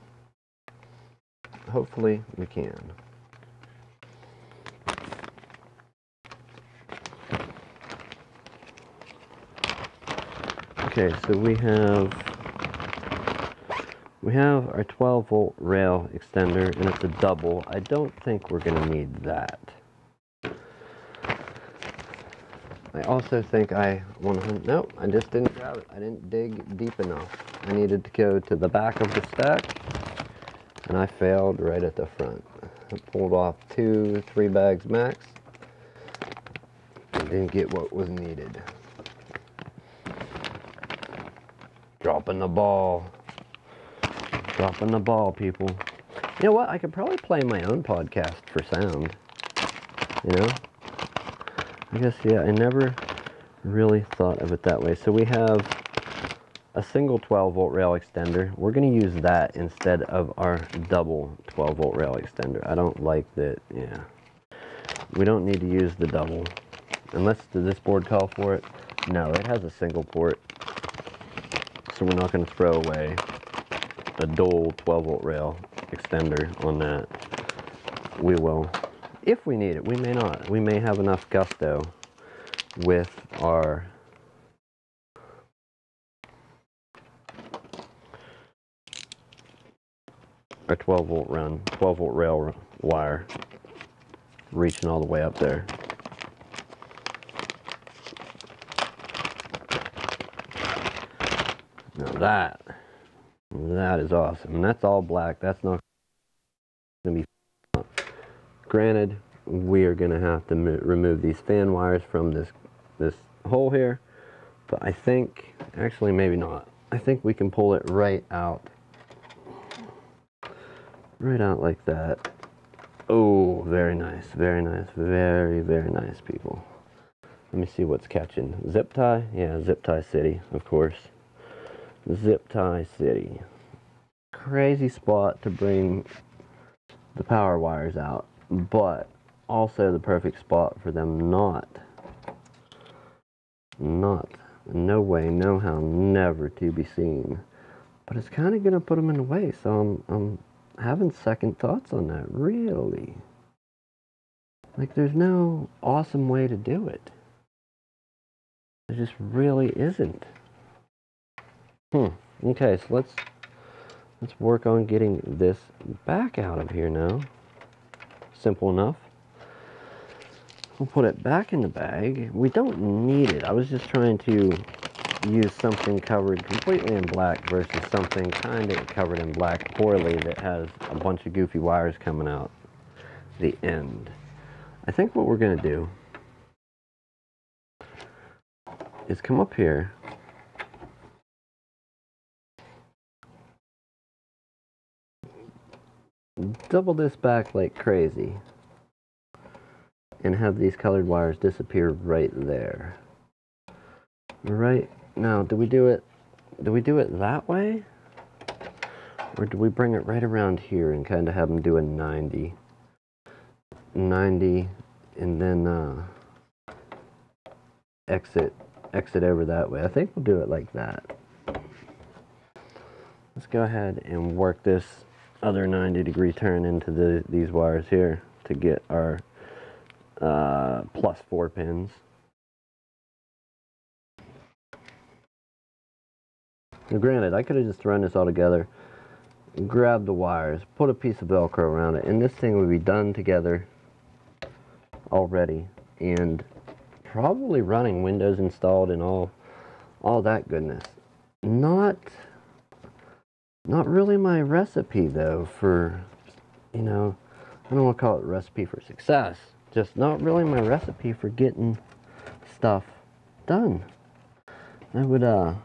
Hopefully we can. Okay, so we have our 12-volt rail extender, and it's a double. I don't think we're going to need that. I also think nope, I just didn't grab it. I didn't dig deep enough. I needed to go to the back of the stack, and I failed right at the front. I pulled off 2-3 bags max, and didn't get what was needed. Dropping the ball. Dropping the ball, people. You know what? I could probably play my own podcast for sound. You know? I guess, yeah, I never really thought of it that way. So we have a single 12-volt rail extender. We're going to use that instead of our double 12-volt rail extender. I don't like that, yeah. We don't need to use the double. Unless, does this board call for it? No, it has a single port. So we're not going to throw away a dual 12-volt rail extender on that. We will. If we need it, we may not. We may have enough gusto with our our 12-volt rail wire reaching all the way up there. Now that is awesome, and that's all black. That's not going to be. Granted, we are going to have to remove these fan wires from this hole here, but I think, actually maybe not. I think we can pull it right out like that. Oh, very nice, very nice, very, very nice, people. Let me see what's catching. Zip tie? Yeah, zip tie city, of course. Zip tie city. Crazy spot to bring the power wires out, but also the perfect spot for them not, no way, no how, never to be seen. But it's kind of going to put them in the way, so I'm having second thoughts on that, really. Like, there's no awesome way to do it. There just really isn't. Okay, so let's work on getting this back out of here now. Simple enough. We'll put it back in the bag. We don't need it. I was just trying to use something covered completely in black versus something kind of covered in black poorly that has a bunch of goofy wires coming out the end. I think what we're going to do is come up here, double this back like crazy, and have these colored wires disappear right there. Right now, do we do it that way? Or do we bring it right around here and kind of have them do a 90? 90, and then exit over that way. I think we'll do it like that. Let's go ahead and work this other 90-degree turn into these wires here to get our +4 pins. Now, granted, I could have just thrown this all together, grabbed the wires, put a piece of Velcro around it, and this thing would be done together already, and probably running, Windows installed and all that goodness. Not really my recipe though for, you know, I don't want to call it a recipe for success, just not really my recipe for getting stuff done. I would have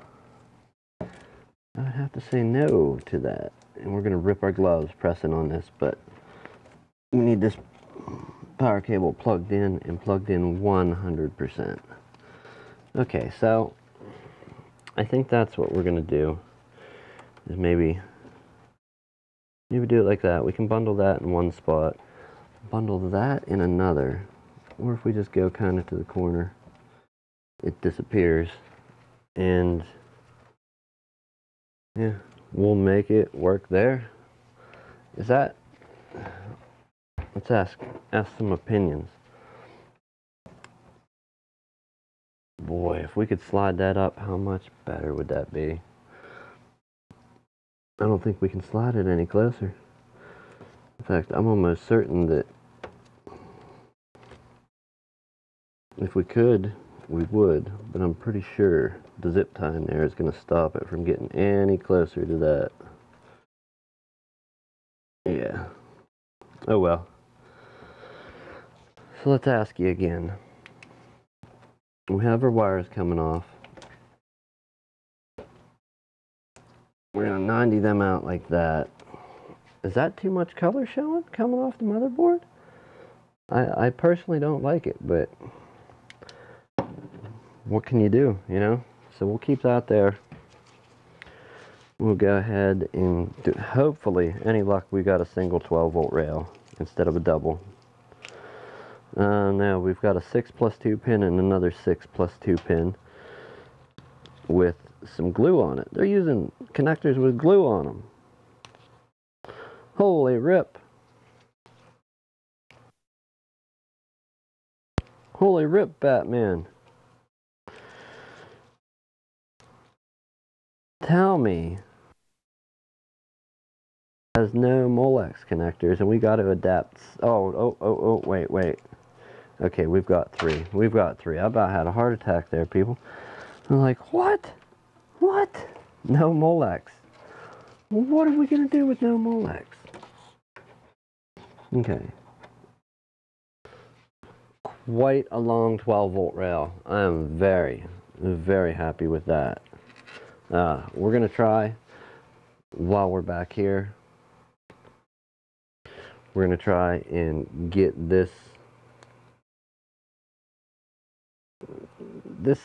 to say no to that. And we're gonna rip our gloves pressing on this, but we need this power cable plugged in, and plugged in 100%. Okay, so I think that's what we're gonna do, is maybe do it like that. We can bundle that in one spot, bundle that in another, or if we just go kind of to the corner, it disappears, and yeah, we'll make it work there. Is that, let's ask some opinions. Boy, if we could slide that up, how much better would that be? I don't think we can slide it any closer. In fact, I'm almost certain that if we could, we would, but I'm pretty sure the zip tie in there is going to stop it from getting any closer to that. Yeah. Oh well. So let's ask you again. We have our wires coming off. We're going to 90 them out like that. Is that too much color showing coming off the motherboard? I personally don't like it, but what can you do, you know? So we'll keep that there. We'll go ahead and do, hopefully, any luck, we got a single 12-volt rail instead of a double. Now we've got a 6+2 pin and another 6+2 pin with some glue on it. They're using connectors with glue on them. Holy rip. Holy rip, Batman. Tell me. Has no Molex connectors, and we got to adapt. Oh, wait. Okay, we've got three. I about had a heart attack there, people. I'm like, what? No Molex. What are we going to do with no Molex? Okay. Quite a long 12-volt rail. I am very, very happy with that. We're going to try, while we're back here, we're going to try and get this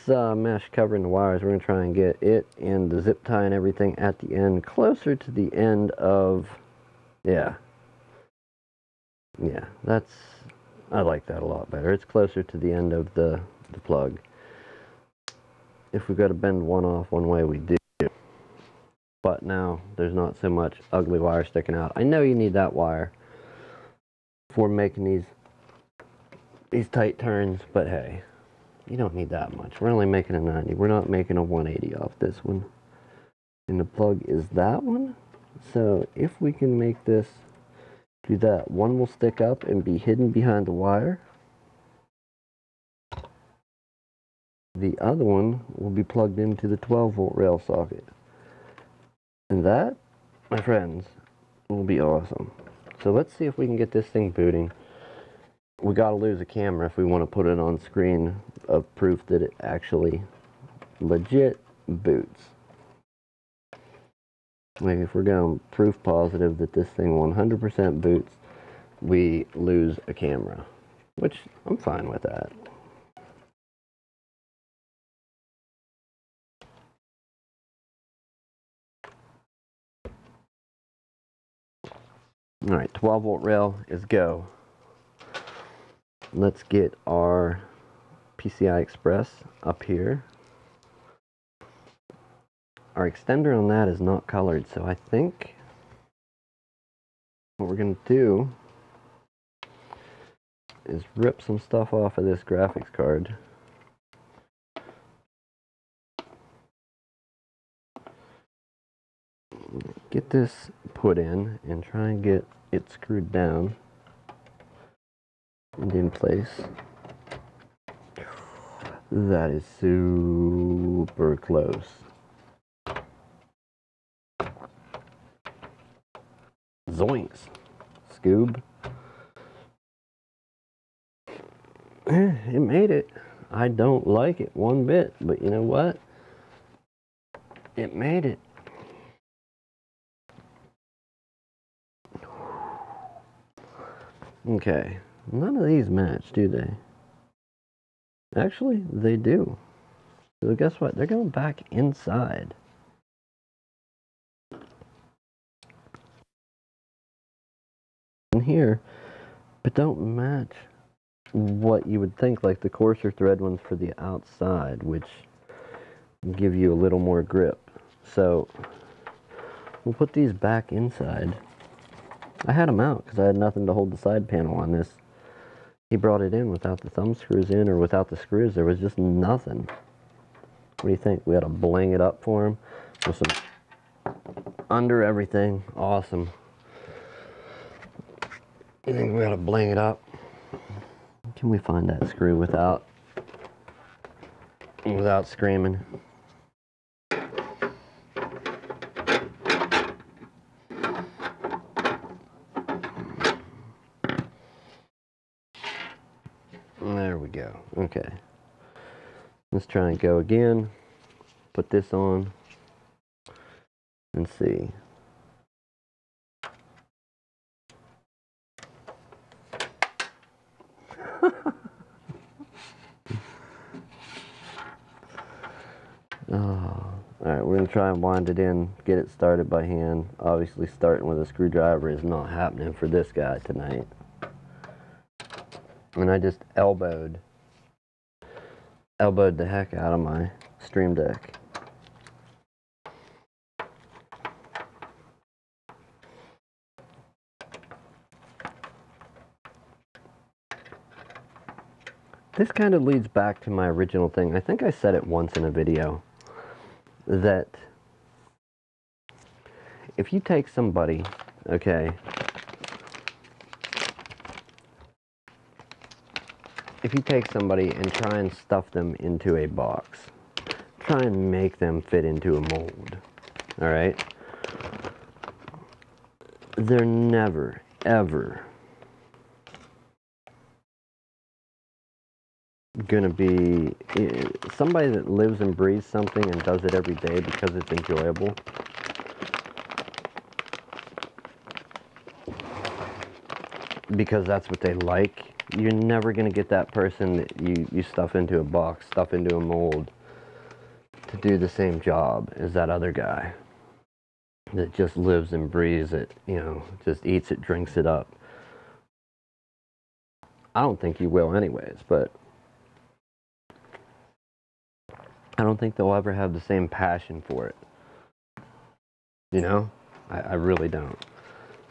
mesh covering the wires. We're going to try and get it and the zip tie and everything at the end closer to the end of, yeah, that's, I like that a lot better. It's closer to the end of the plug. If we've got to bend one off one way, we do. But now there's not so much ugly wire sticking out. I know you need that wire for making these tight turns, but hey, you don't need that much. We're only making a 90. We're not making a 180 off this one. And the plug is that one. So if we can make this do that, one will stick up and be hidden behind the wire. the other one will be plugged into the 12-volt rail socket. And that, my friends, will be awesome. So let's see if we can get this thing booting. We gotta lose a camera if we want to put it on screen of proof that it actually legit boots. Like if we're going proof positive that this thing 100% boots, we lose a camera, which I'm fine with that. Alright, 12-volt rail is go. Let's get our PCI Express up here. Our extender on that is not colored, so I think what we're going to do is rip some stuff off of this graphics card. Get this put in and try and get it screwed down and in place. That is super close. Zoinks. Scoob. It made it. I don't like it one bit, but you know what? It made it. Okay, none of these match, do they? Actually, they do. So guess what? They're going back inside. In here, but don't match what you would think, like the coarser thread ones for the outside, which give you a little more grip. So we'll put these back inside. I had them out because I had nothing to hold the side panel on this. He brought it in without the thumb screws in, or without the screws. There was just nothing. What do you think? We had to bling it up for him with some under everything. Awesome. You think we ought to bling it up? Can we find that screw without screaming? There we go. Okay. Let's try and go again. Put this on and see. Alright, we're going to try and wind it in, get it started by hand. Obviously starting with a screwdriver is not happening for this guy tonight. And I just elbowed the heck out of my Stream Deck. This kind of leads back to my original thing. I think I said it once in a video, that if you take somebody, okay, if you take somebody and try and stuff them into a box, try and make them fit into a mold, all right, they're never, ever gonna be somebody that lives and breathes something and does it every day because it's enjoyable. Because that's what they like. You're never gonna get that person that you stuff into a box, stuff into a mold to do the same job as that other guy that just lives and breathes it, you know, just eats it, drinks it up. I don't think you will anyways, but I don't think they'll ever have the same passion for it. You know? I really don't.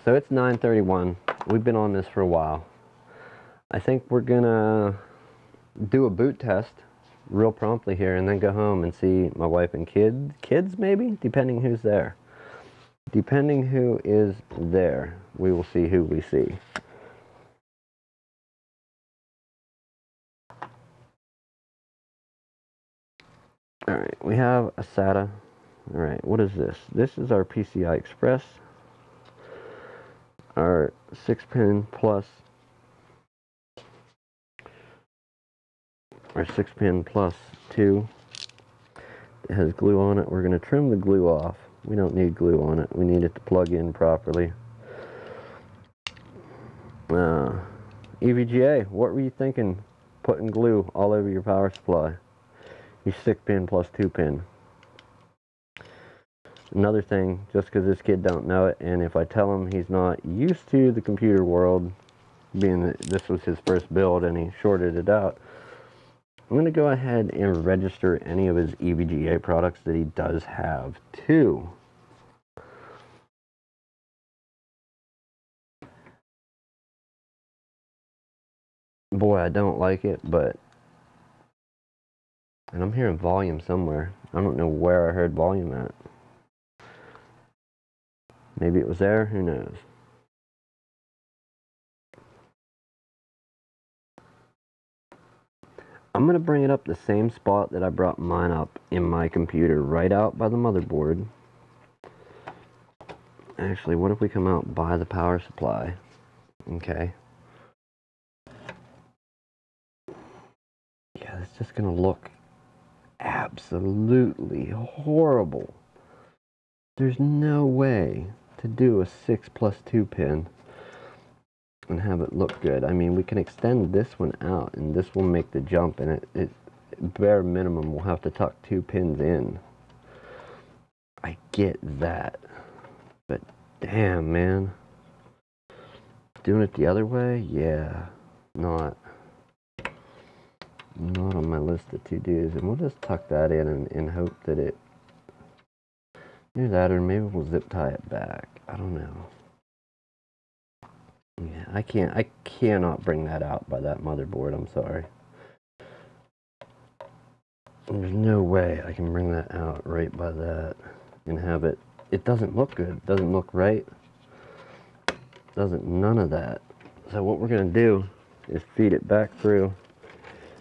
So it's 9:31. We've been on this for a while. I think we're gonna do a boot test real promptly here and then go home and see my wife and kids maybe, depending who's there. Depending who is there, we will see who we see. Alright, we have a SATA. Alright, what is this? This is our PCI Express. Our 6-pin plus. Our 6-pin plus 2. It has glue on it. We're going to trim the glue off. We don't need glue on it. We need it to plug in properly. EVGA, what were you thinking putting glue all over your power supply? Your 6-pin plus 2-pin. Another thing, just because this kid don't know it, and if I tell him he's not used to the computer world, being that this was his first build and he shorted it out, I'm going to go ahead and register any of his EVGA products that he does have too. Boy, I don't like it, but... And I'm hearing volume somewhere. I don't know where I heard volume at. Maybe it was there, who knows. I'm going to bring it up the same spot that I brought mine up in my computer, right out by the motherboard. Actually, what if we come out by the power supply? Okay. Yeah, it's just going to look absolutely horrible. There's no way to do a 6 plus 2 pin and have it look good. I mean, we can extend this one out and this will make the jump, and it bare minimum we'll have to tuck 2 pins in. I get that, but damn, man, doing it the other way, yeah, not on my list of to-dos. And we'll just tuck that in and hope that it, either that or maybe we'll zip tie it back. I don't know. Yeah, I cannot bring that out by that motherboard, I'm sorry. There's no way I can bring that out right by that and have it. It doesn't look good. It doesn't look right. Doesn't none of that. So what we're going to do is feed it back through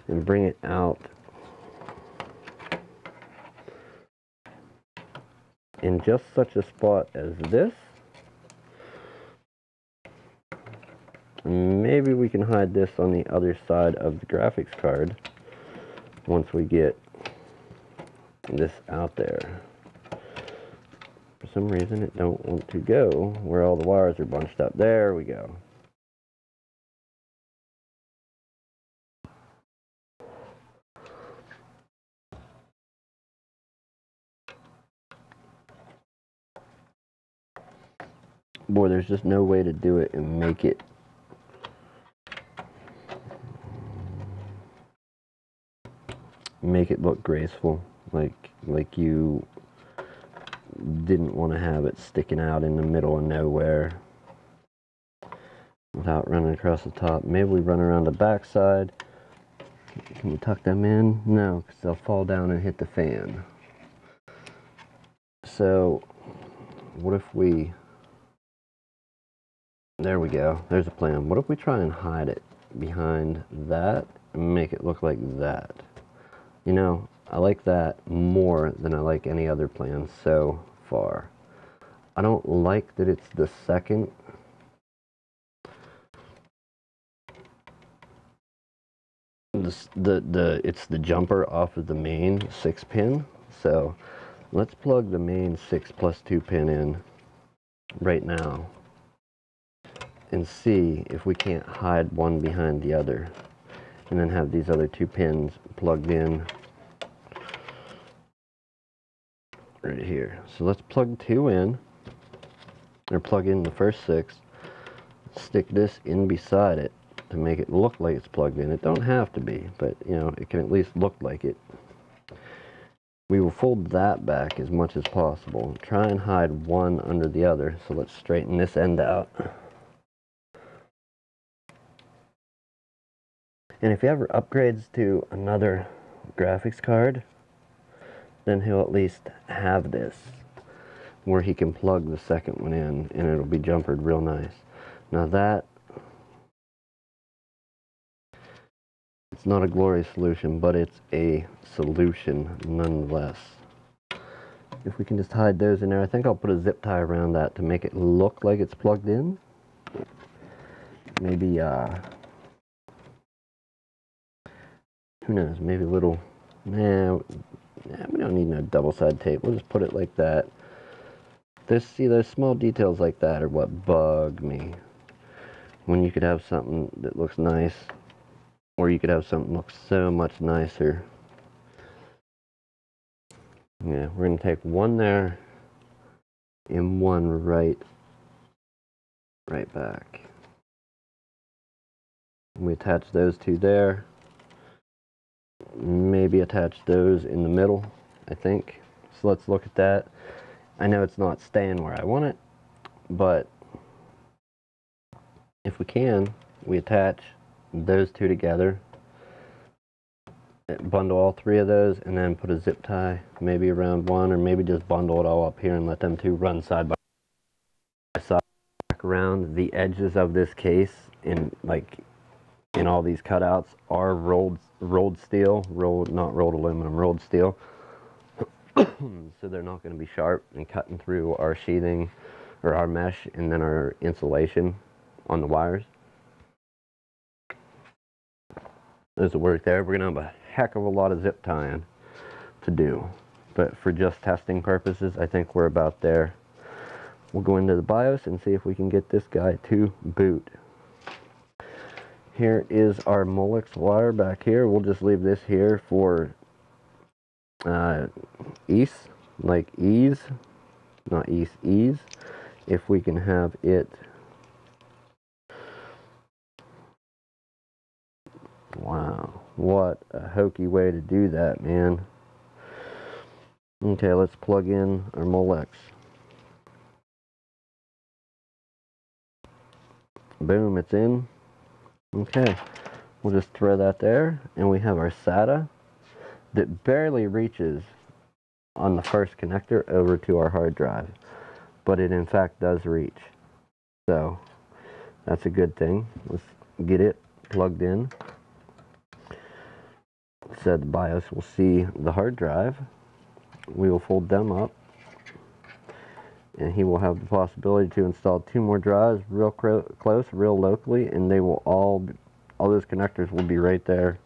and bring it out in just such a spot as this. Maybe we can hide this on the other side of the graphics card once we get this out there. For some reason it don't want to go where all the wires are bunched up. There we go. Boy, there's just no way to do it and make it look graceful, like you didn't want to have it sticking out in the middle of nowhere without running across the top. Maybe we run around the back side. Can we tuck them in? No, because they'll fall down and hit the fan. So what if we, there we go, there's a plan. What if we try and hide it behind that and make it look like that? You know, I like that more than I like any other plan so far. I don't like that it's the second. It's the jumper off of the main 6-pin. So let's plug the main 6 plus 2 pin in right now and see if we can't hide one behind the other, and then have these other 2 pins plugged in right here. So let's plug 2 in, or plug in the first 6, stick this in beside it to make it look like it's plugged in. It don't have to be, but you know, it can at least look like it. We will fold that back as much as possible. Try and hide one under the other. So let's straighten this end out. And if he ever upgrades to another graphics card, then he'll at least have this where he can plug the second one in and it'll be jumpered real nice. Now that, It's not a glorious solution, but it's a solution nonetheless. If we can just hide those in there, I think I'll put a zip tie around that to make it look like it's plugged in. Maybe, who knows, maybe a little, we don't need no double-sided tape. We'll just put it like that. See, those small details like that are what bug me. When you could have something that looks nice, or you could have something look so much nicer. Yeah, we're going to take one there and one right back. We attach those two there. Maybe attach those in the middle, I think. So let's look at that. I know it's not staying where I want it, but if we can, we attach those two together, bundle all three of those, and then put a zip tie maybe around one, or maybe just bundle it all up here and let them two run side by side. Back around the edges of this case, in all these cutouts are rolled steel, not rolled aluminum, rolled steel. So they're not going to be sharp and cutting through our sheathing or our mesh and then our insulation on the wires. Those will work there. We're going to have a heck of a lot of zip tying to do, but for just testing purposes, I think we're about there. We'll go into the BIOS and see if we can get this guy to boot. Here is our Molex wire back here. We'll just leave this here for ease, like ease, not ease. If we can have it. Wow, what a hokey way to do that, man. Okay, let's plug in our Molex. Boom, it's in. Okay, we'll just throw that there, and we have our SATA that barely reaches on the first connector over to our hard drive, but it in fact does reach. So that's a good thing. Let's get it plugged in. So the BIOS will see the hard drive. We will fold them up, and he will have the possibility to install two more drives real close, real locally, and they will all those connectors will be right there.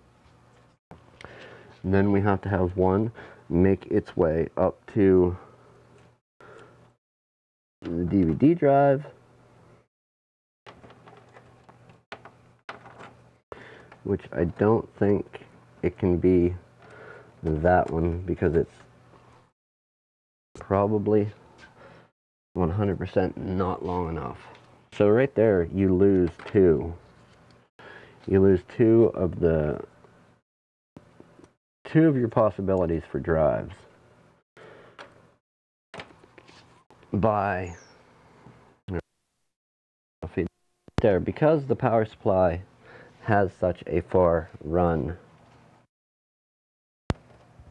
And then we have to have one make its way up to the DVD drive, which I don't think it can be that one because it's probably 100% not long enough. So right there, you lose two. You lose two of your possibilities for drives by there, because the power supply has such a far run.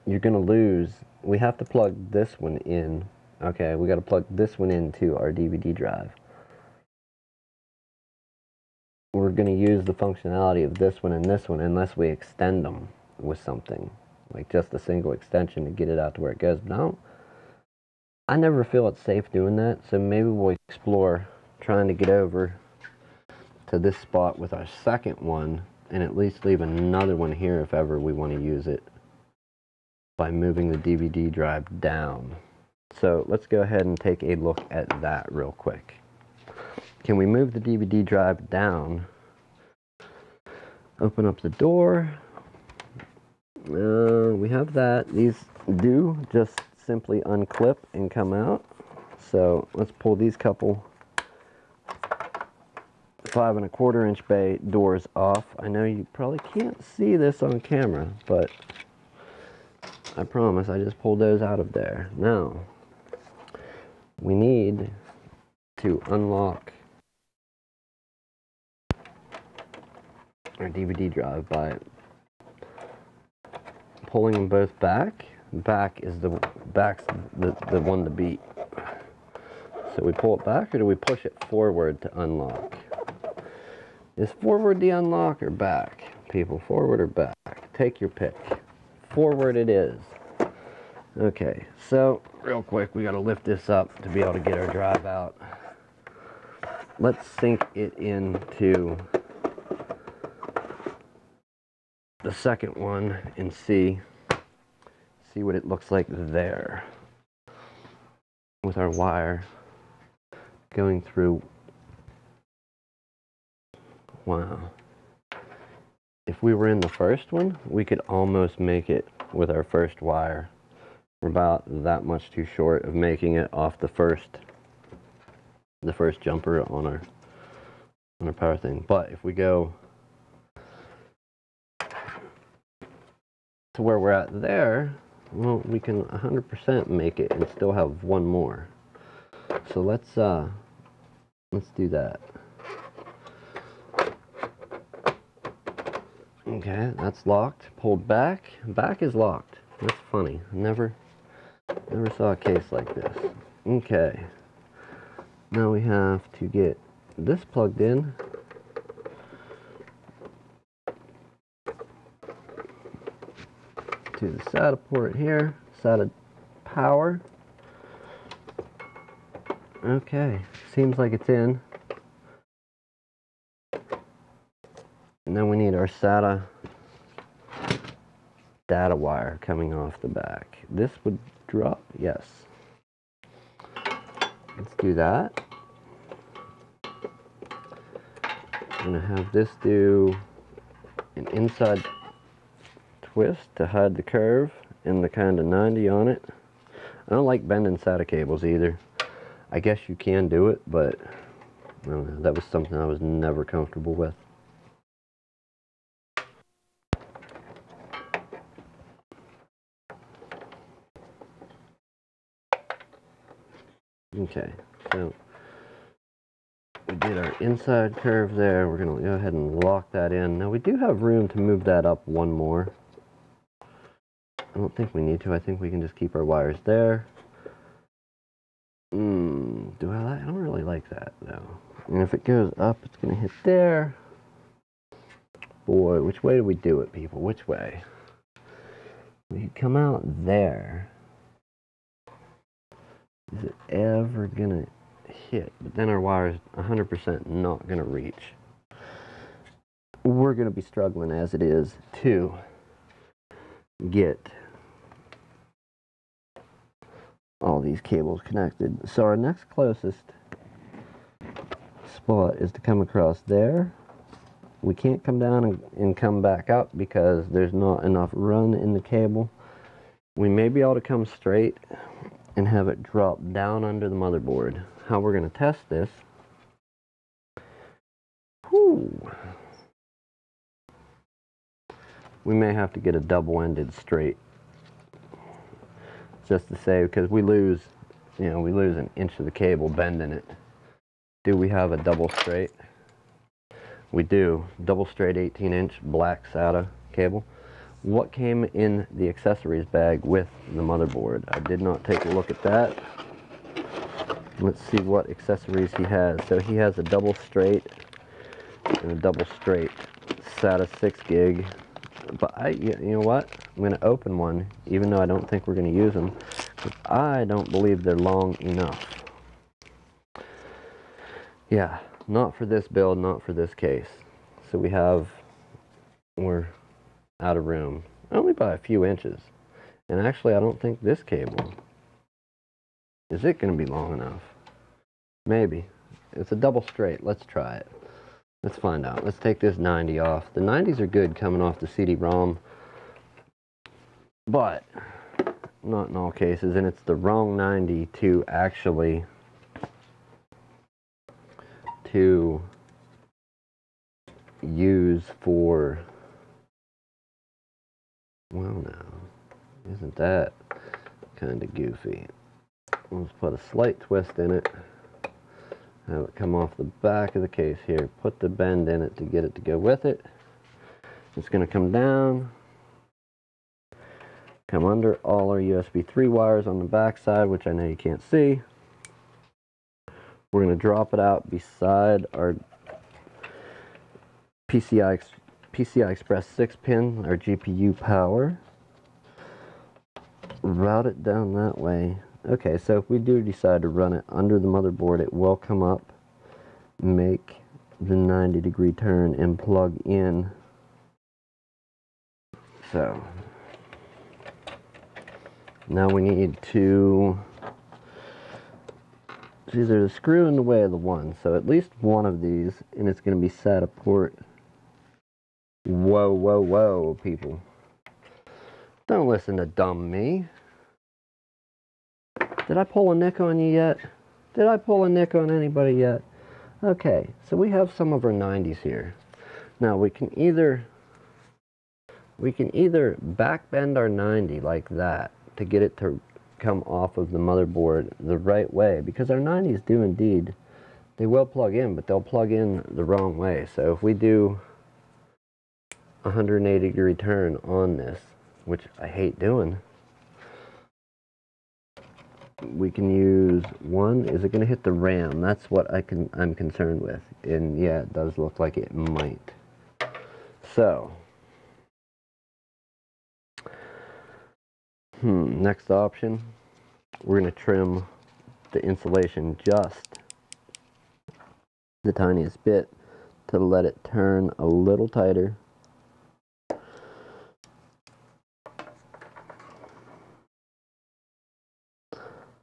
You're going to lose. We have to plug this one in. Okay, we got to plug this one into our DVD drive. We're going to use the functionality of this one and this one unless we extend them with something, like just a single extension to get it out to where it goes. But I never feel it's safe doing that, so maybe we'll explore trying to get over to this spot with our second one and at least leave another one here if ever we want to use it, by moving the DVD drive down. So let's go ahead and take a look at that real quick. Can we move the DVD drive down? Open up the door. We have that. These do just simply unclip and come out. So let's pull these couple 5 1/4 inch bay doors off. I know you probably can't see this on camera, but I promise I just pulled those out of there. Now, we need to unlock our DVD drive by pulling them both back. Back's the one to beat. So we pull it back, or do we push it forward to unlock? Is forward the unlock or back? people? Forward or back? Take your pick. Forward it is. Okay, so real quick, we got to lift this up to be able to get our drive out. Let's sink it into the second one and see what it looks like there with our wire going through. Wow. If we were in the first one, we could almost make it with our first wire. We're about that much too short of making it off the first jumper on our power thing. But if we go to where we're at there, well, we can 100% make it and still have one more. So let's do that. Okay, that's locked. Pulled back. Back is locked. That's funny. Never saw a case like this. Okay. Now we have to get this plugged in. To the SATA port here. SATA power. Okay. Seems like it's in. And then we need our SATA data wire coming off the back. This would drop, yes. Let's do that. I'm gonna have this do an inside twist to hide the curve and the kind of 90 on it. I don't like bending SATA cables either. I guess you can do it, but I don't know, that was something I was never comfortable with. Okay, so we did our inside curve there. We're going to go ahead and lock that in. Now we do have room to move that up one more. I don't think we need to. I think we can just keep our wires there. I don't really like that though. And if it goes up, it's going to hit there. Boy, which way do we do it, people? Which way? We could come out there. Is it ever gonna hit? But then our wire is 100% not gonna reach. We're gonna be struggling as it is to get all these cables connected. So our next closest spot is to come across there. We can't come down and come back up because there's not enough run in the cable. We may be able to come straight and have it drop down under the motherboard. How we're going to test this. We may have to get a double-ended straight. Just to say, because we lose an inch of the cable bending it. Do we have a double straight? We do. Double straight 18-inch black SATA cable. What came in the accessories bag with the motherboard? I did not take a look at that. Let's see what accessories he has. So he has a double straight and a double straight SATA 6 gig. But you know what? I'm going to open one, even though I don't think we're going to use them, because I don't believe they're long enough. Yeah, not for this build, not for this case. So we're out of room, only by a few inches. And actually, I don't think this cable, is it going to be long enough? Maybe. It's a double straight. Let's try it. Let's find out. Let's take this 90 off. The 90s are good coming off the CD-ROM, but not in all cases. And it's the wrong 90 to actually use for, well, now, isn't that kind of goofy? Let's put a slight twist in it. Have it come off the back of the case here. Put the bend in it to get it to go with it. It's going to come down. Come under all our USB 3 wires on the back side, which I know you can't see. We're going to drop it out beside our PCI PCI Express 6-pin, our GPU power. Route it down that way. Okay, so if we do decide to run it under the motherboard, it will come up, make the 90-degree turn, and plug in. So now we need to, see, there's a screw in the way of the one, so at least one of these, and it's going to be SATA port. Whoa, whoa, whoa, people. Don't listen to dumb me. Did I pull a nick on you yet? Did I pull a nick on anybody yet? Okay, so we have some of our 90s here. Now we can either back bend our 90 like that to get it to come off of the motherboard the right way, because our 90s do indeed, they will plug in, but they'll plug in the wrong way. So if we do a 180-degree turn on this, which I hate doing, we can use one. Is it going to hit the RAM? That's what I'm concerned with. And yeah, it does look like it might. So, next option, we're going to trim the insulation just the tiniest bit to let it turn a little tighter.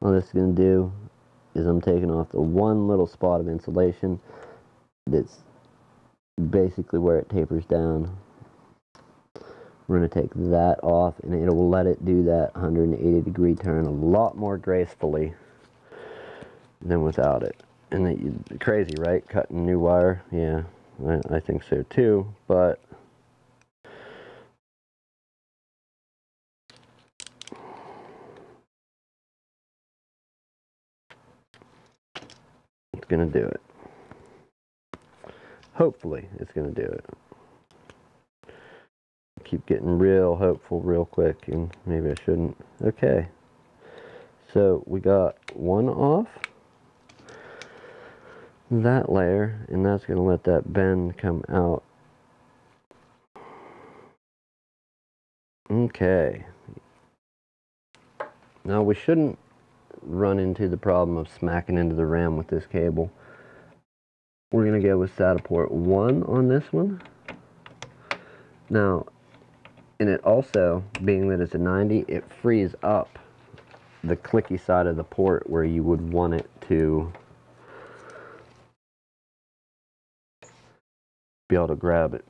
All this is going to do is I'm taking off the one little spot of insulation that's basically where it tapers down. We're going to take that off, and it will let it do that 180-degree turn a lot more gracefully than without it. And crazy, right? Cutting new wire. Yeah, I think so too, but it's going to do it. Hopefully it's going to do it. Keep getting real hopeful real quick, and maybe I shouldn't. Okay, so we got one off that layer, and that's going to let that bend come out. Okay, now we shouldn't run into the problem of smacking into the RAM with this cable. We're going to go with SATA port 1 on this one. Now, and it also, being that it's a 90, it frees up the clicky side of the port where you would want it to be able to grab it.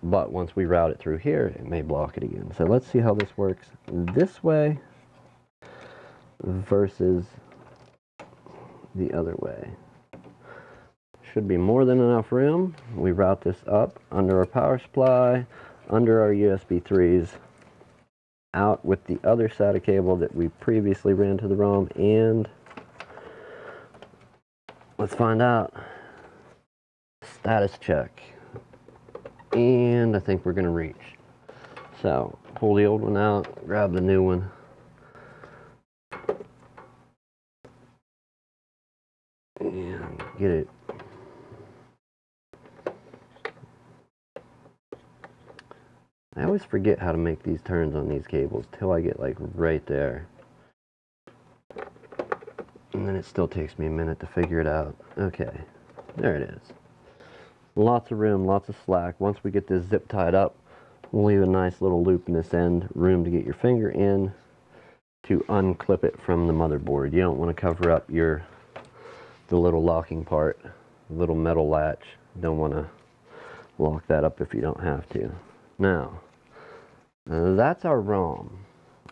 But once we route it through here, it may block it again. So let's see how this works this way versus the other way. Should be more than enough room. We route this up under our power supply, under our USB 3s, out with the other SATA cable that we previously ran to the ROM, and let's find out. Status check. And I think we're going to reach. So, pull the old one out, grab the new one. And get it. I always forget how to make these turns on these cables till I get like right there. And then it still takes me a minute to figure it out. Okay, there it is. Lots of room, lots of slack. Once we get this zip tied up, we'll leave a nice little loop in this end, room to get your finger in to unclip it from the motherboard. You don't want to cover up the little locking part, little metal latch. Don't want to lock that up if you don't have to. Now, that's our ROM.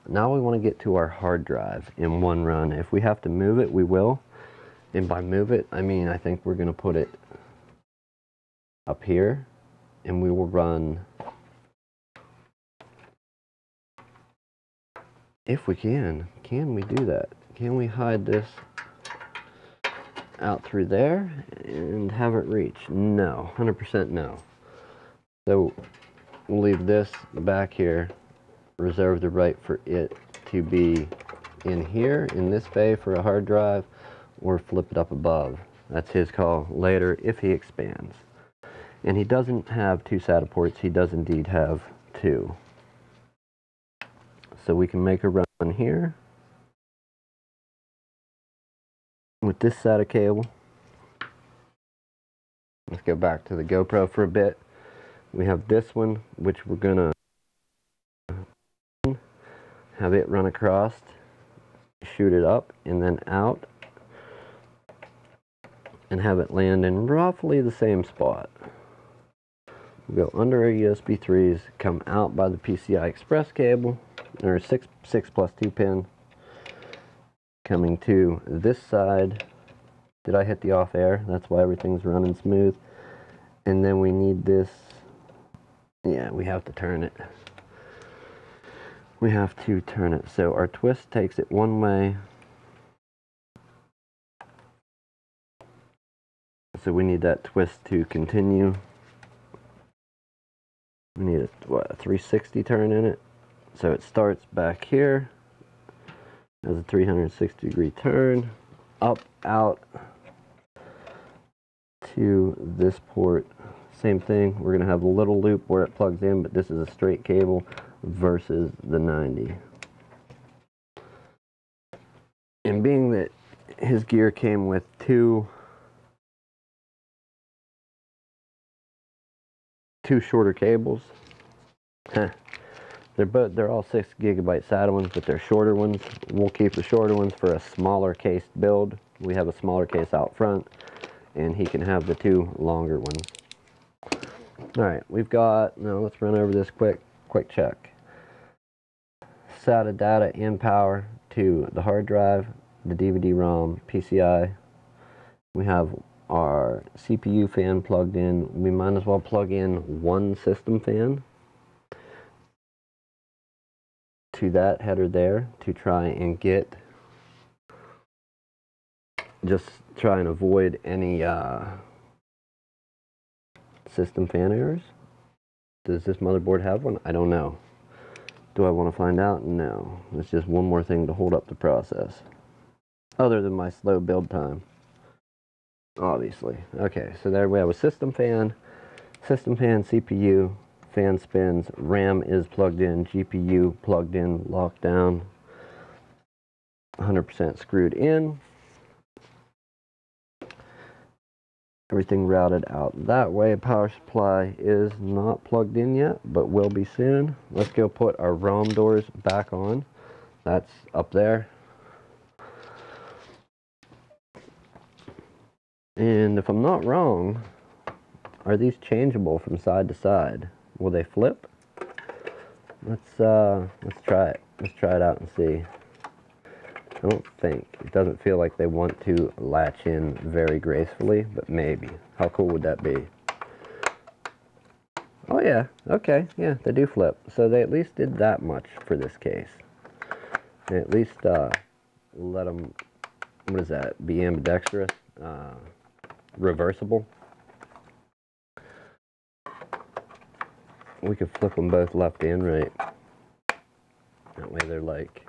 Now we want to get to our hard drive in one run. If we have to move it, we will. And by move it, I mean I think we're going to put it up here, and we will run, if we can we do that? Can we hide this out through there and have it reach? No, 100% no. So we'll leave this back here, reserve the right for it to be in here, in this bay for a hard drive, or flip it up above. That's his call later if he expands. And he doesn't have 2 SATA ports, he does indeed have 2. So we can make a run here with this SATA cable. Let's go back to the GoPro for a bit. We have this one, which we're gonna have it run across, shoot it up and then out, and have it land in roughly the same spot. We'll go under our USB 3s, come out by the PCI Express cable, or 6 plus 2 pin, coming to this side. Did I hit the off air? That's why everything's running smooth. And then we need this, yeah, we have to turn it. We have to turn it. So our twist takes it one way. So we need that twist to continue. We need a 360 turn in it. So it starts back here as a 360 degree turn, up, out to this port. Same thing, we're gonna have a little loop where it plugs in, but this is a straight cable versus the 90. And being that his gear came with two shorter cables, they're all 6 gigabyte SATA ones, but they're shorter ones. We'll keep the shorter ones for a smaller cased build. We have a smaller case out front, and he can have the 2 longer ones. Alright, we've got, now let's run over this quick check. SATA data and power to the hard drive, the DVD-ROM, PCI. We have our CPU fan plugged in. We might as well plug in one system fan to that header there to try and get, just try and avoid any system fan errors. Does this motherboard have one? I don't know. Do I want to find out? No. It's just one more thing to hold up the process. Other than my slow build time. Obviously. Okay, so there we have a system fan, CPU, fan spins, RAM is plugged in, GPU plugged in, locked down, 100% screwed in. Everything routed out that way. Power supply is not plugged in yet, but will be soon. Let's go put our ROM doors back on. That's up there. And if I'm not wrong, are these changeable from side to side? Will they flip? Let's try it. Let's try it out and see. I don't think. It doesn't feel like they want to latch in very gracefully, but maybe. How cool would that be? Oh yeah, okay, yeah, they do flip. So they at least did that much for this case. They at least let them, what is that, be ambidextrous? Reversible. We could flip them both left and right. That way they're like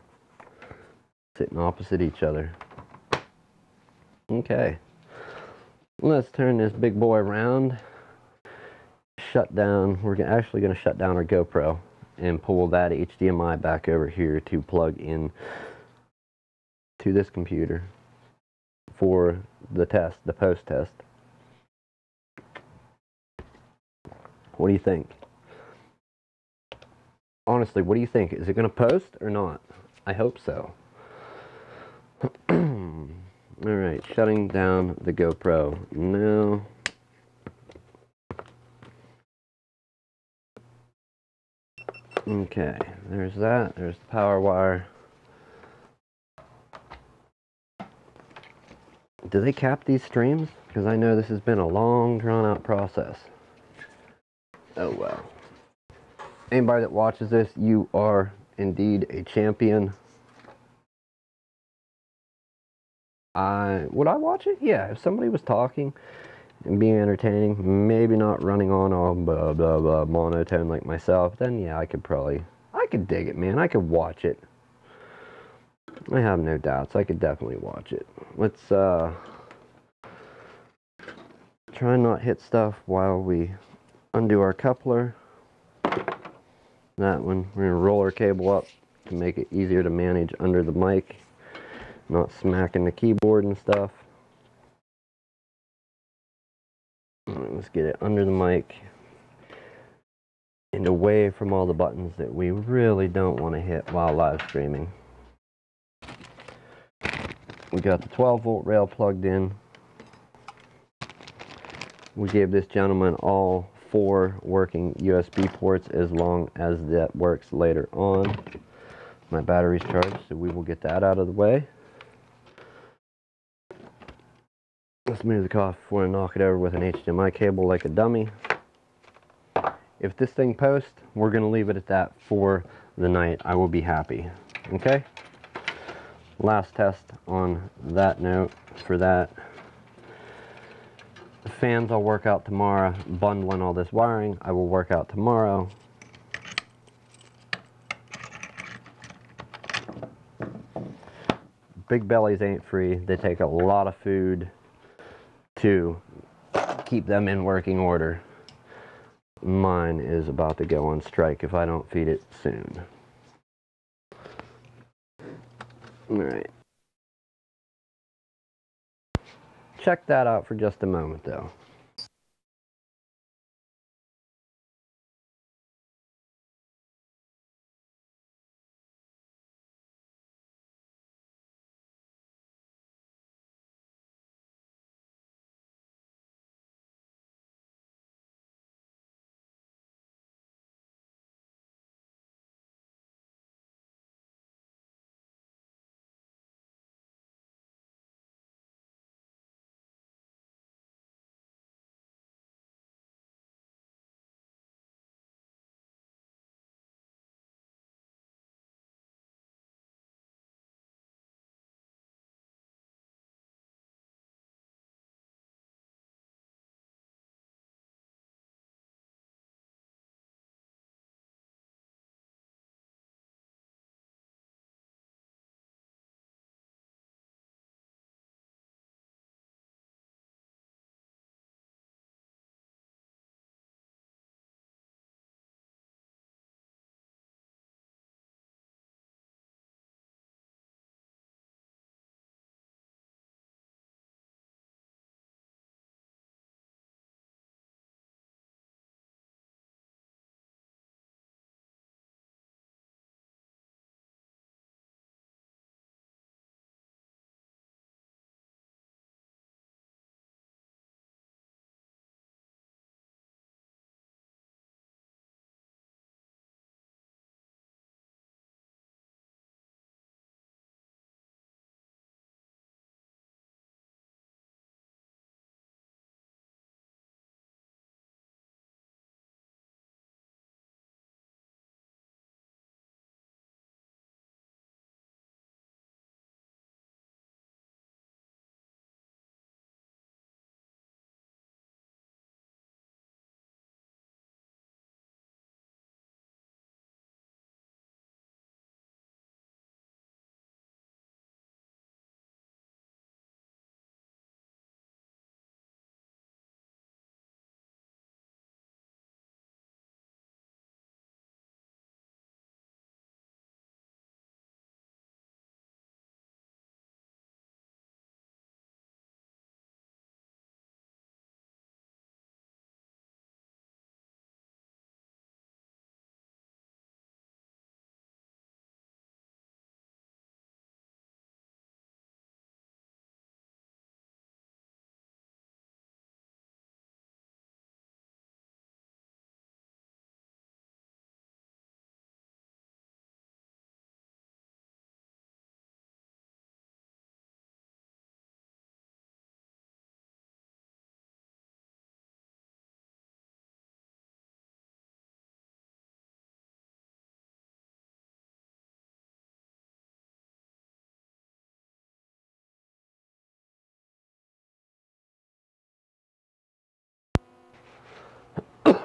sitting opposite each other. Okay. Let's turn this big boy around. Shut down. We're actually going to shut down our GoPro and pull that HDMI back over here to plug in to this computer for the test, the post test. What do you think? Honestly, what do you think? Is it going to post or not? I hope so. Alright, shutting down the GoPro now. Okay, there's that. There's the power wire. Do they cap these streams? Because I know this has been a long, drawn-out process. Oh well. Anybody that watches this, you are indeed a champion. Would I watch it? Yeah, if somebody was talking and being entertaining, maybe not running on all blah blah blah monotone like myself, then yeah, I could dig it, man. I could watch it. I have no doubts. I could definitely watch it. Let's try and not hit stuff while we Undo our coupler. That one, we're going to roll our cable up to make it easier to manage under the mic, not smacking the keyboard and stuff. Let's get it under the mic and away from all the buttons that we really don't want to hit while live streaming. We got the 12-volt rail plugged in. We gave this gentleman all 4 working USB ports as long as that works later on. My battery's charged, so we will get that out of the way. Let's move the cough before I knock it over with an HDMI cable like a dummy. If this thing posts, we're going to leave it at that for the night. I will be happy. Okay? Last test on that note for that. The fans I'll work out tomorrow. Bundling all this wiring, I will work out tomorrow. Big bellies ain't free. They take a lot of food to keep them in working order. Mine is about to go on strike if I don't feed it soon. Alright. Check that out for just a moment though.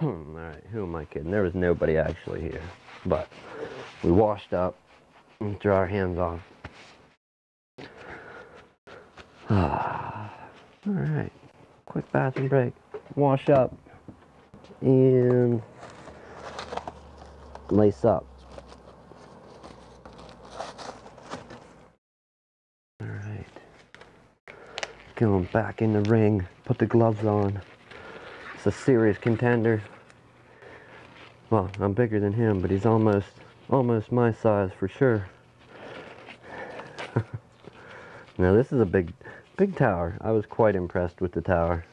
Alright, who am I kidding? There was nobody actually here. But we washed up and dry our hands off. Alright, quick bathroom break. Wash up. and lace up. All right, going back in the ring, put the gloves on. It's a serious contender. Well, I'm bigger than him, but he's almost my size for sure. Now this is a big tower. I was quite impressed with the tower.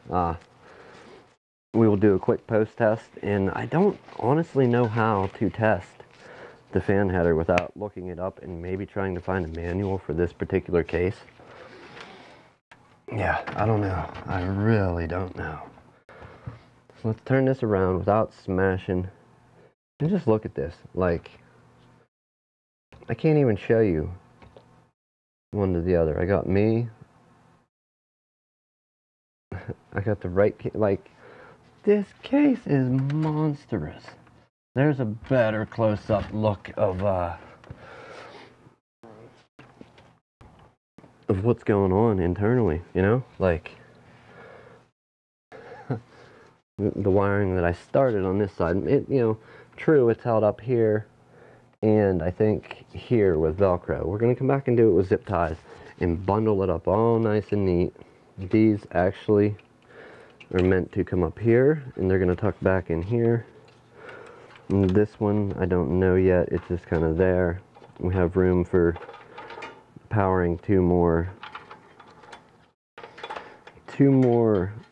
We will do a quick post test, and I don't honestly know how to test the fan header without looking it up and maybe trying to find a manual for this particular case. Yeah, I don't know. I really don't know. So let's turn this around without smashing. And just look at this. Like, I can't even show you one to the other. I got me. I got the right case. Like, this case is monstrous. There's a better close-up look of what's going on internally, you know? Like, the wiring that I started on this side, it, you know, true, it's held up here, and I think here with Velcro. We're going to come back and do it with zip ties and bundle it up all nice and neat. These actually are meant to come up here, and they're going to tuck back in here. And this one, I don't know yet. It's just kind of there. We have room for powering two more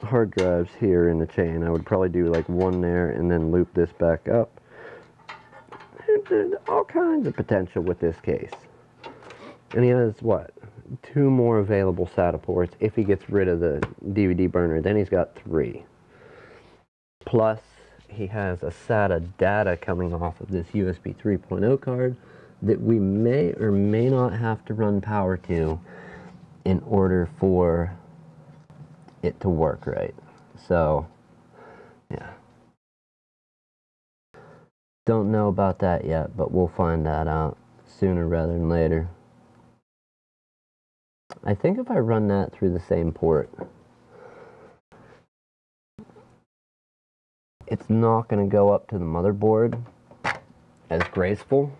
hard drives here in the chain. I would probably do like one there and then loop this back up. There's all kinds of potential with this case. And he has, what, 2 more available SATA ports if he gets rid of the DVD burner. Then he's got 3. Plus, he has a SATA data coming off of this USB 3.0 card that we may or may not have to run power to in order for it to work right. So, yeah. Don't know about that yet, but we'll find that out sooner rather than later. I think if I run that through the same port, it's not going to go up to the motherboard as graceful,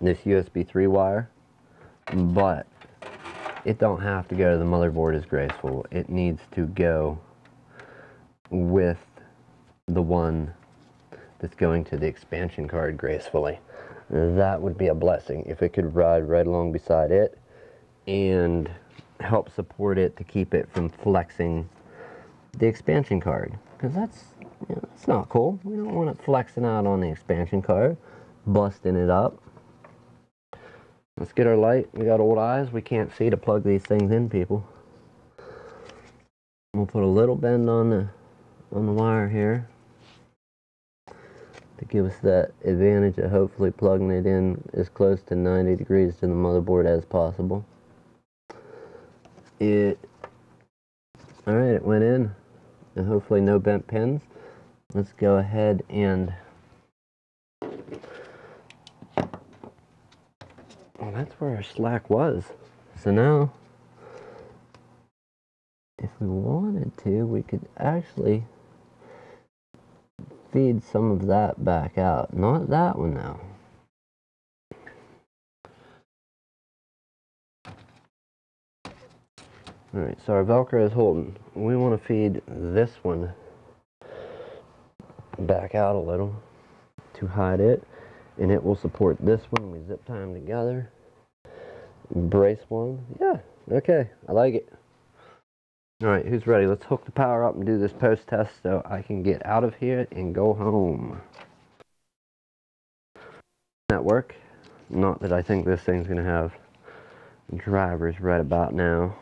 this USB 3 wire, but it don't have to go to the motherboard as graceful. It needs to go with the one that's going to the expansion card gracefully. That would be a blessing if it could ride right along beside it and help support it to keep it from flexing the expansion card, because that's, you know, that's not cool. We don't want it flexing out on the expansion card, busting it up. Let's get our light. We got old eyes. We can't see to plug these things in, people. We'll put a little bend on the wire here to give us that advantage of hopefully plugging it in as close to 90 degrees to the motherboard as possible. Alright, it went in, and hopefully no bent pins. Let's go ahead and, well, that's where our slack was. So now, if we wanted to, we could actually feed some of that back out. Not that one now. Alright, so our Velcro is holding. We want to feed this one back out a little to hide it, and it will support this one. We zip tie them together. Brace one. Yeah, okay, I like it. Alright, who's ready? Let's hook the power up and do this post test so I can get out of here and go home. That work? Not that I think this thing's going to have drivers right about now.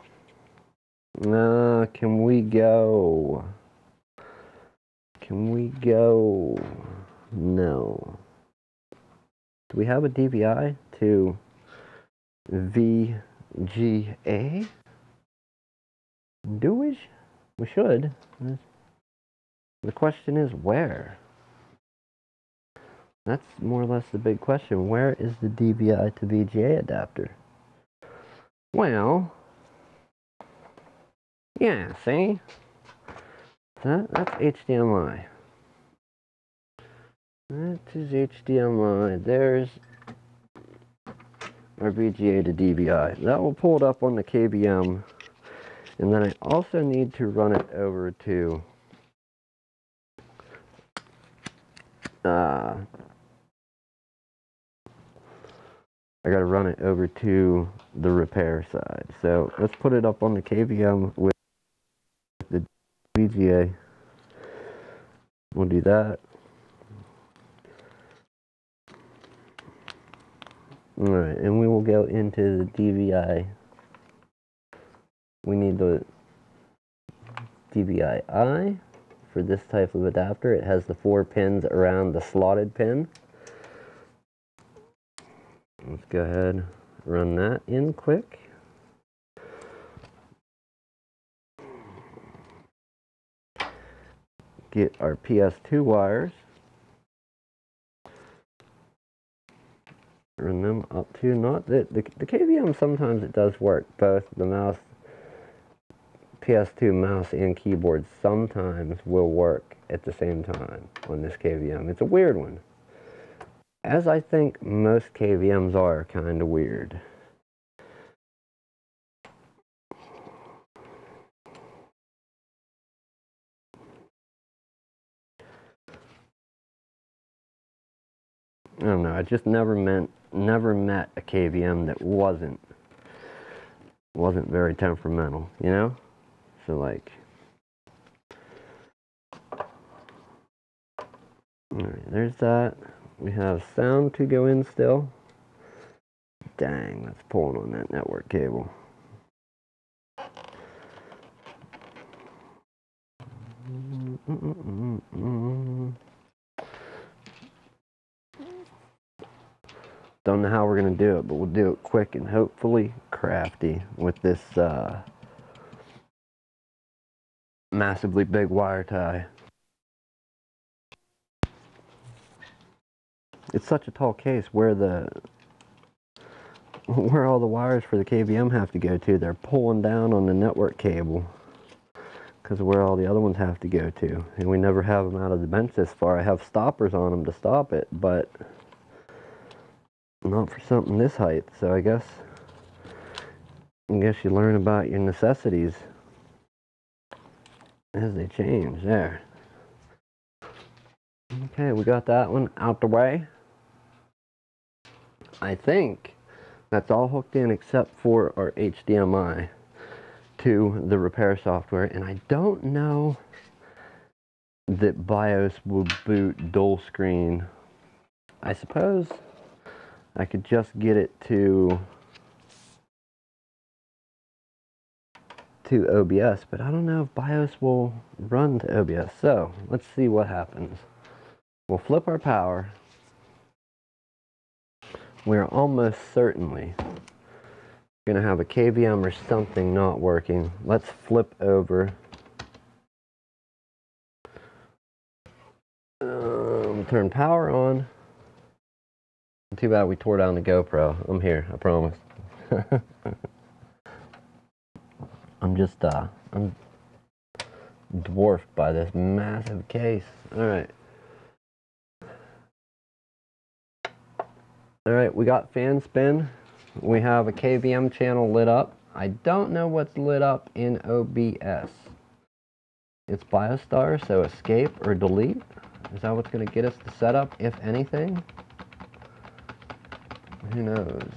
Can we go? Can we go? No. Do we have a DVI to VGA? Do we? We should. The question is where? That's more or less the big question. Where is the DVI to VGA adapter? Well, yeah, see? That's HDMI. That is HDMI. There's our VGA to DVI. That will pull it up on the KVM. And then I also need to run it over to I gotta run it over to the repair side. So let's put it up on the KVM with the VGA. We'll do that. Alright, and we will go into the DVI. We need the DVI-I for this type of adapter. It has the 4 pins around the slotted pin. Let's go ahead and run that in quick. Get our PS2 wires. Run them up to, not the KVM, sometimes it does work. Both the mouse, PS2 mouse and keyboard sometimes will work at the same time on this KVM. It's a weird one. As I think most KVMs are kind of weird. I don't know, I just never met a KVM that wasn't very temperamental, you know? So like, alright, there's that. We have sound to go in still. Dang, that's pulling on that network cable. Don't know how we're going to do it, but we'll do it quick and hopefully crafty with this massively big wire tie. It's such a tall case where all the wires for the KVM have to go to. They're pulling down on the network cable because of where all the other ones have to go to. And we never have them out of the bench this far. I have stoppers on them to stop it, but not for something this height. So I guess you learn about your necessities as they change there. Okay, we got that one out the way. I think that's all hooked in except for our HDMI to the repair software, and I don't know that BIOS will boot dual screen. I suppose I could just get it to OBS, but I don't know if BIOS will run to OBS. So let's see what happens. We'll flip our power. We're almost certainly going to have a KVM or something not working. Let's flip over. Turn power on. Too bad we tore down the GoPro. I'm here, I promise. I'm dwarfed by this massive case. Alright. Alright, we got fan spin. We have a KVM channel lit up. I don't know what's lit up in OBS. It's BioStar, so escape or delete. Is that what's going to get us the setup, if anything? Who knows?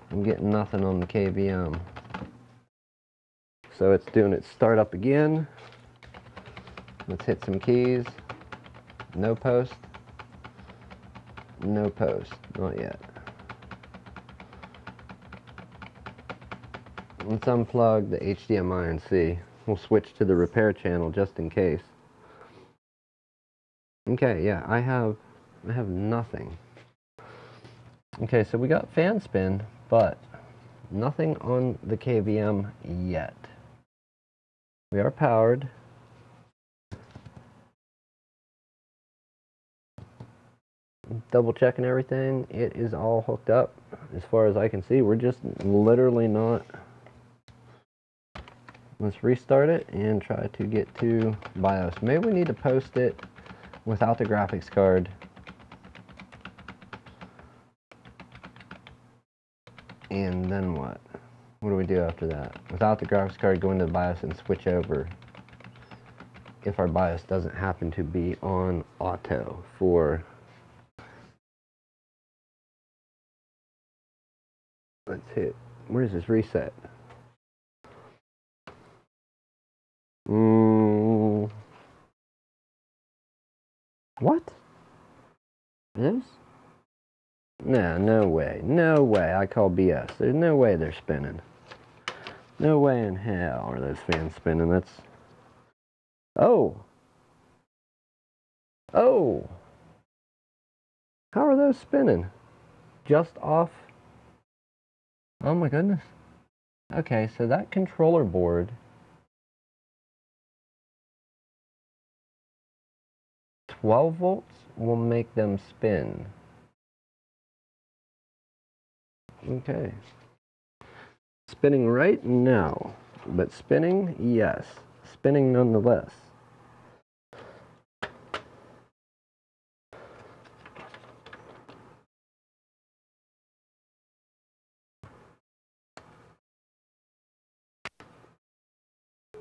I'm getting nothing on the KVM. So it's doing its startup again. Let's hit some keys. No post. No post. Not yet. Let's unplug the HDMI and see. We'll switch to the repair channel just in case. Okay, yeah, I have nothing. Okay, so we got fan spin, but nothing on the KVM yet. We are powered. Double checking everything. It is all hooked up as far as I can see. We're just literally not. Let's restart it and try to get to BIOS. Maybe we need to post it without the graphics card. And then what? What do we do after that? Without the graphics card, go into the BIOS and switch over. If our BIOS doesn't happen to be on auto for, let's hit, where's this reset? What? This? Nah, no way. No way. I call BS. There's no way they're spinning. No way in hell are those fans spinning. That's... Oh! Oh! How are those spinning? Just off? Oh my goodness. Okay, so that controller board... 12 volts will make them spin. Okay. Spinning right? No. But spinning? Yes. Spinning nonetheless.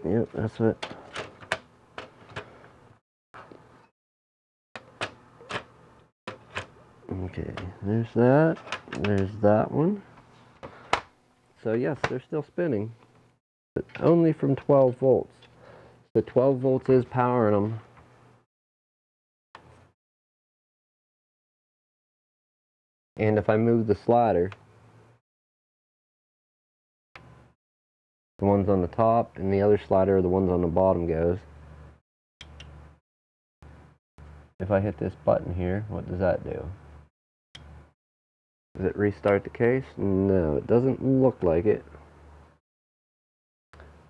Yep, that's it. Okay, there's that one. So yes, they're still spinning, but only from 12 volts. The 12 volts is powering them. And if I move the slider, the ones on the top and the other slider, the ones on the bottom goes. If I hit this button here, what does that do? Does it restart the case? No, it doesn't look like it.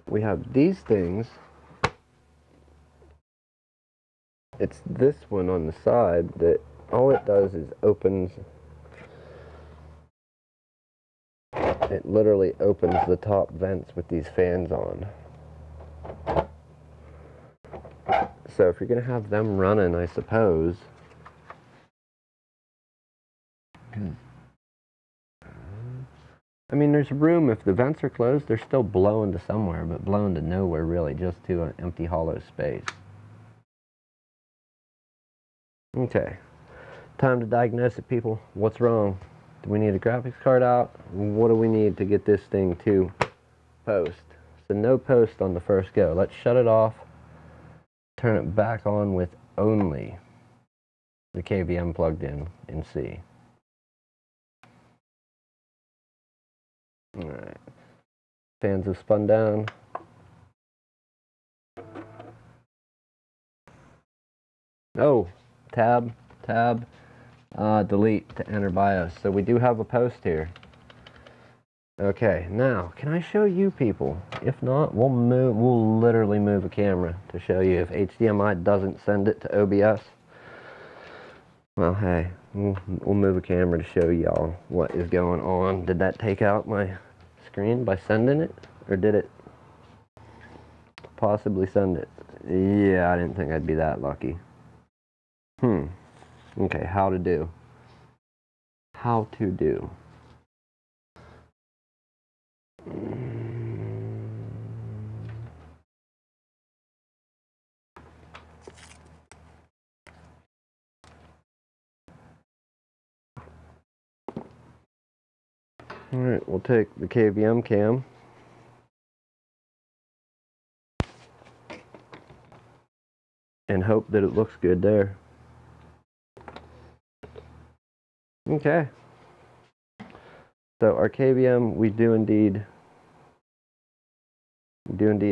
We have these things. It's this one on the side that all it does is opens. It literally opens the top vents with these fans on. So if you're going to have them running, I suppose. I mean, there's room. If the vents are closed, they're still blowing to somewhere, but blowing to nowhere, really, just to an empty, hollow space. Okay. Time to diagnose it, people. What's wrong? Do we need a graphics card out? What do we need to get this thing to post? So no post on the first go. Let's shut it off. Turn it back on with only the KVM plugged in and see. Alright. Fans have spun down. Oh, tab, delete to enter BIOS. So we do have a post here. Okay, now, can I show you people? If not, we'll literally move a camera to show you. If HDMI doesn't send it to OBS, well, hey, we'll move a camera to show y'all what is going on. Did that take out my screen by sending it? Or did it possibly send it? Yeah, I didn't think I'd be that lucky. Okay, how to do. How to do. Alright, we'll take the KVM cam. And hope that it looks good there. Okay. So our KVM, we do indeed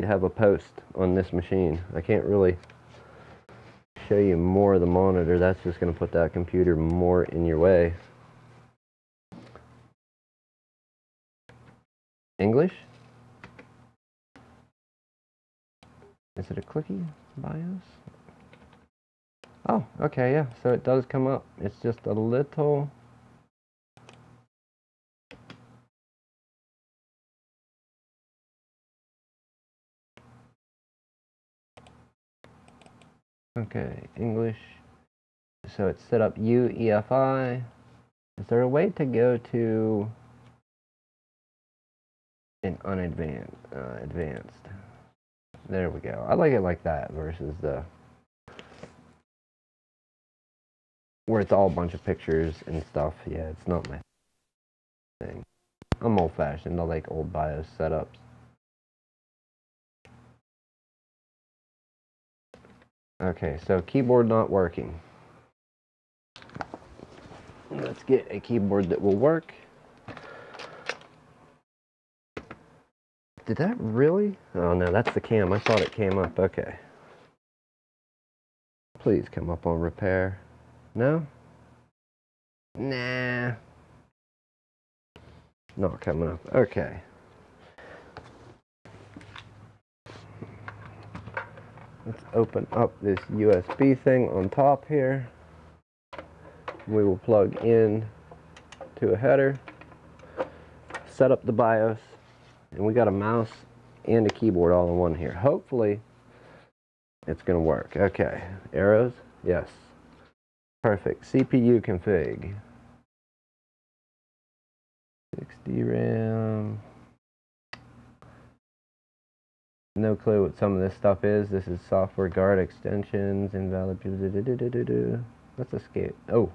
have a post on this machine. I can't really show you more of the monitor. That's just going to put that computer more in your way. English? Is it a clicky BIOS? Oh, okay, yeah. So it does come up. It's just a little... Okay, English, So it's set up UEFI. Is there a way to go to an advanced? There we go. I like it like that versus the where it's all a bunch of pictures and stuff. Yeah, it's not my thing. I'm old-fashioned. I like old BIOS setups. Okay, so keyboard not working. Let's get a keyboard that will work. Did that really? Oh no, that's the cam. I thought it came up. Okay. Please come up on repair. No? Nah. Not coming up. Okay. Let's open up this USB thing on top here. We will plug in to a header, set up the BIOS, and we got a mouse and a keyboard all in one here. Hopefully it's going to work. Okay, arrows, yes. Perfect. CPU config. 60 RAM. No clue what some of this stuff is. This is software guard extensions, invalid. Let's escape. Oh.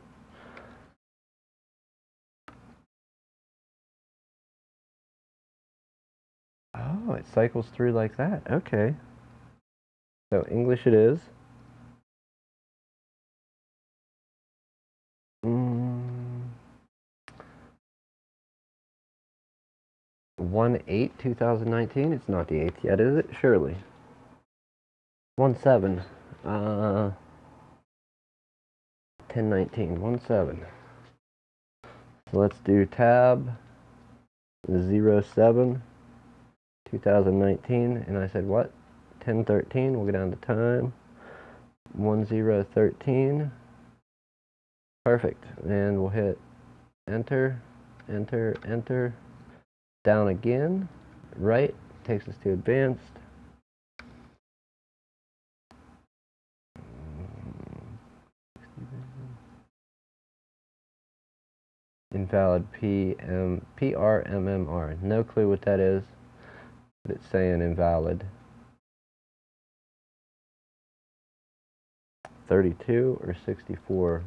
Oh, it cycles through like that. Okay. So English it is. 1/8/2019. It's not the 8th yet, is it? Surely. 1/7. 10/19. 1/7. So let's do tab 07 2019, and I said what? 10/13. We'll go down to time. 10/13. Perfect. And we'll hit enter, enter, enter. Down again. Right. Takes us to advanced. Invalid PRMMR. No clue what that is, but it's saying invalid. 32 or 64.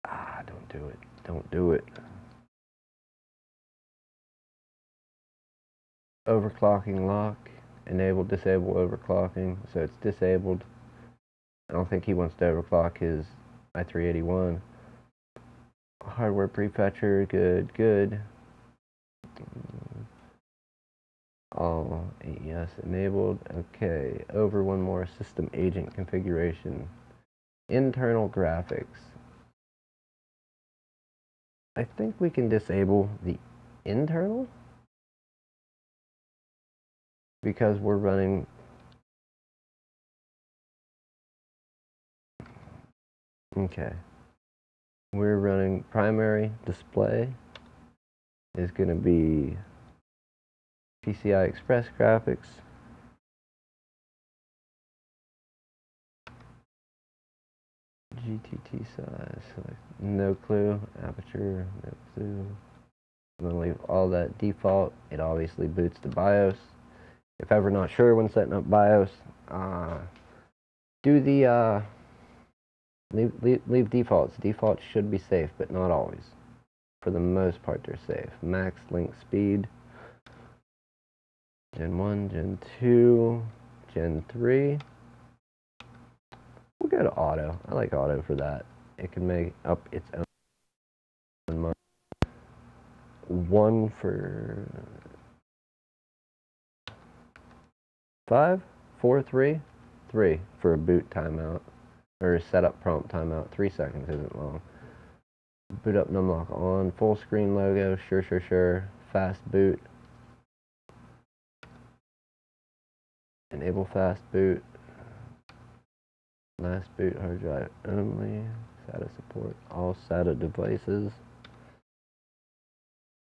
Ah, don't do it. Don't do it. Overclocking lock. Enable, disable overclocking. So it's disabled. I don't think he wants to overclock his i3-81. Hardware prefetcher. Good, good. All AES enabled. Okay. Over one more. System agent configuration. Internal graphics. I think we can disable the internal because we're running we're running primary display is going to be PCI Express graphics. GTT size, no clue. Aperture, no clue. I'm going to leave all that default. It obviously boots the BIOS. If ever not sure when setting up BIOS, do the leave defaults. Defaults should be safe, but not always. For the most part, they're safe. Max link speed. Gen 1, Gen 2, Gen 3. We'll go to auto. I like auto for that. It can make up its own. 1 for 5, 4, 3, 3 for a boot timeout. Or setup prompt timeout. 3 seconds isn't long. Boot up numlock on. Full screen logo. Sure. Fast boot. Enable fast boot. Last boot hard drive only. SATA support all SATA devices.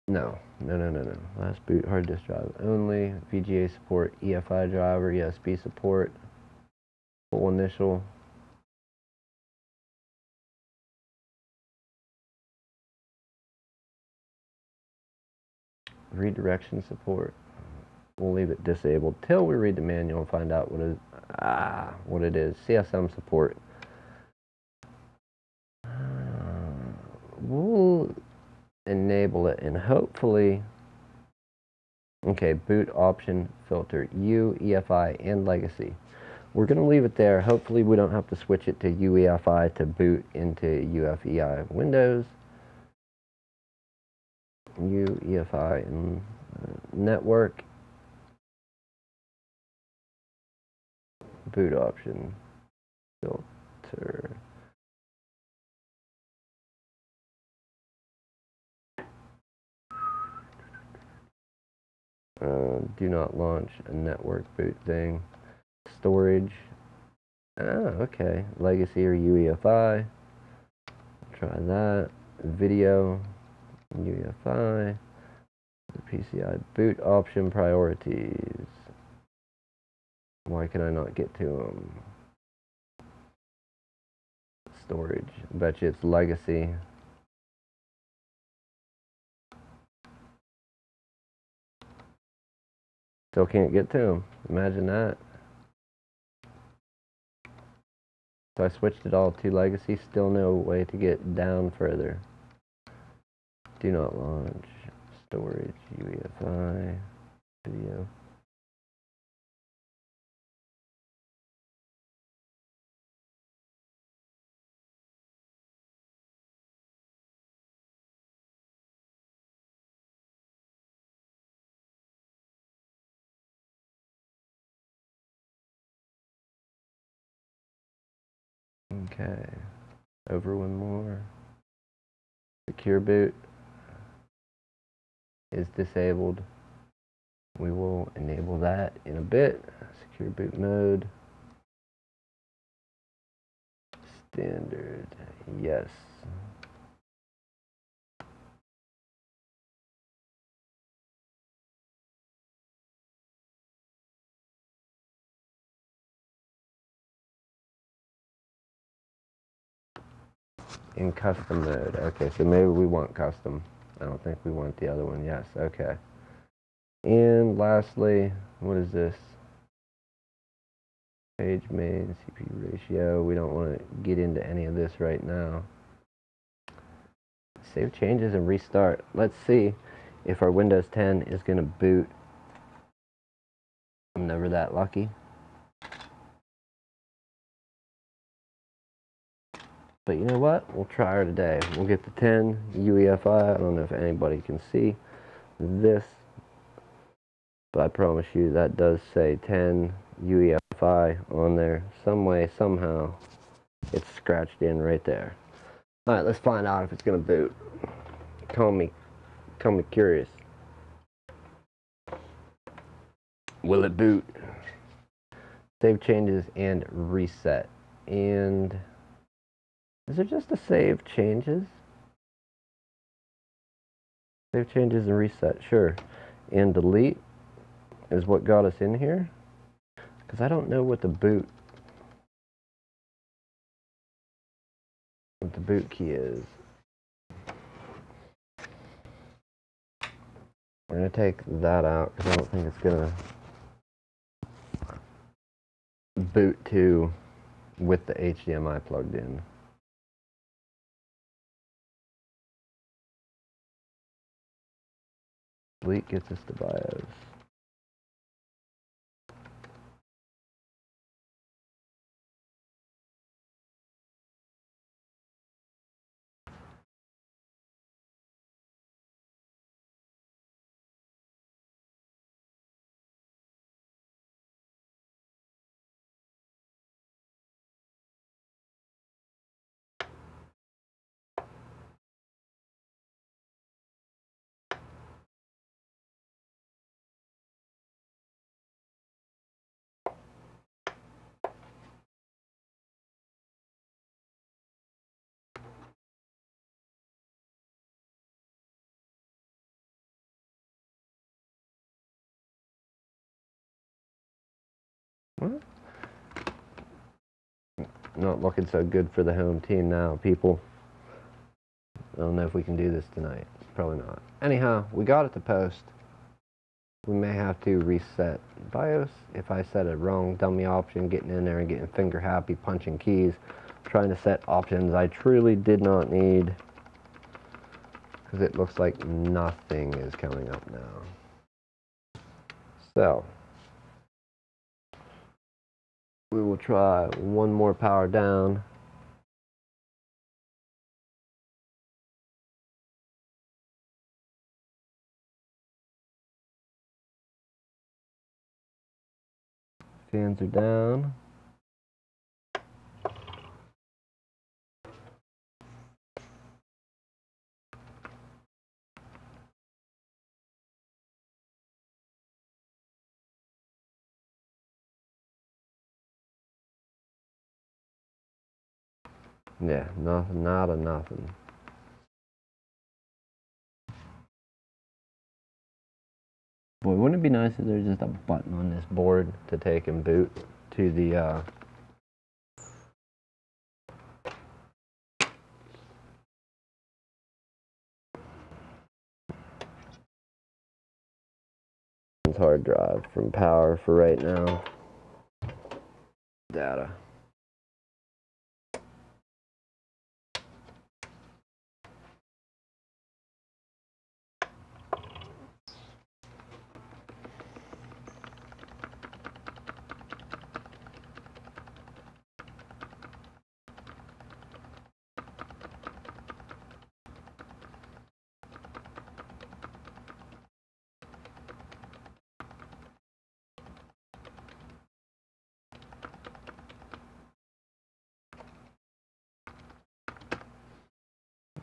No. Last boot hard disk drive only. VGA support, EFI driver, USB support, full initial. Redirection support. We'll leave it disabled till we read the manual and find out what it is. CSM support. We'll enable it and hopefully, okay, boot option filter, U, EFI, and legacy. We're going to leave it there. Hopefully we don't have to switch it to UEFI to boot into UFEI Windows. UEFI and network. Boot option filter. Do not launch a network boot thing. Storage. Okay. Legacy or UEFI. Try that. Video. UEFI. PCI boot option priorities. Why can I not get to them? Storage. Bet you it's legacy. Still can't get to them. Imagine that. So I switched it all to legacy. Still no way to get down further. Do not launch. Storage. UEFI. Video. Okay. Over one more. Secure boot is disabled. We will enable that in a bit. Secure boot mode. Standard. Yes. In custom mode. Okay, so maybe we want custom. I don't think we want the other one. Yes, okay. And lastly, what is this? Page main, CPU ratio. We don't want to get into any of this right now. Save changes and restart. Let's see if our Windows 10 is going to boot. I'm never that lucky. But you know what? We'll try her today. We'll get the 10 UEFI. I don't know if anybody can see this, but I promise you that does say 10 UEFI on there. Some way, somehow, it's scratched in right there. All right, let's find out if it's gonna boot. Call me curious. Will it boot? Save changes and reset. And is it just a save changes? Save changes and reset, sure. And delete is what got us in here. Because I don't know what the boot key is. We're gonna take that out because I don't think it's gonna boot to with the HDMI plugged in. Delete gets us to BIOS. Well, not looking so good for the home team now, people. I don't know if we can do this tonight. Probably not. Anyhow, we got it to post. We may have to reset BIOS if I set a wrong dummy option, getting in there and getting finger happy, punching keys, trying to set options I truly did not need, because it looks like nothing is coming up now. So we will try one more power down. Fans are down. Yeah, nothing, not a nothing. Boy, wouldn't it be nice if there's just a button on this board to take and boot to the hard drive from power for right now. Data.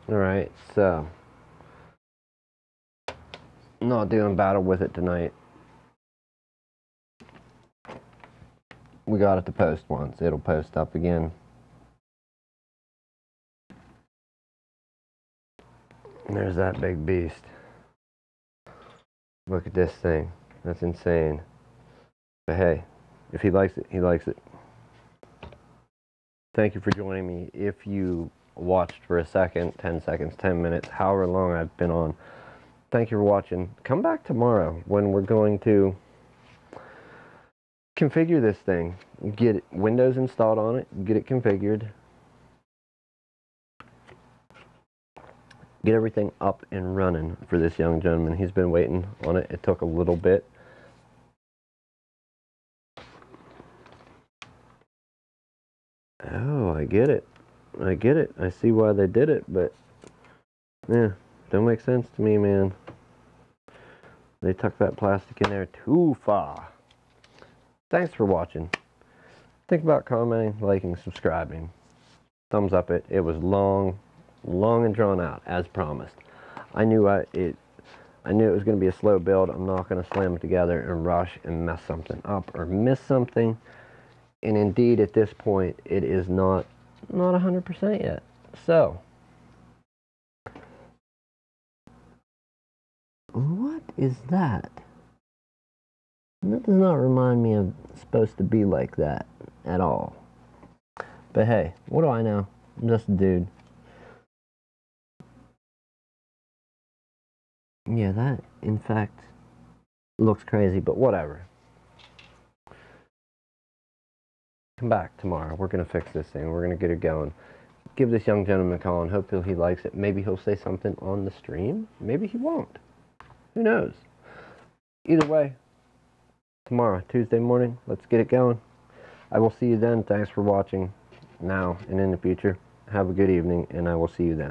Alright, so not doing battle with it tonight. We got it to post once. It'll post up again. And there's that big beast. Look at this thing. That's insane. But hey, if he likes it, he likes it. Thank you for joining me. If you watched for a second, 10 seconds, 10 minutes, however long I've been on, thank you for watching. Come back tomorrow when we're going to configure this thing. Get Windows installed on it, get it configured, get everything up and running for this young gentleman. He's been waiting on it. It took a little bit. Oh, I get it. I get it. I see why they did it, but yeah, don't make sense to me, man. They tucked that plastic in there too far. Thanks for watching. Think about commenting, liking, subscribing. Thumbs up it. It was long and drawn out, as promised. I knew it was going to be a slow build. I'm not going to slam it together and rush and mess something up or miss something. And indeed, at this point, it is not 100% yet. So, what is that? That does not remind me of supposed to be like that at all. But hey, what do I know? I'm just a dude. Yeah, that, in fact, looks crazy, but whatever. Come back tomorrow. We're going to fix this thing. We're going to get it going. Give this young gentleman a call and hopefully he likes it. Maybe he'll say something on the stream. Maybe he won't. Who knows? Either way, tomorrow, Tuesday morning, let's get it going. I will see you then. Thanks for watching now and in the future. Have a good evening, and I will see you then.